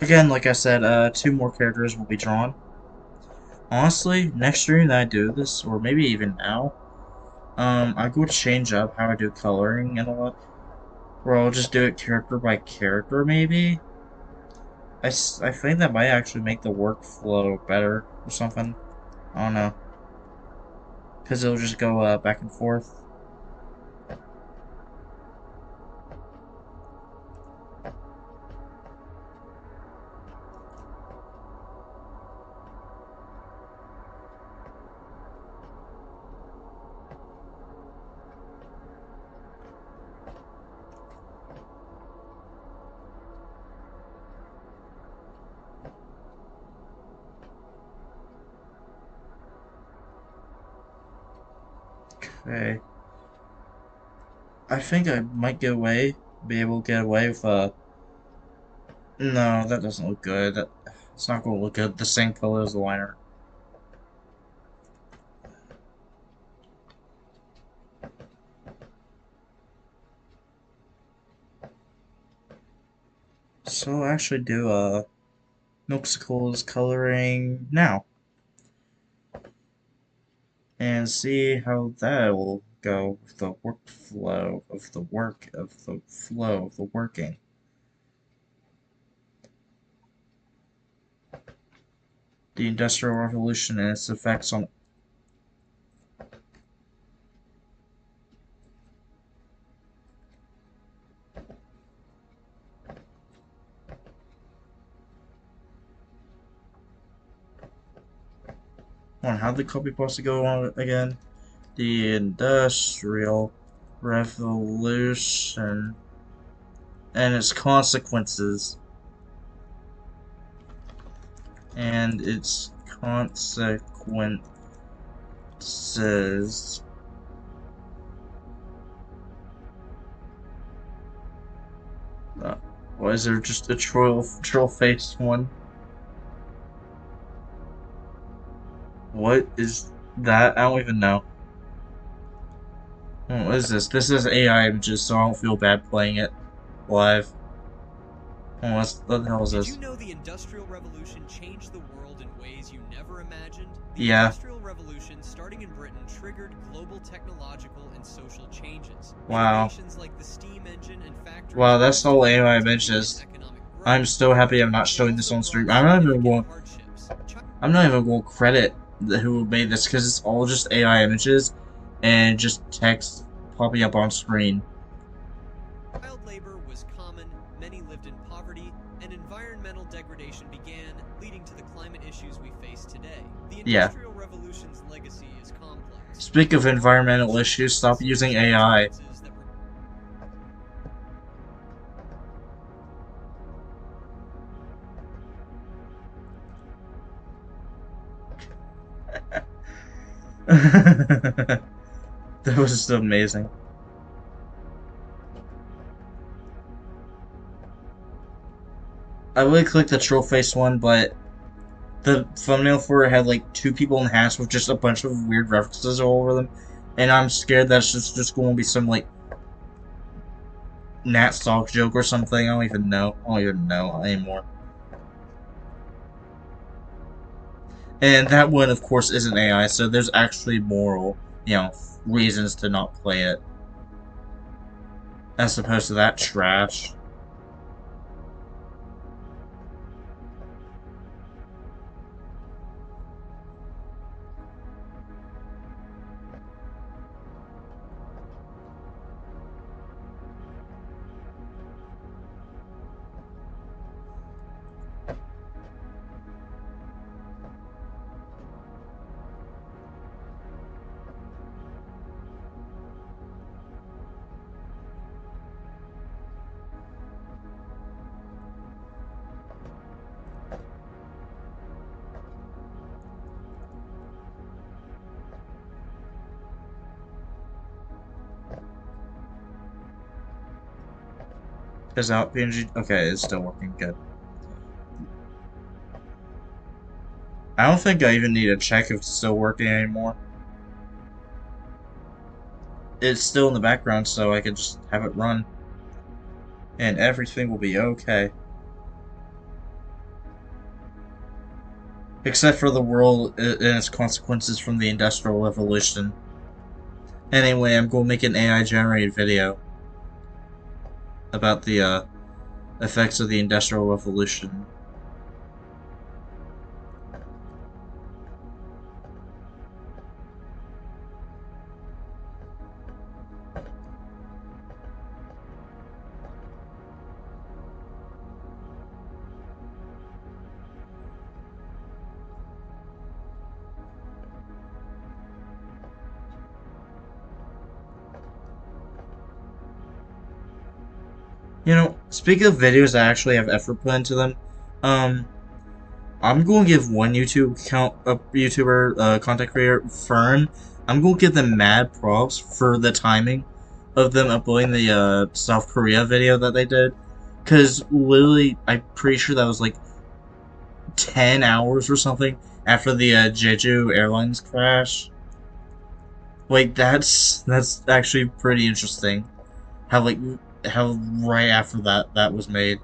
Again, like I said, two more characters will be drawn. Honestly, next stream that I do this, or maybe even now, I go to change up how I do coloring and all that. Or I'll just do it character by character, maybe. I think that might actually make the workflow better or something. I don't know, because it'll just go back and forth. Okay, I think I might be able to get away with No, that doesn't look good. It's not going to look good. The same color as the liner. So I'll actually do Milksicle's coloring now and see how that will go with the workflow of the flow of the working. The Industrial Revolution and its effects on how the copy supposed to go on again? The Industrial Revolution and its consequences. And its consequences. Why is there just a troll-faced one? What is that? I don't even know. What is this? This is AI images, so I don't feel bad playing it live. What the hell is this? Did you know the Industrial Revolution changed the world in ways you never imagined? The Yeah. Industrial Revolution, starting in Britain, triggered global technological and social changes. Wow. Innovations like the steam engine and factories. Wow, that's all AI images. I'm so happy I'm not showing this on stream. I'm not even going to credit who made this because it's all just AI images and just text popping up on screen. Child labor was common, many lived in poverty, and environmental degradation began, leading to the climate issues we face today. The Industrial Revolution's legacy is complex. Speak of environmental issues, stop using AI. That was just amazing. I would click the troll face one, but the thumbnail for it had like two people in hats with just a bunch of weird references all over them, and I'm scared that's just going to be some like Nat Stalk joke or something. I don't even know anymore. And that one, of course, isn't AI, so there's actually moral, reasons to not play it. As opposed to that trash. Is out PNG? Okay, it's still working good. I don't think I even need to check if it's still working anymore. It's still in the background, so I can just have it run. And everything will be okay. Except for the world and its consequences from the Industrial Revolution. Anyway, I'm going to make an AI-generated video about the effects of the Industrial Revolution. Speaking of videos that actually have effort put into them, I'm going to give one YouTuber, content creator, Fern, I'm going to give them mad props for the timing of them uploading the South Korea video that they did. Because literally, I'm pretty sure that was like 10 hours or something after the Jeju Airlines crash. Like, that's actually pretty interesting. How right after that was made.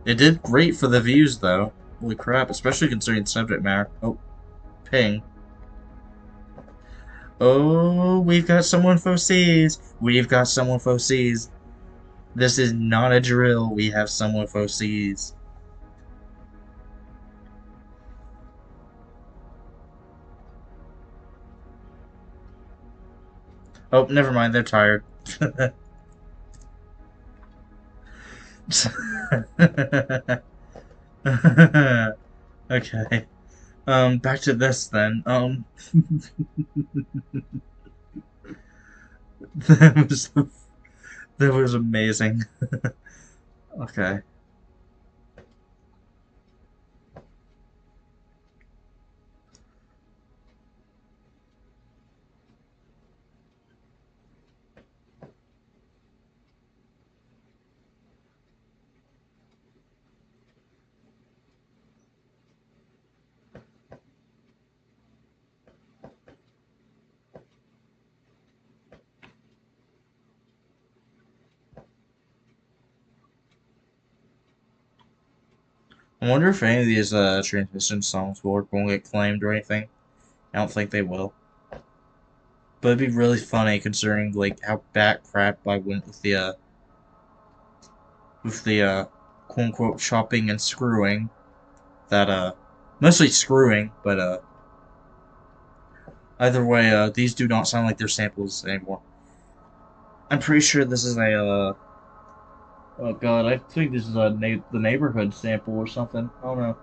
It did great for the views, though. Holy crap, especially considering the subject matter. Oh, ping. Oh, we've got someone foresees. We've got someone foresees. This is not a drill. We have someone foresees. Oh, never mind. They're tired. Okay. Back to this then. That was that was amazing. Okay. I wonder if any of these transmission songs won't get claimed or anything. I don't think they will. But it'd be really funny considering like how bad crap I went with the quote unquote chopping and screwing. That mostly screwing, but either way, these do not sound like they're samples anymore. I'm pretty sure this is a oh god, I think this is the neighborhood sample or something. I don't know.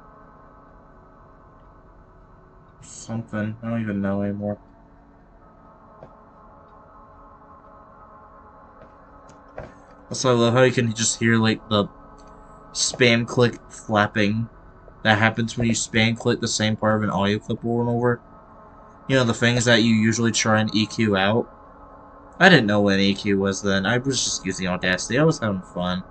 Something. I don't even know anymore. Also, I love how you can just hear like the spam click flapping that happens when you spam click the same part of an audio clip over and over. You know, the things that you usually try and EQ out. I didn't know what an EQ was then. I was just using Audacity. I was having fun.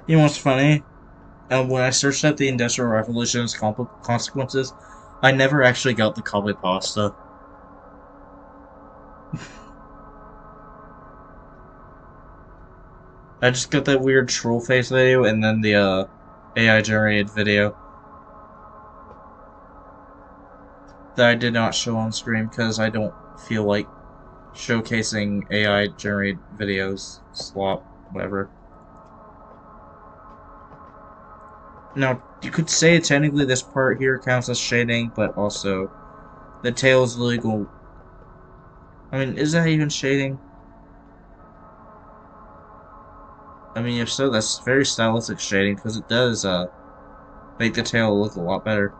You know what's funny? When I searched up the Industrial Revolution's consequences, I never actually got the copy pasta. I just got that weird troll face video and then the AI generated video that I did not show on screen because I don't feel like showcasing AI generated videos. Slop, whatever. Now, you could say technically this part here counts as shading, but also the tail is legal. I mean, is that even shading? I mean, if so, that's very stylistic shading because it does make the tail look a lot better.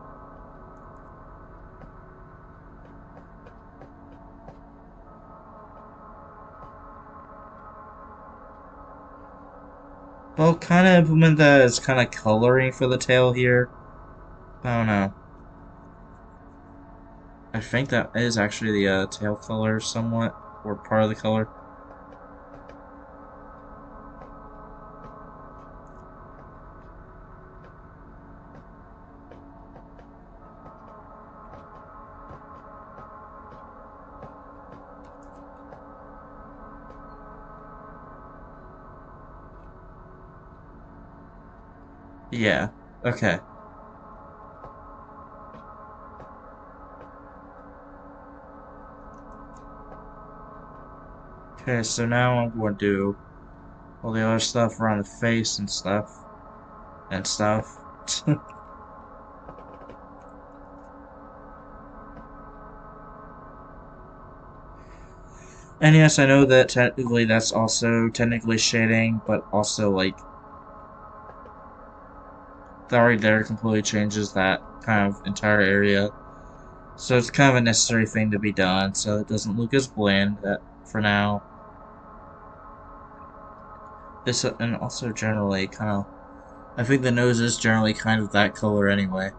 Well, kind of implement that as kind of coloring for the tail here. I don't know. I think that is actually the tail color somewhat, or part of the color. Yeah. Okay. Okay, so now I'm going to do all the other stuff around the face and stuff. And stuff. And yes, I know that technically that's also technically shading, but also like that right there completely changes that kind of entire area. So it's kind of a necessary thing to be done, so it doesn't look as bland for now. This and also generally kind of, I think the nose is generally kind of that color anyway.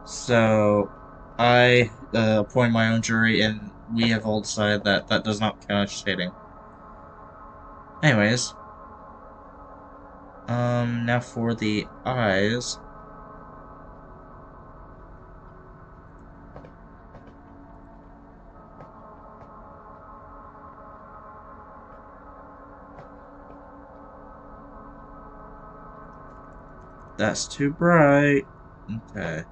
So I appoint my own jury, and we have all decided that that does not count as shading. Anyways, now for the eyes. That's too bright. Okay.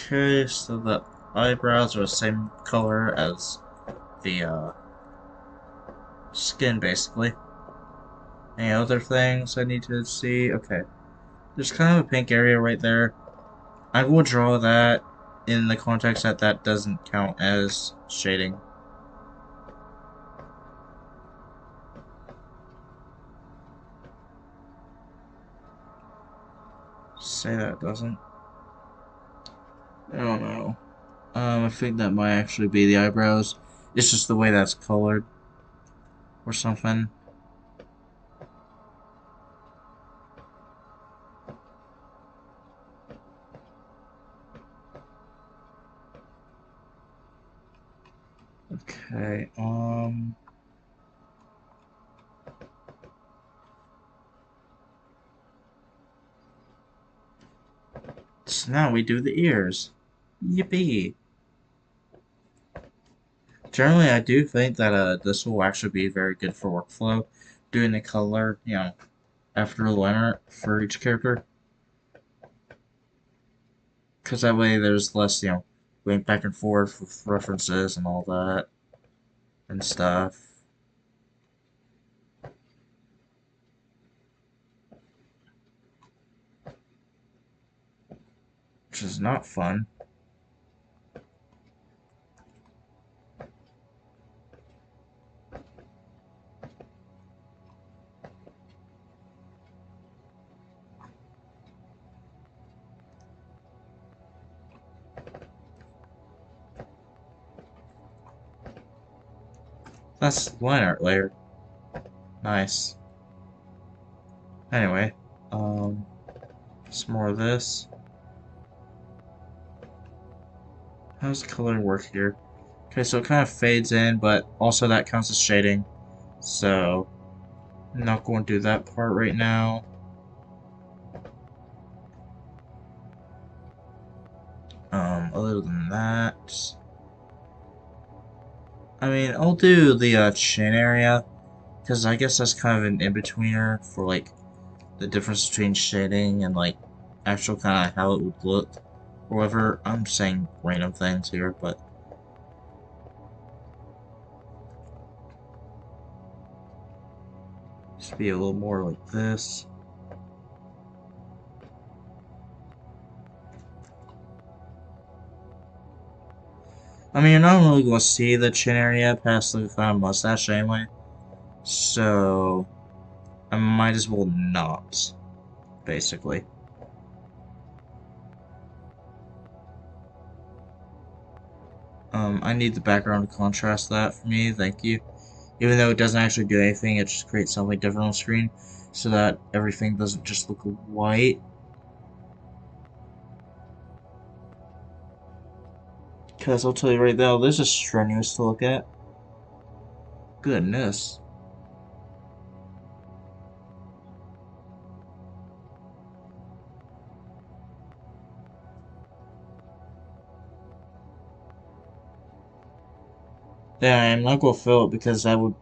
Okay, so the eyebrows are the same color as the skin, basically. Any other things I need to see? Okay. There's kind of a pink area right there. I will draw that in the context that that doesn't count as shading. Say that doesn't. I don't know. I think that might actually be the eyebrows. It's just the way that's colored. Or something. Okay, so now we do the ears. Yippee! Generally, I do think that this will actually be very good for workflow, doing the color, after the liner for each character, because that way there's less, going back and forth with references and all that and stuff, which is not fun. That's line art layer. Nice. Anyway, some more of this. How does the color work here? Okay, so it kind of fades in, but also that counts as shading. So, I'm not going to do that part right now. Other than that, I mean, I'll do the chin area, because I guess that's kind of an in-betweener for, like, the difference between shading and, like, actual kind of how it would look. Or whatever, I'm saying random things here, but just be a little more like this. I mean, you're not really going to see the chin area past the kind of mustache anyway, so I might as well not, basically. I need the background to contrast that for me, thank you. Even though it doesn't actually do anything, it just creates something different on screen, so that everything doesn't just look white. Because I'll tell you right now, this is strenuous to look at. Goodness. Yeah, I'm not gonna fill it because that would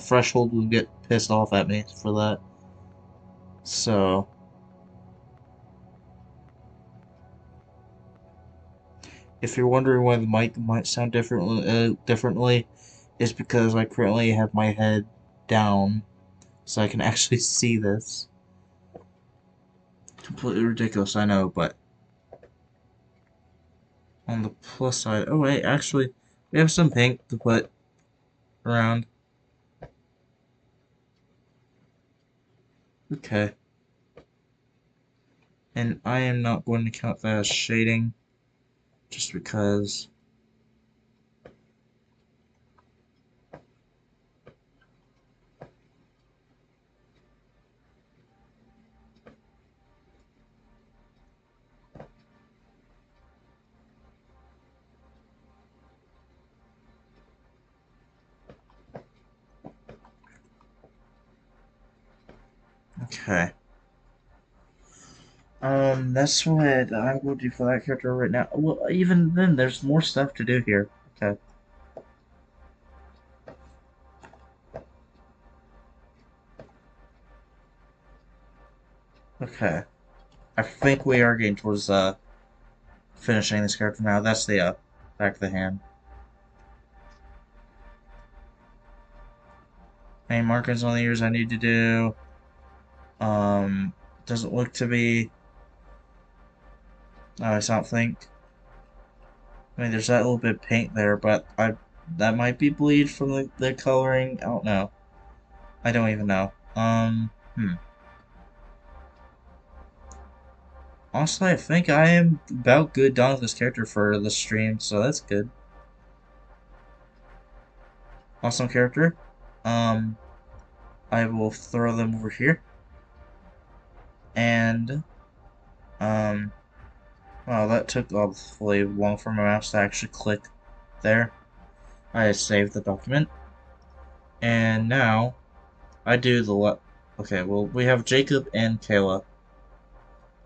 threshold would get pissed off at me for that. So if you're wondering why the mic might sound differently, it's because I currently have my head down, so I can actually see this. Completely ridiculous, I know, but on the plus side, oh wait, actually, we have some paint to put around. Okay, and I am not going to count that as shading, just because. Okay. That's what I'm going to do for that character right now. Well, even then, there's more stuff to do here. Okay. Okay. I think we are getting towards, finishing this character now. That's the, back of the hand. Any markings on the ears I need to do. Um, doesn't look to be, I don't think. I mean, there's that little bit of paint there, but that might be bleed from the coloring. I don't know. I don't even know. Honestly, I think I am about good done with this character for the stream, so that's good. Awesome character. Um, I will throw them over here. And, um, well, that took awfully long for my mouse to actually click there. I saved the document. And now, I do the okay, well, we have Jacob and Kayla.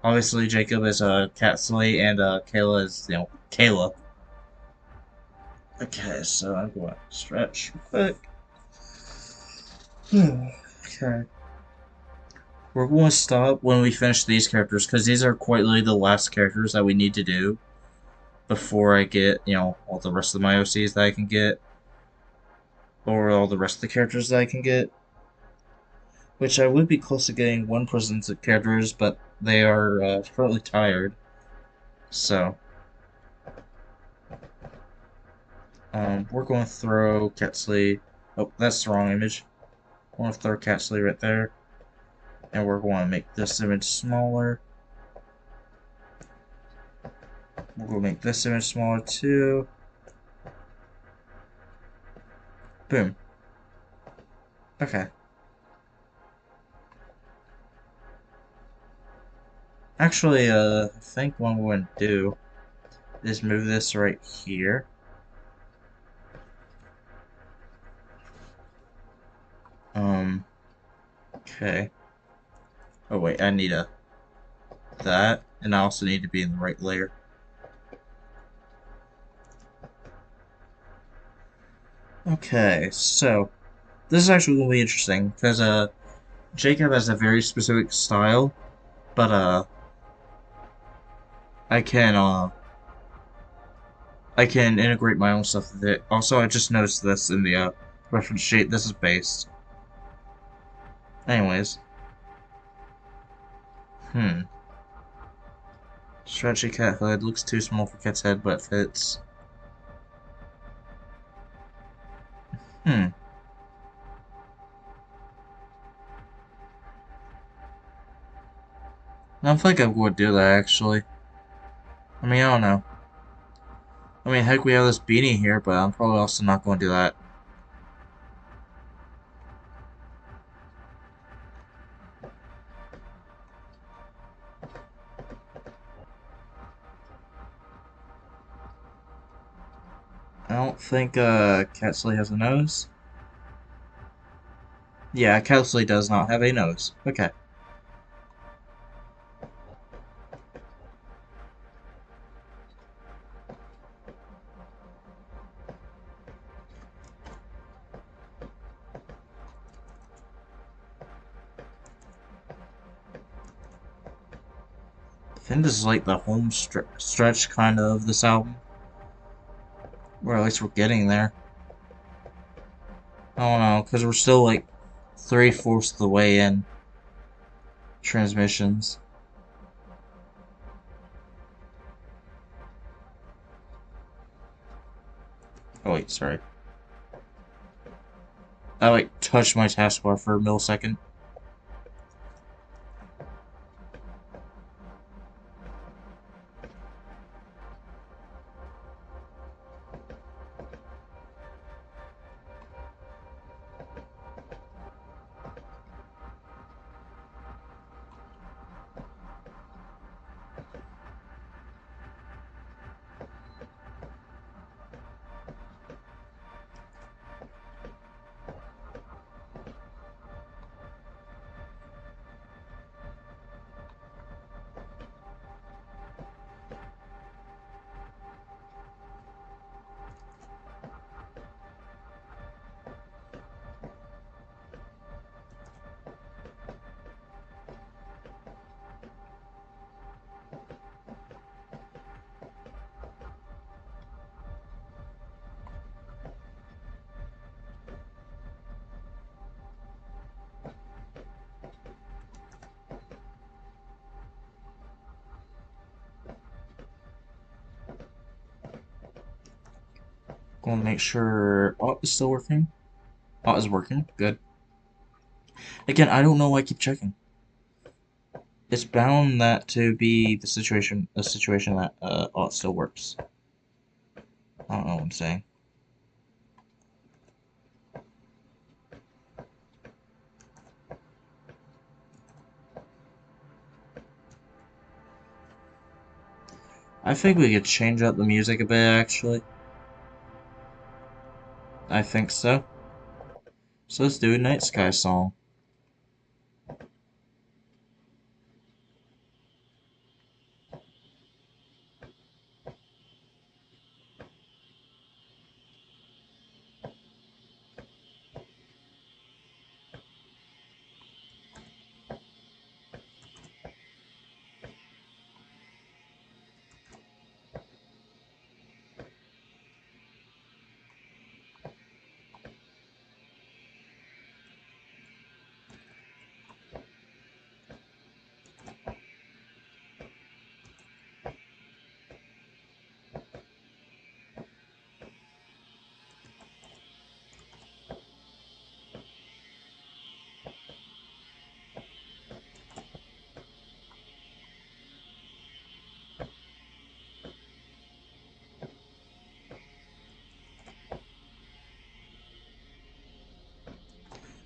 Obviously, Jacob is Catsley, and Kayla is, Kayla. Okay, so I'm going to stretch real quick. Okay. We're going to stop when we finish these characters, because these are quite literally the last characters that we need to do before I get, all the rest of my OCs that I can get, or all the rest of the characters that I can get. Which I would be close to getting one person's characters, but they are currently tired. So, we're going to throw Catsley. Oh, that's the wrong image. We're going to throw Catsley right there. And we're going to make this image smaller. We're going to make this image smaller too. Boom. Okay. Actually, I think what I'm going to do is move this right here. Okay. Oh wait, I need that, and I also need to be in the right layer. Okay, so this is actually going to be interesting because Jacob has a very specific style, but I can I can integrate my own stuff with it. Also, I just noticed this in the reference sheet. This is based. Anyways, stretchy cat hood looks too small for cat's head, but fits. I don't think I would do that actually. I mean, I don't know. I mean, heck, we have this beanie here, but I'm probably also not going to do that. I don't think Catsley has a nose. Yeah, Catsley does not have a nose. Okay. think this is like the home stretch kind of this album. Or at least we're getting there. I don't know, because we're still like 3/4 of the way in transmissions. Oh wait, sorry. I like touched my taskbar for a millisecond. Gonna make sure aught is still working. Aught is working. Good. Again, I don't know why I keep checking. It's bound that to be the situation, a situation that aught still works. I don't know what I'm saying. I think we could change up the music a bit, actually. I think so. So let's do a Night Sky song.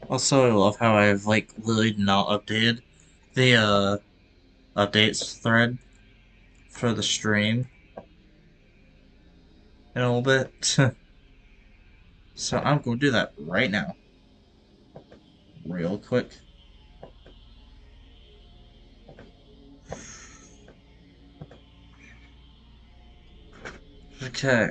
Also, I love how I've like literally not updated the updates thread for the stream in a little bit. So I'm going to do that right now, real quick. Okay.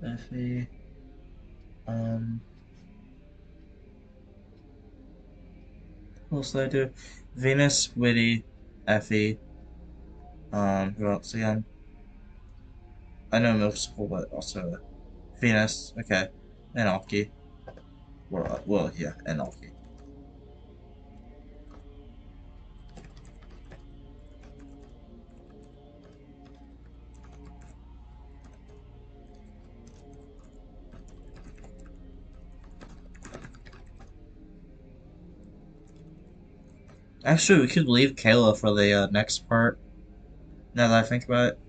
Effie. What else did I do? Venus, Witty, Effie. Who else again? I know middle school, but also Venus. Okay, and Alki. Well, yeah, and Alki. Actually, we could leave Kayla for the next part. Now that I think about it,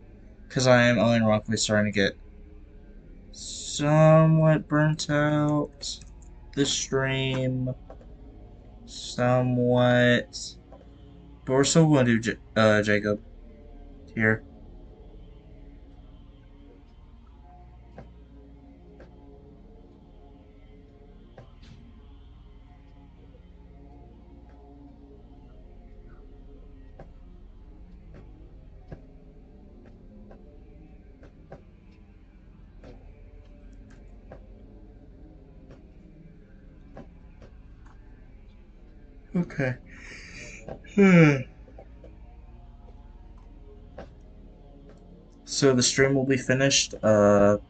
because I am unironically starting to get somewhat burnt out. This stream, somewhat. But we're still going to do Jacob here. Okay. So the stream will be finished upon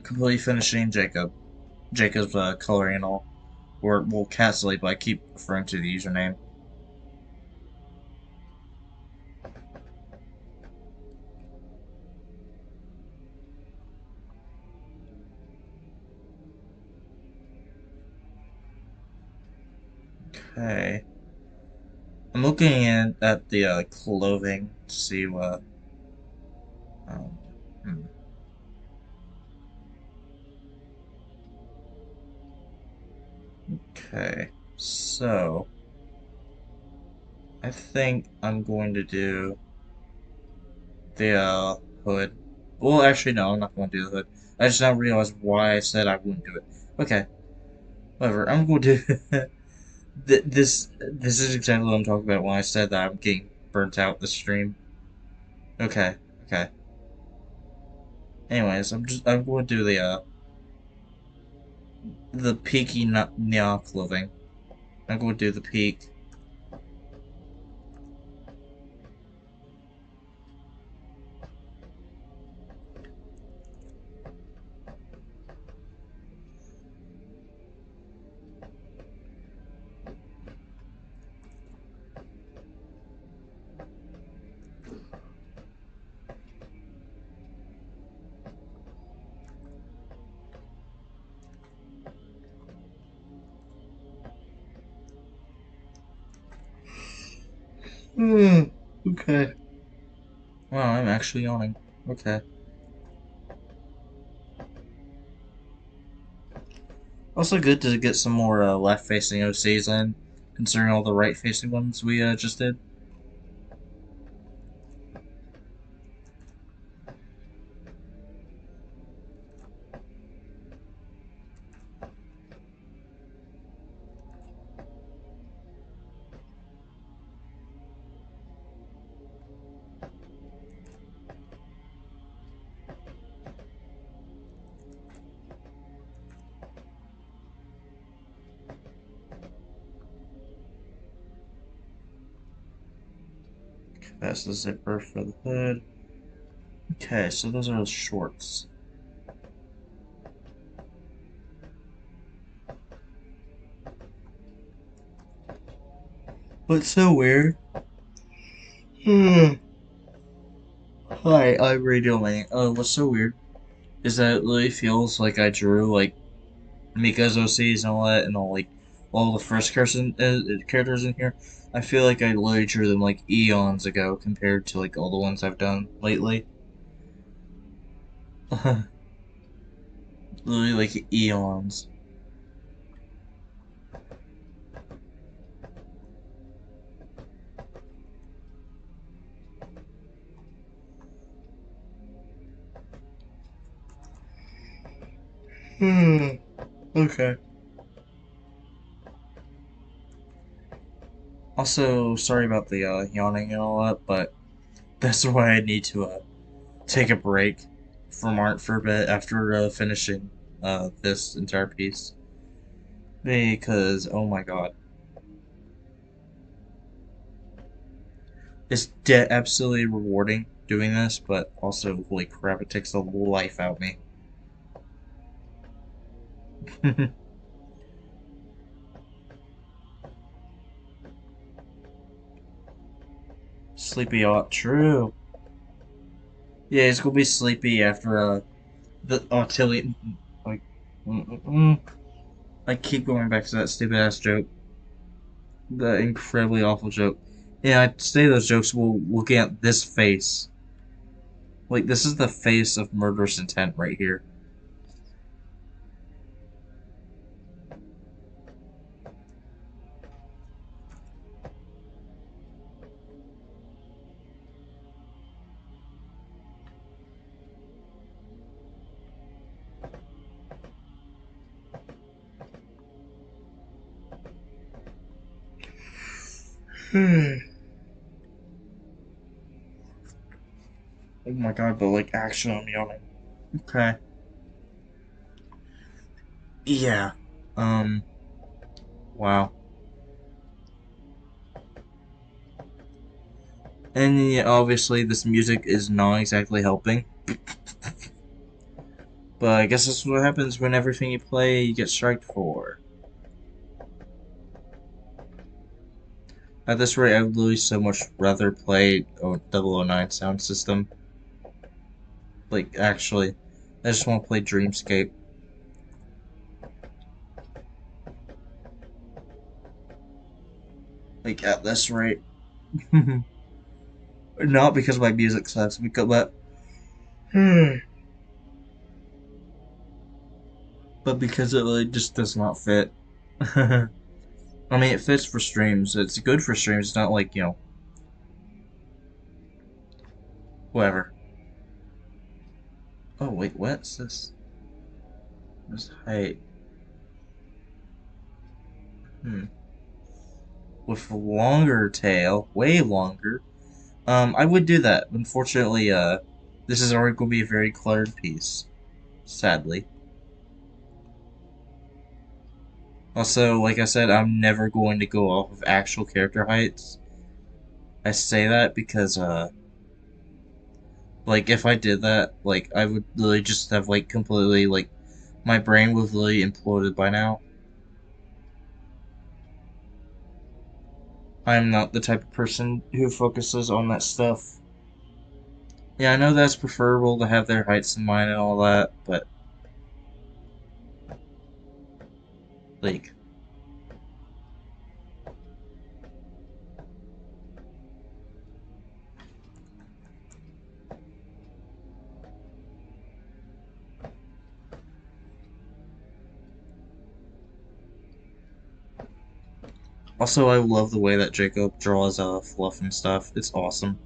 completely finishing Jacob's coloring and all. Or, well, cat sleep, I keep referring to the username. Okay. I'm looking at the clothing to see what. Um, hmm. Okay. So, I think I'm going to do the hood. Well, actually, no, I'm not going to do the hood. I just now realized why I said I wouldn't do it. Okay, whatever. I'm going to do this is exactly what I'm talking about when I said that I'm getting burnt out this stream. Okay, okay. Anyways, I'm going to do the peaky Nya clothing. I'm going to do the peak. Okay. Wow, I'm actually yawning. Okay. Also good to get some more left-facing OCs in, considering all the right-facing ones we just did. That's the zipper for the hood. Okay, so those are the shorts. What's so weird? Hi, I'm Radio Man. What's so weird is that it really feels like I drew like Mika's OCs and all that, and all the first person characters in here. I feel like I literally drew them like eons ago compared to like all the ones I've done lately. Literally like eons. Okay. Also, sorry about the yawning and all that, but that's why I need to take a break from art for a bit after finishing this entire piece. Because, oh my god. It's absolutely rewarding doing this, but also, holy crap, it takes the life out of me. Sleepy yacht, true. Yeah, he's gonna be sleepy after the Artillery. Like, I keep going back to that stupid ass joke. The incredibly awful joke. Yeah, I say those jokes will get this face. Like, this is the face of murderous intent right here. Oh my god, but like, actually, I'm yawning. Okay. Yeah. Um. Wow. And yeah, obviously this music is not exactly helping. But I guess that's what happens when everything you play you get striked for. At this rate, I would literally so much rather play a 009 sound system. Like, actually, I just want to play Dreamscape. Like, at this rate. Not because my music sucks, but but because it really just does not fit. I mean, it fits for streams. It's good for streams. It's not like, whatever. Oh, wait, what's this? This height. Hmm. With a longer tail, way longer. I would do that. Unfortunately, this is already going to be a very cluttered piece. Sadly. Also, like I said, I'm never going to go off of actual character heights. I say that because, like, if I did that, like, I would literally just have, like, completely, like, my brain would literally imploded by now. I'm not the type of person who focuses on that stuff. Yeah, I know that's preferable to have their heights in mind and all that, but, like, also, I love the way that Jacob draws fluff and stuff. It's awesome.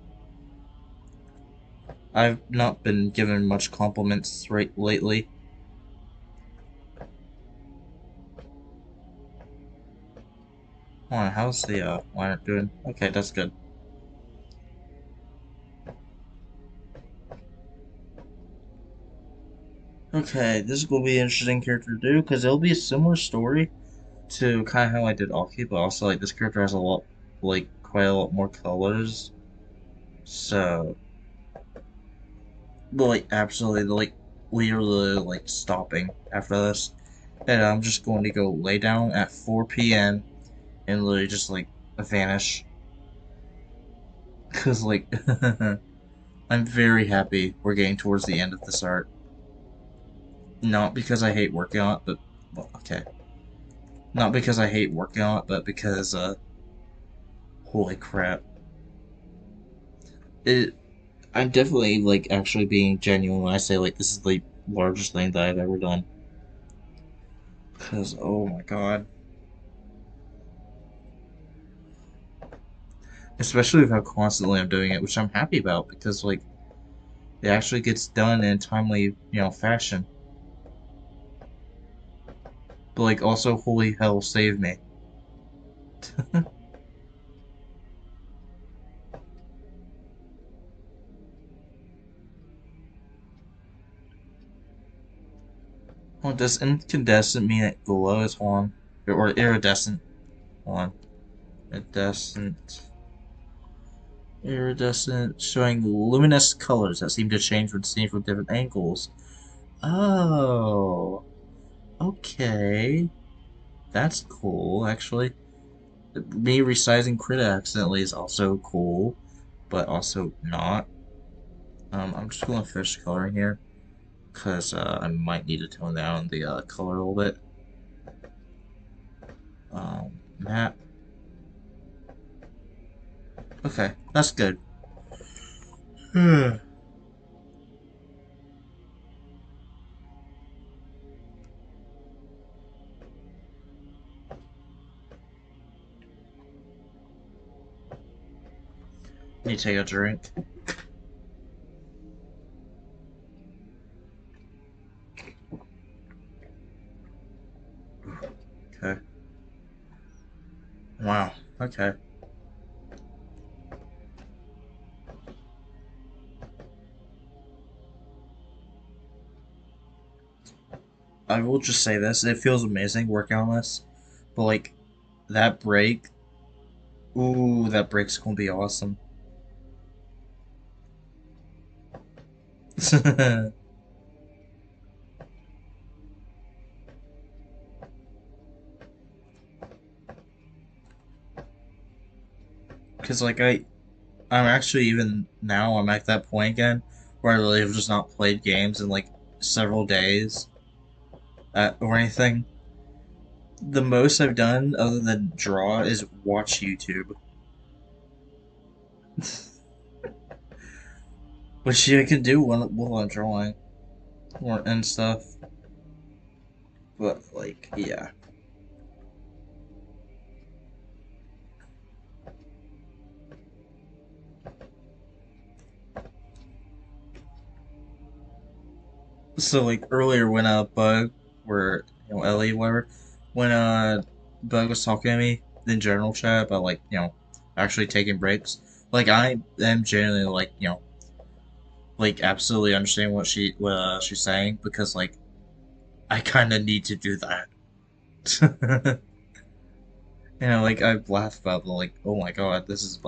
I've not been given much compliments right lately. Hold on, how's the lineup doing? Okay, that's good. Okay, this is gonna be an interesting character to do because it'll be a similar story to kind of how I did Aki, but also like this character has a lot, like quite a lot more colors. So, but like absolutely, like we are literally like stopping after this, and I'm just going to go lay down at 4 p.m. and literally just like vanish because like I'm very happy we're getting towards the end of this art. Not because I hate working on it, but well, okay. Not because I hate working on it, but because holy crap. It I'm definitely like actually being genuine when I say like this is the largest thing that I've ever done. Cause oh my god. Especially with how constantly I'm doing it, which I'm happy about because like it actually gets done in a timely, fashion. But like also holy hell save me. Well, does incandescent mean it glows on? Or iridescent on? Iridescent. Iridescent, showing luminous colors that seem to change when seen from different angles. Oh, okay. That's cool, actually. Me resizing Krita accidentally is also cool, but also not. I'm just going to finish coloring here, because I might need to tone down the color a little bit. Map. Okay, that's good. Need to take a drink. Okay. Wow. Okay. I will just say this: it feels amazing working on this, but like that break, ooh, that break's gonna be awesome. Because like I'm actually even now I'm at that point again where I really have just not played games in like several days or anything. The most I've done other than draw is watch YouTube, which I can do while I'm drawing or and stuff. But like, yeah. So like earlier when Bug or Ellie whatever, when Bug was talking to me in general chat about like actually taking breaks, like I am genuinely like like absolutely understand what she's saying because like I kind of need to do that. Like I laugh about like, oh my god, this has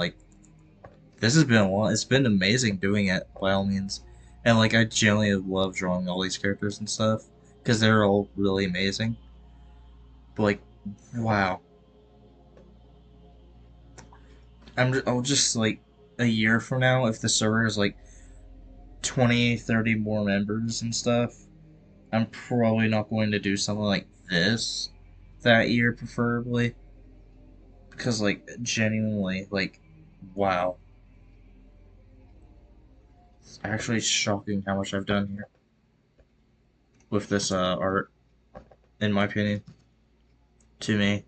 been a lot. It's been amazing doing it by all means, and like I genuinely love drawing all these characters and stuff because they're all really amazing. But like, wow, I'll just like a year from now if the server is like 20, 30 more members and stuff. I'm probably not going to do something like this that year, preferably, because like genuinely, like, wow, it's actually shocking how much I've done here with this art, in my opinion, to me.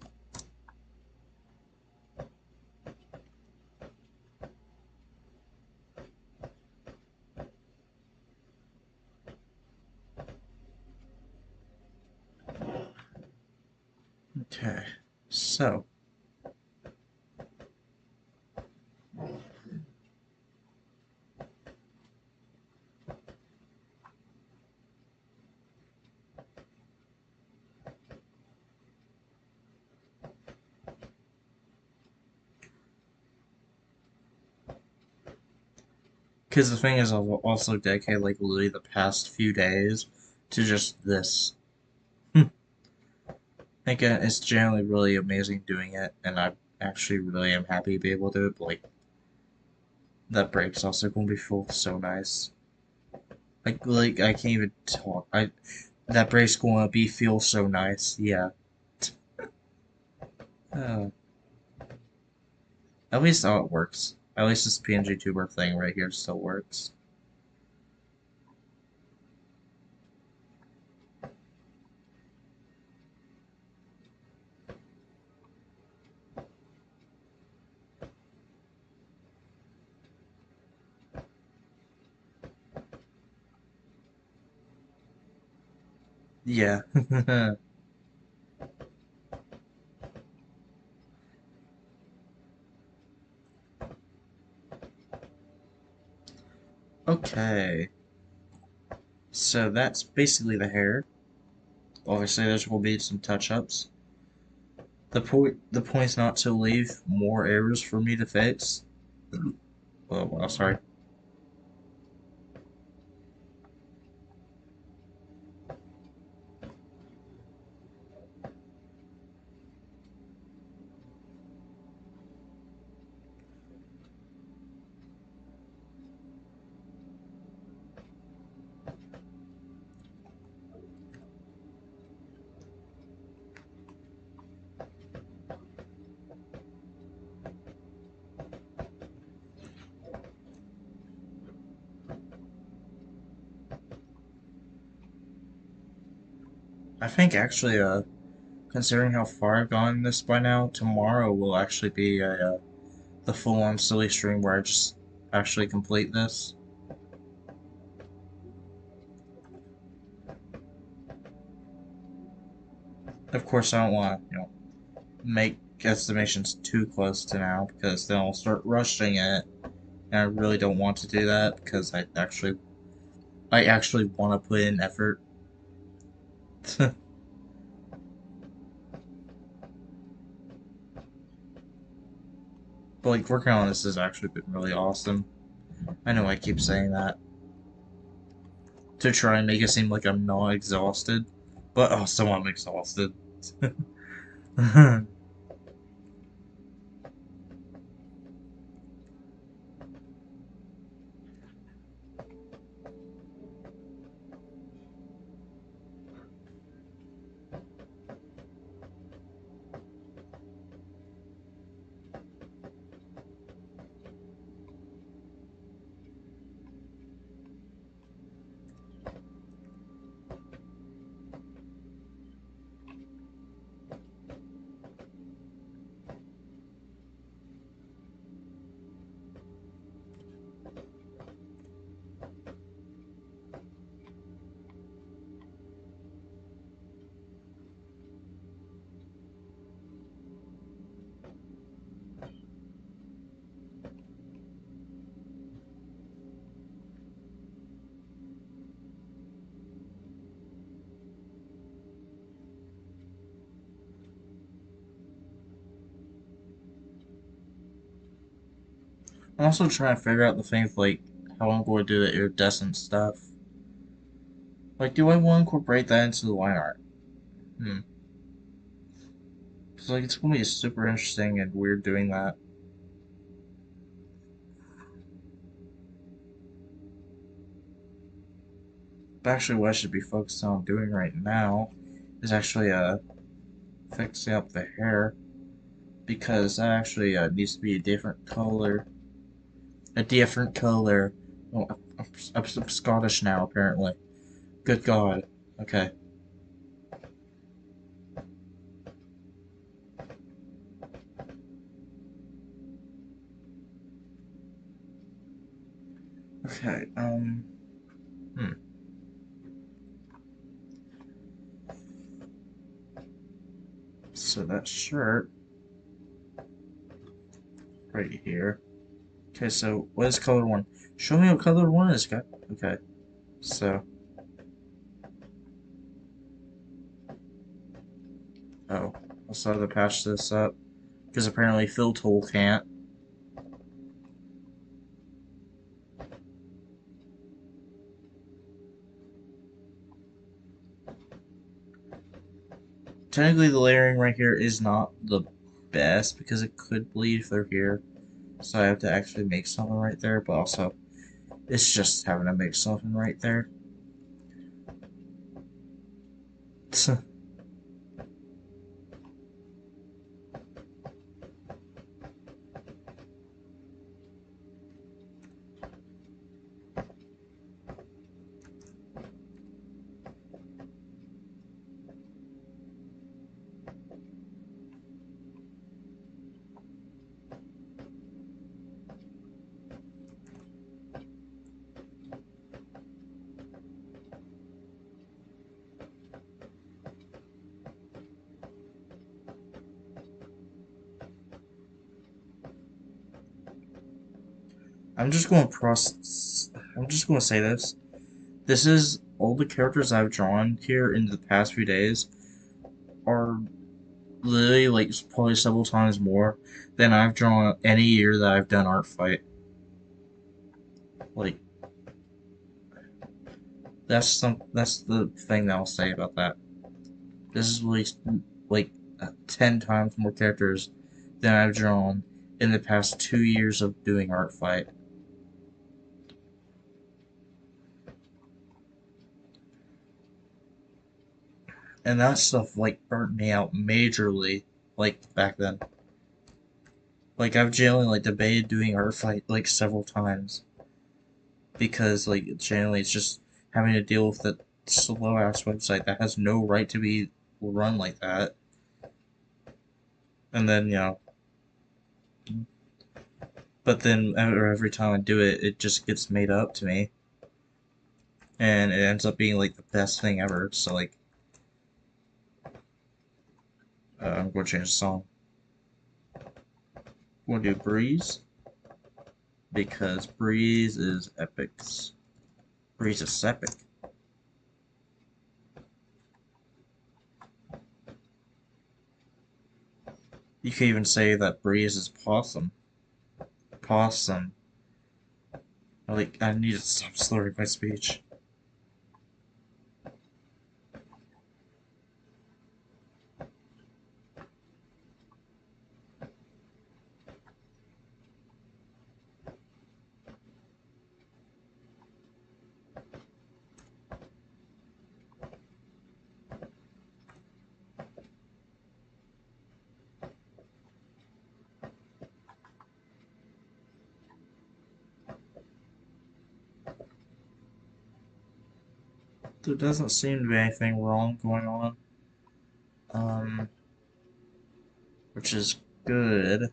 Okay, so because the thing is, I've also dedicated like literally the past few days to just this. Again, it's generally really amazing doing it, and I actually really am happy to be able to do it. But like that break's also going to be full so nice. Like I can't even talk. I that break's going to be feel so nice. Yeah. Uh, at least how it works. At least this PNG tuber thing right here still works. Yeah. Okay. So that's basically the hair. Obviously, there's will be some touch-ups. The point's not to leave more errors for me to fix. Well, sorry. I think actually, considering how far I've gone in this by now, tomorrow will actually be the full-on silly stream where I just actually complete this. Of course, I don't want to, make estimations too close to now because then I'll start rushing it, and I really don't want to do that because I actually want to put in effort. But like working on this has actually been really awesome. I know I keep saying that. to try and make it seem like I'm not exhausted, but also I'm exhausted. I'm also trying to figure out the things like how I'm going to do the iridescent stuff. Like, do I want to incorporate that into the line art? Hmm. Because, like, it's going to be super interesting and weird doing that. But actually, what I should be focused on doing right now is actually, fixing up the hair. Because that actually, needs to be a different color. A different color. Oh, I'm Scottish now, apparently. Good God. Okay. Okay, hmm. So that shirt right here. Okay, so what is color one? Show me what color one is, guy. Okay, so. Oh, I still have to patch this up. Because apparently Fill Tool can't. Technically, the layering right here is not the best because it could bleed through here. So I have to actually make something right there, but also it's just having to make something right there. I'm just going to process. I'm just going to say this. This is all the characters I've drawn here in the past few days are literally like probably several times more than I've drawn any year that I've done art fight. Like that's the thing that I'll say about that. This is at least like 10 times more characters than I've drawn in the past 2 years of doing art fight. And that stuff like burnt me out majorly like back then. Like I've generally like debated doing art fight like several times because like generally it's just having to deal with the slow ass website that has no right to be run like that. And then but then every time I do it, it just gets made up to me, and it ends up being like the best thing ever. So like, I'm going to change the song. I'm going to do Breeze because Breeze is epic. Breeze is epic. You can even say that Breeze is possum. Possum. Like, I need to stop slurring my speech. there doesn't seem to be anything wrong going on. Which is good.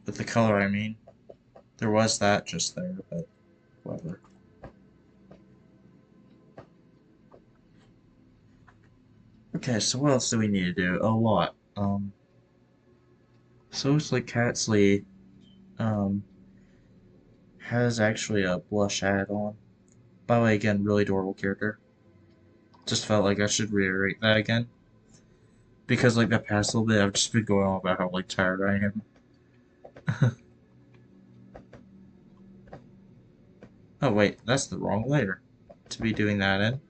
With the color, I mean. There was that just there, but whatever. Okay, so what else do we need to do? A lot. So it's like Catsley, has actually a blush add-on. By the way, again, really adorable character. Just felt like I should reiterate that again. Because, like, the past little bit, I've just been going on about how, like, tired I am. Oh, wait, that's the wrong layer to be doing that in.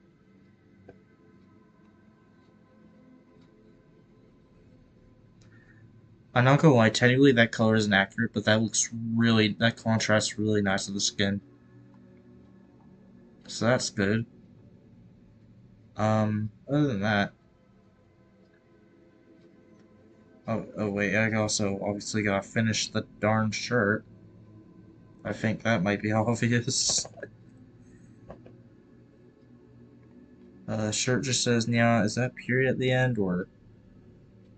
I'm not gonna lie, technically that color isn't accurate, but that looks really, that contrasts really nice with the skin. So that's good. Other than that, oh wait, I also obviously gotta finish the darn shirt. I think that might be obvious. Shirt just says Nya. Is that period at the end, or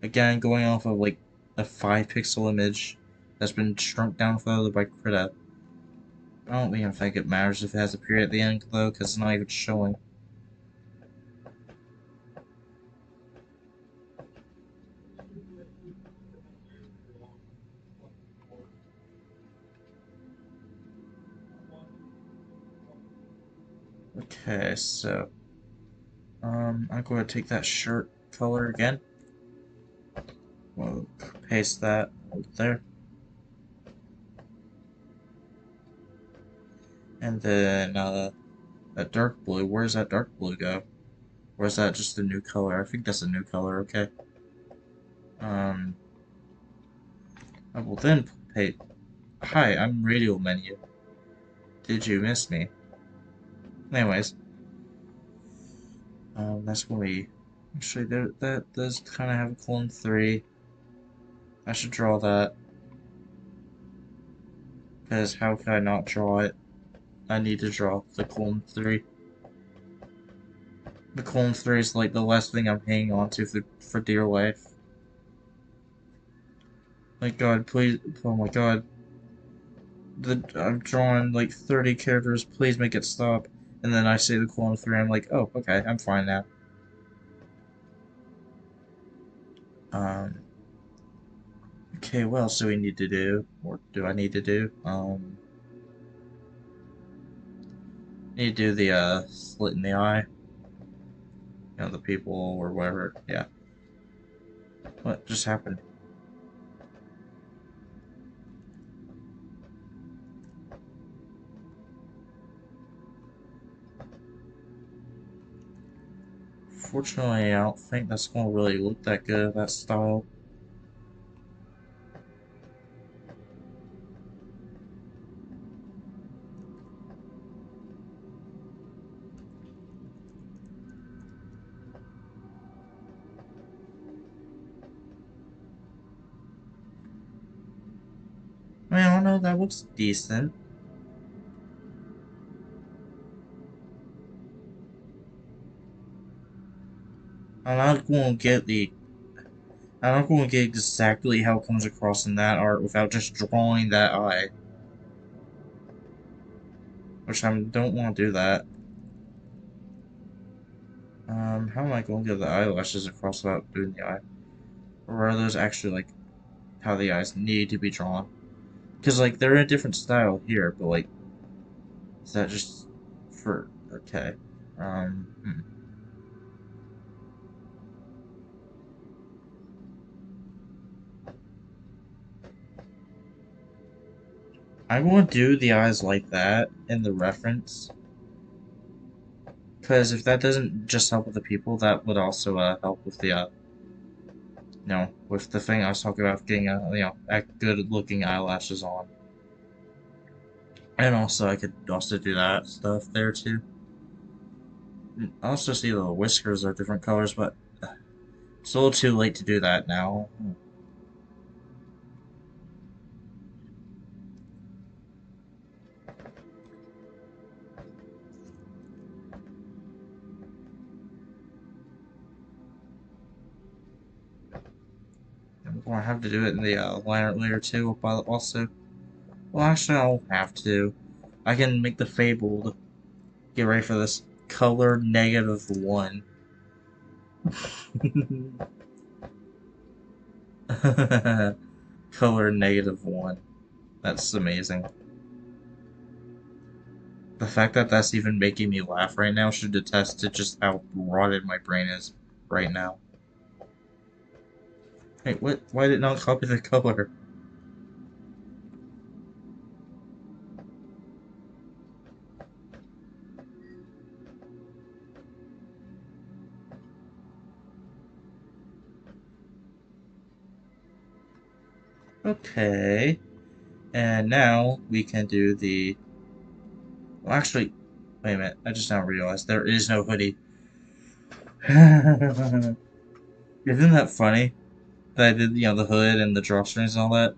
again going off of like a 5 pixel image that's been shrunk down further by Krita? I don't even think it matters if it has a period at the end though, because it's not even showing. Okay, so I'm going to take that shirt color again. We'll paste that over there. And then that dark blue, where's that dark blue go? Or is that just a new color? I think that's a new color, okay. I will then paste. Hi, I'm Radio Menu. Did you miss me? Anyways, that's going to be. Actually, that does kind of have a clone 3. I should draw that. Because how can I not draw it? I need to draw the clone 3. The clone 3 is like the last thing I'm hanging on to for dear life. My god, please. Oh my god. I'm drawing like 30 characters. Please make it stop. And then I say the clone 3. I'm like, oh, okay, I'm fine now. Um. Okay, what else do we need to do? Or do I need to do? Need to do the, slit in the eye. You know, the people or whatever. Yeah. What just happened? Fortunately, I don't think that's gonna really look that good, that style. I mean, I don't know, that looks decent. I'm not gonna get the I'm not going to get exactly how it comes across in that art without just drawing that eye. Which I don't want to do that. How am I going to get the eyelashes across without doing the eye? Or are those actually, like, how the eyes need to be drawn? Because, like, they're in a different style here, but, like, is that just for... Okay. Hmm. I'm going to do the eyes like that in the reference. Because if that doesn't just help with the people, that would also help with the, with the thing I was talking about getting, good looking eyelashes on. And also, I could also do that stuff there too. I also see the whiskers are different colors, but it's a little too late to do that now. Or I have to do it in the liner layer too, also. Well, actually, I don't have to. I can make the fabled. Get ready for this. Color -1. Color -1. That's amazing. The fact that that's even making me laugh right now should attest to just how rotted my brain is right now. Hey, what? Why did it not copy the color? Okay. And now we can do the... Well, actually, wait a minute. I just now realized there is no hoodie. Isn't that funny? That I did, the hood and the drawstrings and all that,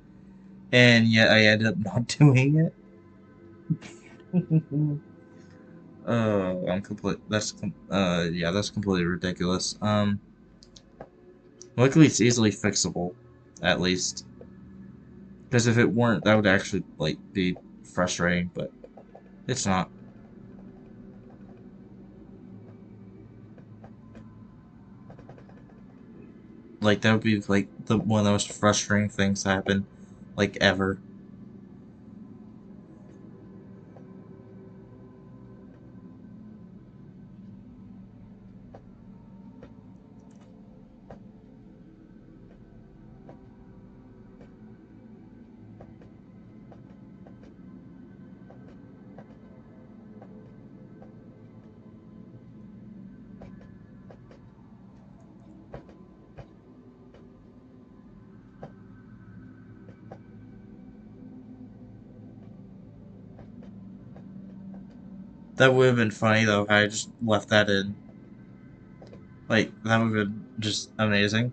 and yet I ended up not doing it. Oh, I'm complete. Yeah, that's completely ridiculous. Luckily it's easily fixable, at least. Because if it weren't, that would actually, like, be frustrating, but it's not. Like, that would be, like, one of the most frustrating things to happen, like, ever. That would have been funny, though, if I just left that in. Like, that would have been just amazing.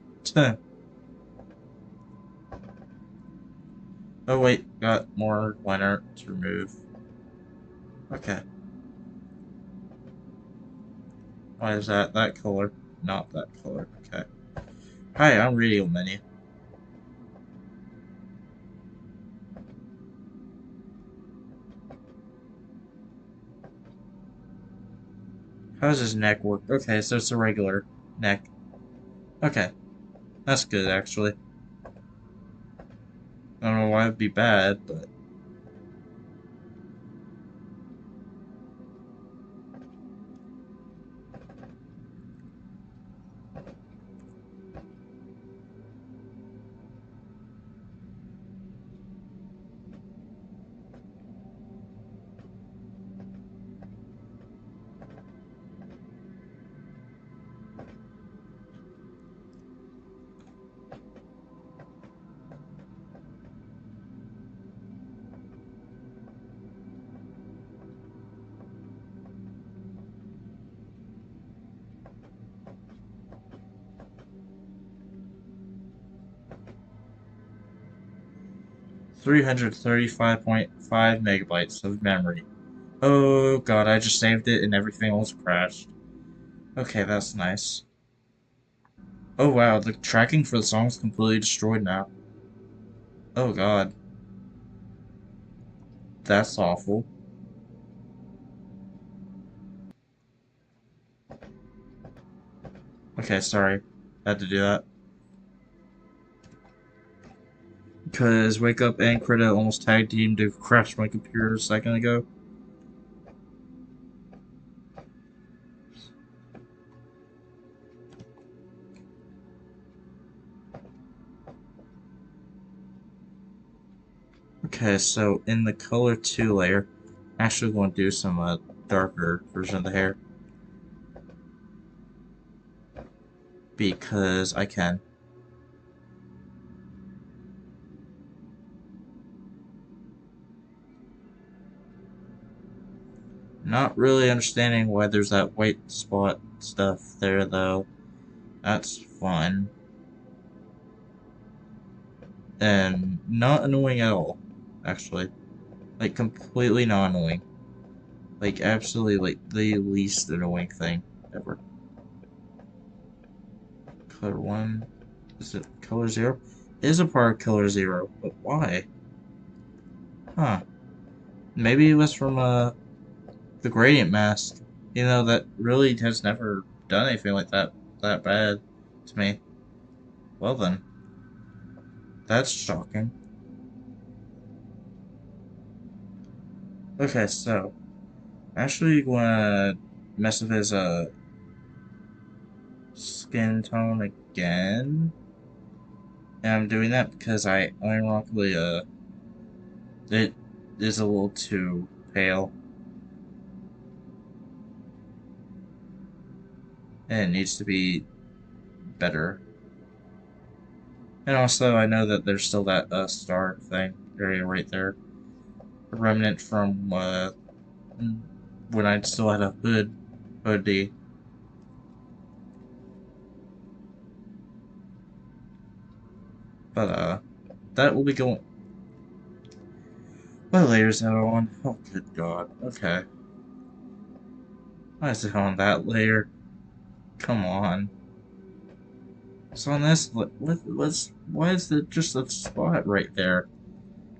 Oh wait, got more line art to remove. Okay. Why is that color? Not that color. Okay. Hi, I'm Radio Mini. How does his neck work? Okay, so it's a regular neck. Okay. That's good, actually. I don't know why it'd be bad, but... 335.5 megabytes of memory. Oh god, I just saved it and everything almost crashed. Okay, that's nice. Oh wow, the tracking for the song is completely destroyed now. Oh god. That's awful. Okay, sorry. Had to do that. Because Wake Up and Krita almost tag teamed to crash my computer a second ago. Okay, so in the color 2 layer, actually going to do some darker version of the hair. Because I can. Not really understanding why there's that white spot stuff there, though. That's fun. And not annoying at all, actually. Like, completely not annoying. Like, absolutely, like, the least annoying thing ever. Color 1. Is it color 0? is a part of Killer Zero, but why? Huh. Maybe it was from, the Gradient Mask. You know, that really has never done anything like that bad to me. Well then, that's shocking. Okay, so, actually wanna mess with his, skin tone again. And I'm doing that because I ironically, it is a little too pale. And it needs to be better. And also, I know that there's still that, star thing area right there. A remnant from, when I still had a hoodie. But, that will be going. What layer is that on? Oh, good god. Okay. Why is it on that layer? Come on. So on this, why is there just a spot right there?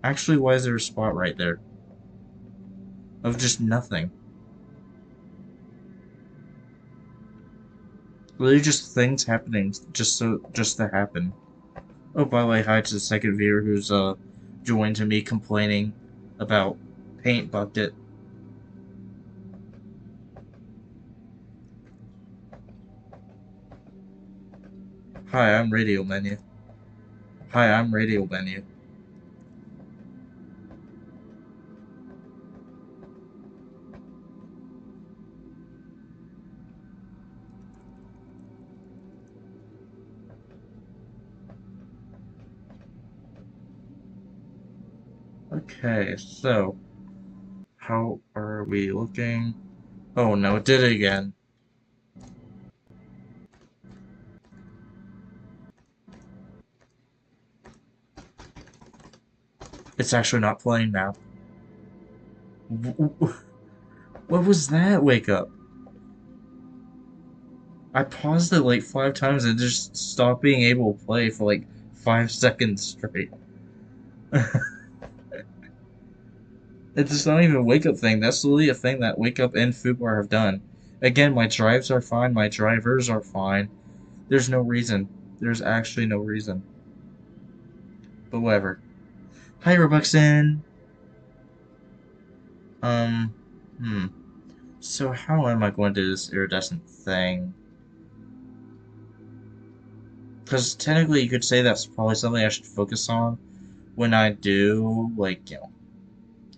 Actually, why is there a spot right there? Of just nothing. Really just things happening just to happen. Oh, by the way, hi to the second viewer who's, joined to me complaining about Paint Bucket. Hi, I'm Radio Menu. Hi, I'm Radio Menu. Okay, so how are we looking? Oh no, it did it again. It's actually not playing now. What was that wake up? I paused it like 5 times and just stopped being able to play for like 5 seconds straight. It's not even a wake up thing. That's literally a thing that wake up and Fubar have done. Again, my drives are fine, my drivers are fine. There's no reason. There's actually no reason. But whatever. Hi, Robuxen! Um, hmm. So how am I going to do this iridescent thing? Because technically you could say that's probably something I should focus on when I do, like,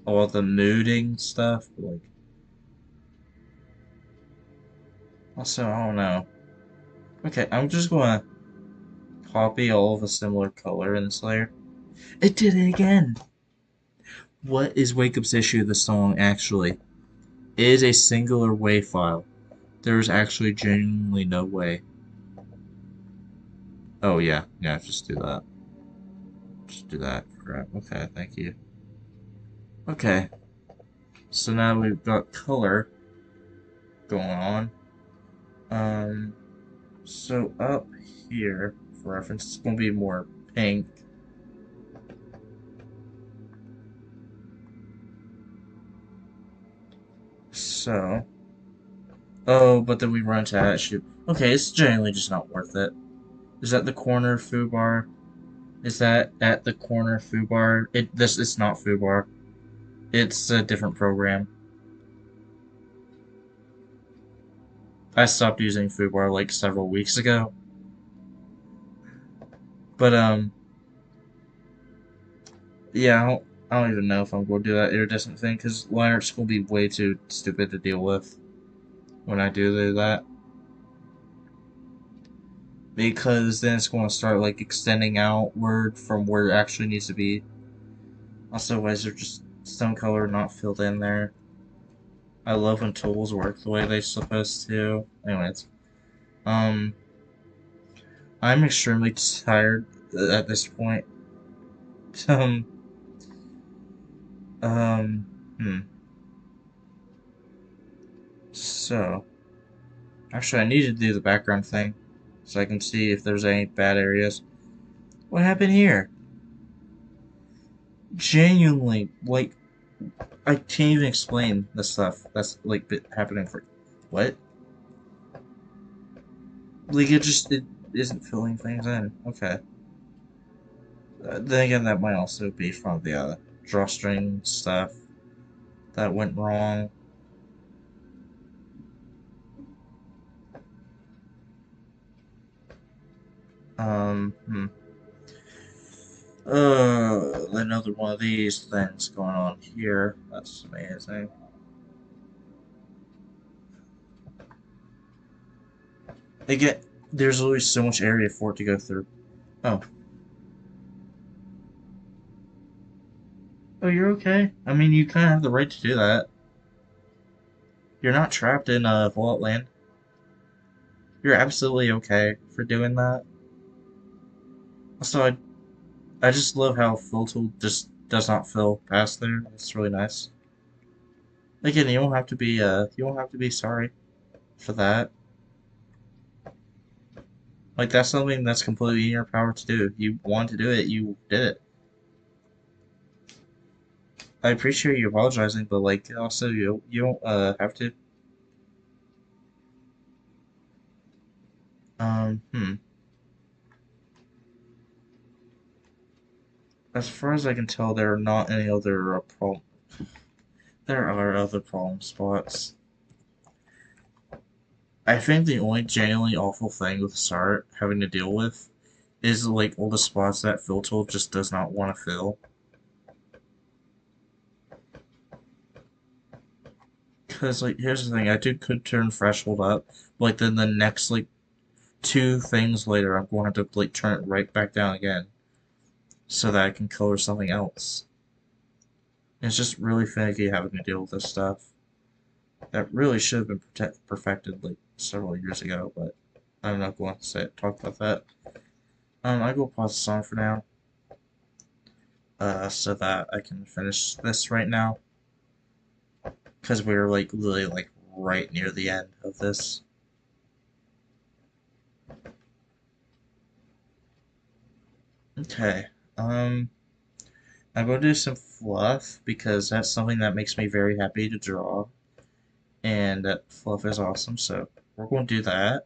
all the mooding stuff. But, like, also, I don't know. Okay, I'm just gonna copy all of a similar color in this layer. It did it again! What is Wake Up's issue with the song, actually? It is a singular WAV file. There's actually genuinely no way. Oh, yeah. Yeah, just do that. Just do that. Crap. Okay, thank you. Okay. So now we've got color going on. So up here, for reference, it's going to be more pink. So, oh, but then we run into that issue. Okay, it's generally just not worth it. Is that the corner of Fubar? Is that at the corner of Fubar? It's not Fubar. It's a different program. I stopped using Fubar like several weeks ago. But yeah, I don't even know if I'm going to do that iridescent thing because liner's going to be way too stupid to deal with when I do that. Because then it's going to start like extending outward from where it actually needs to be. Also, why is there just some color not filled in there? I love when tools work the way they're supposed to. Anyways, um, I'm extremely tired at this point. Um, um, hmm. So, actually, I need to do the background thing so I can see if there's any bad areas. What happened here? Genuinely, like, I can't even explain the stuff that's, like, been happening for... What? Like, it isn't filling things in. Okay. Then again, that might also be from the, drawstring stuff that went wrong. Hmm. Another one of these things going on here. That's amazing. Again, there's always so much area for it to go through. Oh. Oh, you're okay? I mean, you kind of have the right to do that. You're not trapped in a fallout land. You're absolutely okay for doing that. Also, I just love how fill tool just does not fill past there. It's really nice. Again, you don't have to be sorry for that. Like, that's something that's completely in your power to do. If you want to do it, you did it. I appreciate you apologizing, but, like, also, you don't, have to. Hmm. As far as I can tell, there are not any other, problem. There are other problem spots. I think the only genuinely awful thing with Sart having to deal with is, like, all the spots that fill tool just does not want to fill. Because, like, here's the thing, could turn threshold up, but, like, then the next, like, two things later, I'm going to have to, like, turn it right back down again so that I can color something else. It's just really finicky having to deal with this stuff. That really should have been perfected, like, several years ago, but I'm not going to talk about that. I will pause the song for now, so that I can finish this right now, because we're, like, literally, like, right near the end of this. Okay, I'm going to do some fluff, because that's something that makes me very happy to draw, and that fluff is awesome, so we're going to do that,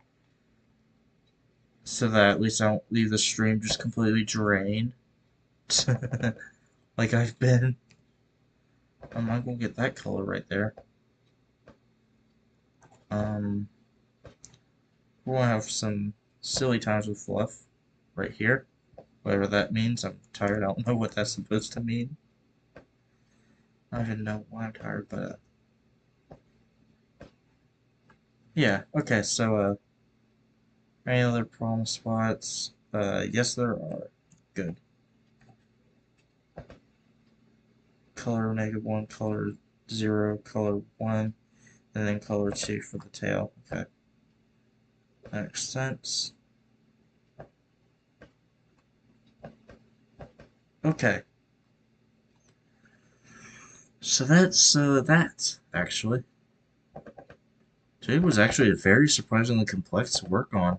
so that at least I don't leave the stream just completely drained, like I've been. I'm not going to get that color right there. Um, we're going to have some silly times with fluff right here. Whatever that means. I'm tired. I don't know what that's supposed to mean. I don't even know why I'm tired, but yeah. Okay, so any other problem spots? Yes, there are. Good. Color -1, color 0, color 1, and then color 2 for the tail. Okay, that makes sense. Okay. So that's that, actually. Today was actually very surprisingly complex to work on.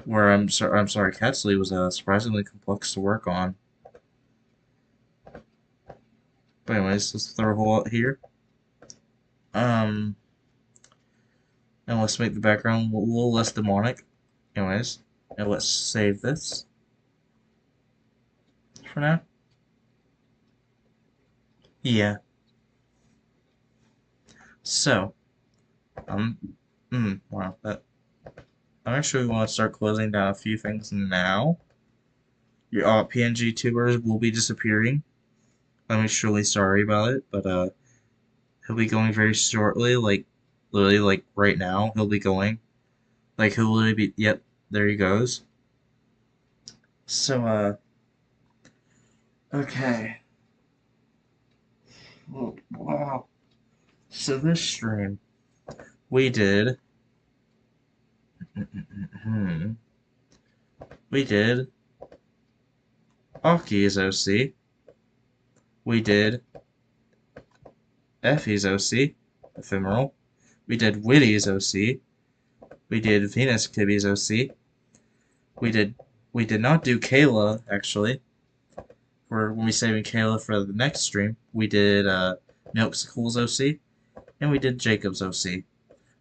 Where I'm sorry, Catsley was surprisingly complex to work on. But anyways, let's throw a hole out here. Um, and let's make the background a little less demonic. Anyways, and let's save this for now. Yeah. So, um, wow, that I actually want to start closing down a few things now. Your PNG tubers will be disappearing. I'm extremely sorry about it, but he'll be going very shortly, like literally like right now. He'll be going. Like he'll literally be. Yep, there he goes. So okay. Oh, wow. So this stream we did. We did Aki's OC. We did Effie's OC, Ephemeral. We did Witty's OC. We did Venus Kibby's OC. We did We did not do Kayla, actually. For when we saving Kayla for the next stream, we did Milksicle's OC, and we did Jacob's OC.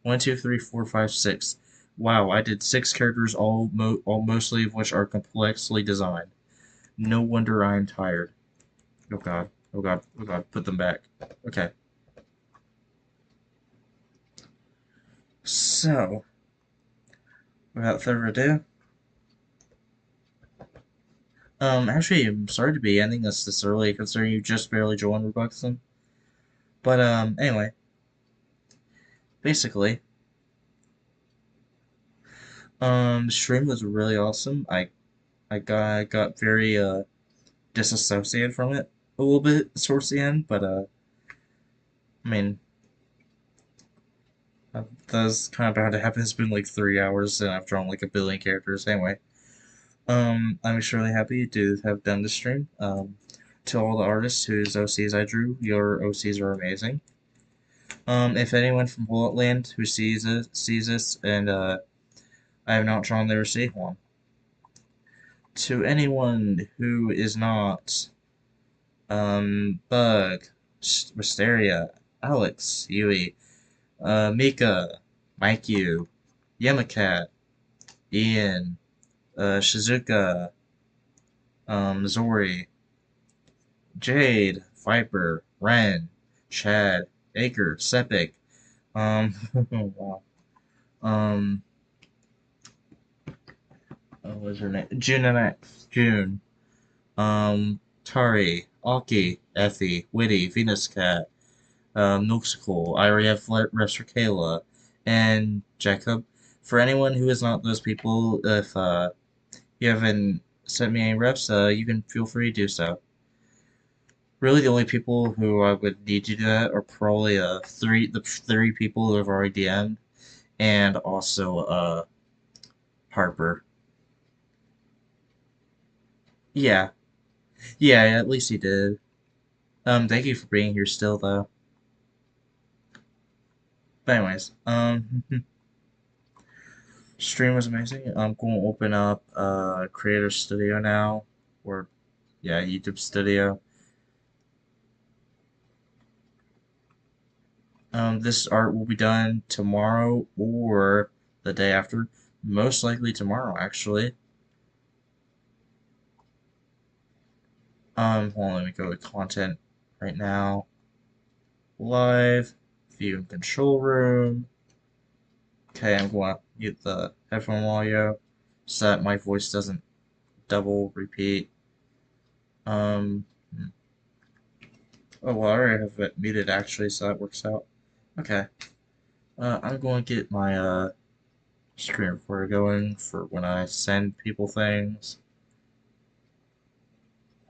1, 2, 3, 4, 5, 6. Wow, I did 6 characters, all mostly of which are complexly designed. No wonder I am tired. Oh god, oh god, oh god, put them back. Okay. So, without further ado, actually, I'm sorry to be ending this early, considering you just barely joined Robuxton. But, anyway, basically, the stream was really awesome. I got very, disassociated from it a little bit towards the end, but, I mean, that's kind of bound to happen. It's been like 3 hours and I've drawn like a billion characters. Anyway, I'm extremely happy to have done this stream. To all the artists whose OCs I drew, your OCs are amazing. If anyone from Hullaut Land who sees this, and I have not drawn their OC one. To anyone who is not Bug, Wisteria, Alex, Yui, Mika, Mike Yu, Yamacat, Ian, Shizuka, Zori, Jade, Viper, Ren, Chad, Aker, Sepik, wow. Um, what was her name? June, Tari, Aki, Effie, Witty, Venus Cat, Nooksicle, I already have reps for Kayla, and Jacob. For anyone who is not those people, if you haven't sent me any reps, you can feel free to do so. Really, the only people who I would need to do that are probably the three people who have already DM'd, and also Harper. Yeah, yeah, at least he did. Thank you for being here still, though. But anyways, stream was amazing. I'm going to open up Creator Studio now, or yeah, YouTube Studio. This art will be done tomorrow or the day after. Most likely tomorrow, actually. Hold on, let me go to content right now. Live, view and control room. Okay, I'm going to mute the headphone audio so that my voice doesn't double repeat. Um, oh, well, I already have it muted actually, so that works out. Okay. I'm going to get my screen recorder going for when I send people things.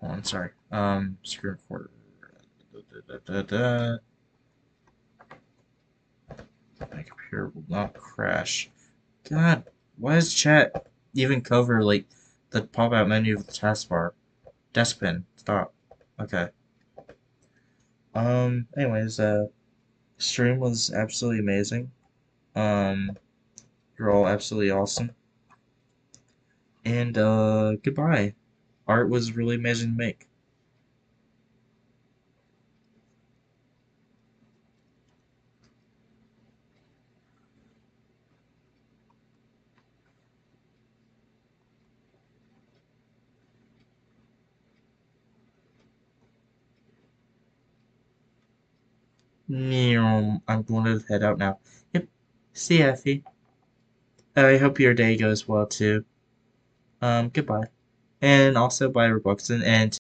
Oh, I'm sorry. Screen recorder. My computer will not crash. God, why does chat even cover like the pop-out menu of the taskbar? Deskpin, stop. Okay. Anyways, stream was absolutely amazing. Um, you're all absolutely awesome. And goodbye. Art was really amazing to make. I'm going to head out now. Yep. See ya, Effie. I hope your day goes well too. Goodbye. And also bye, Robuxton, and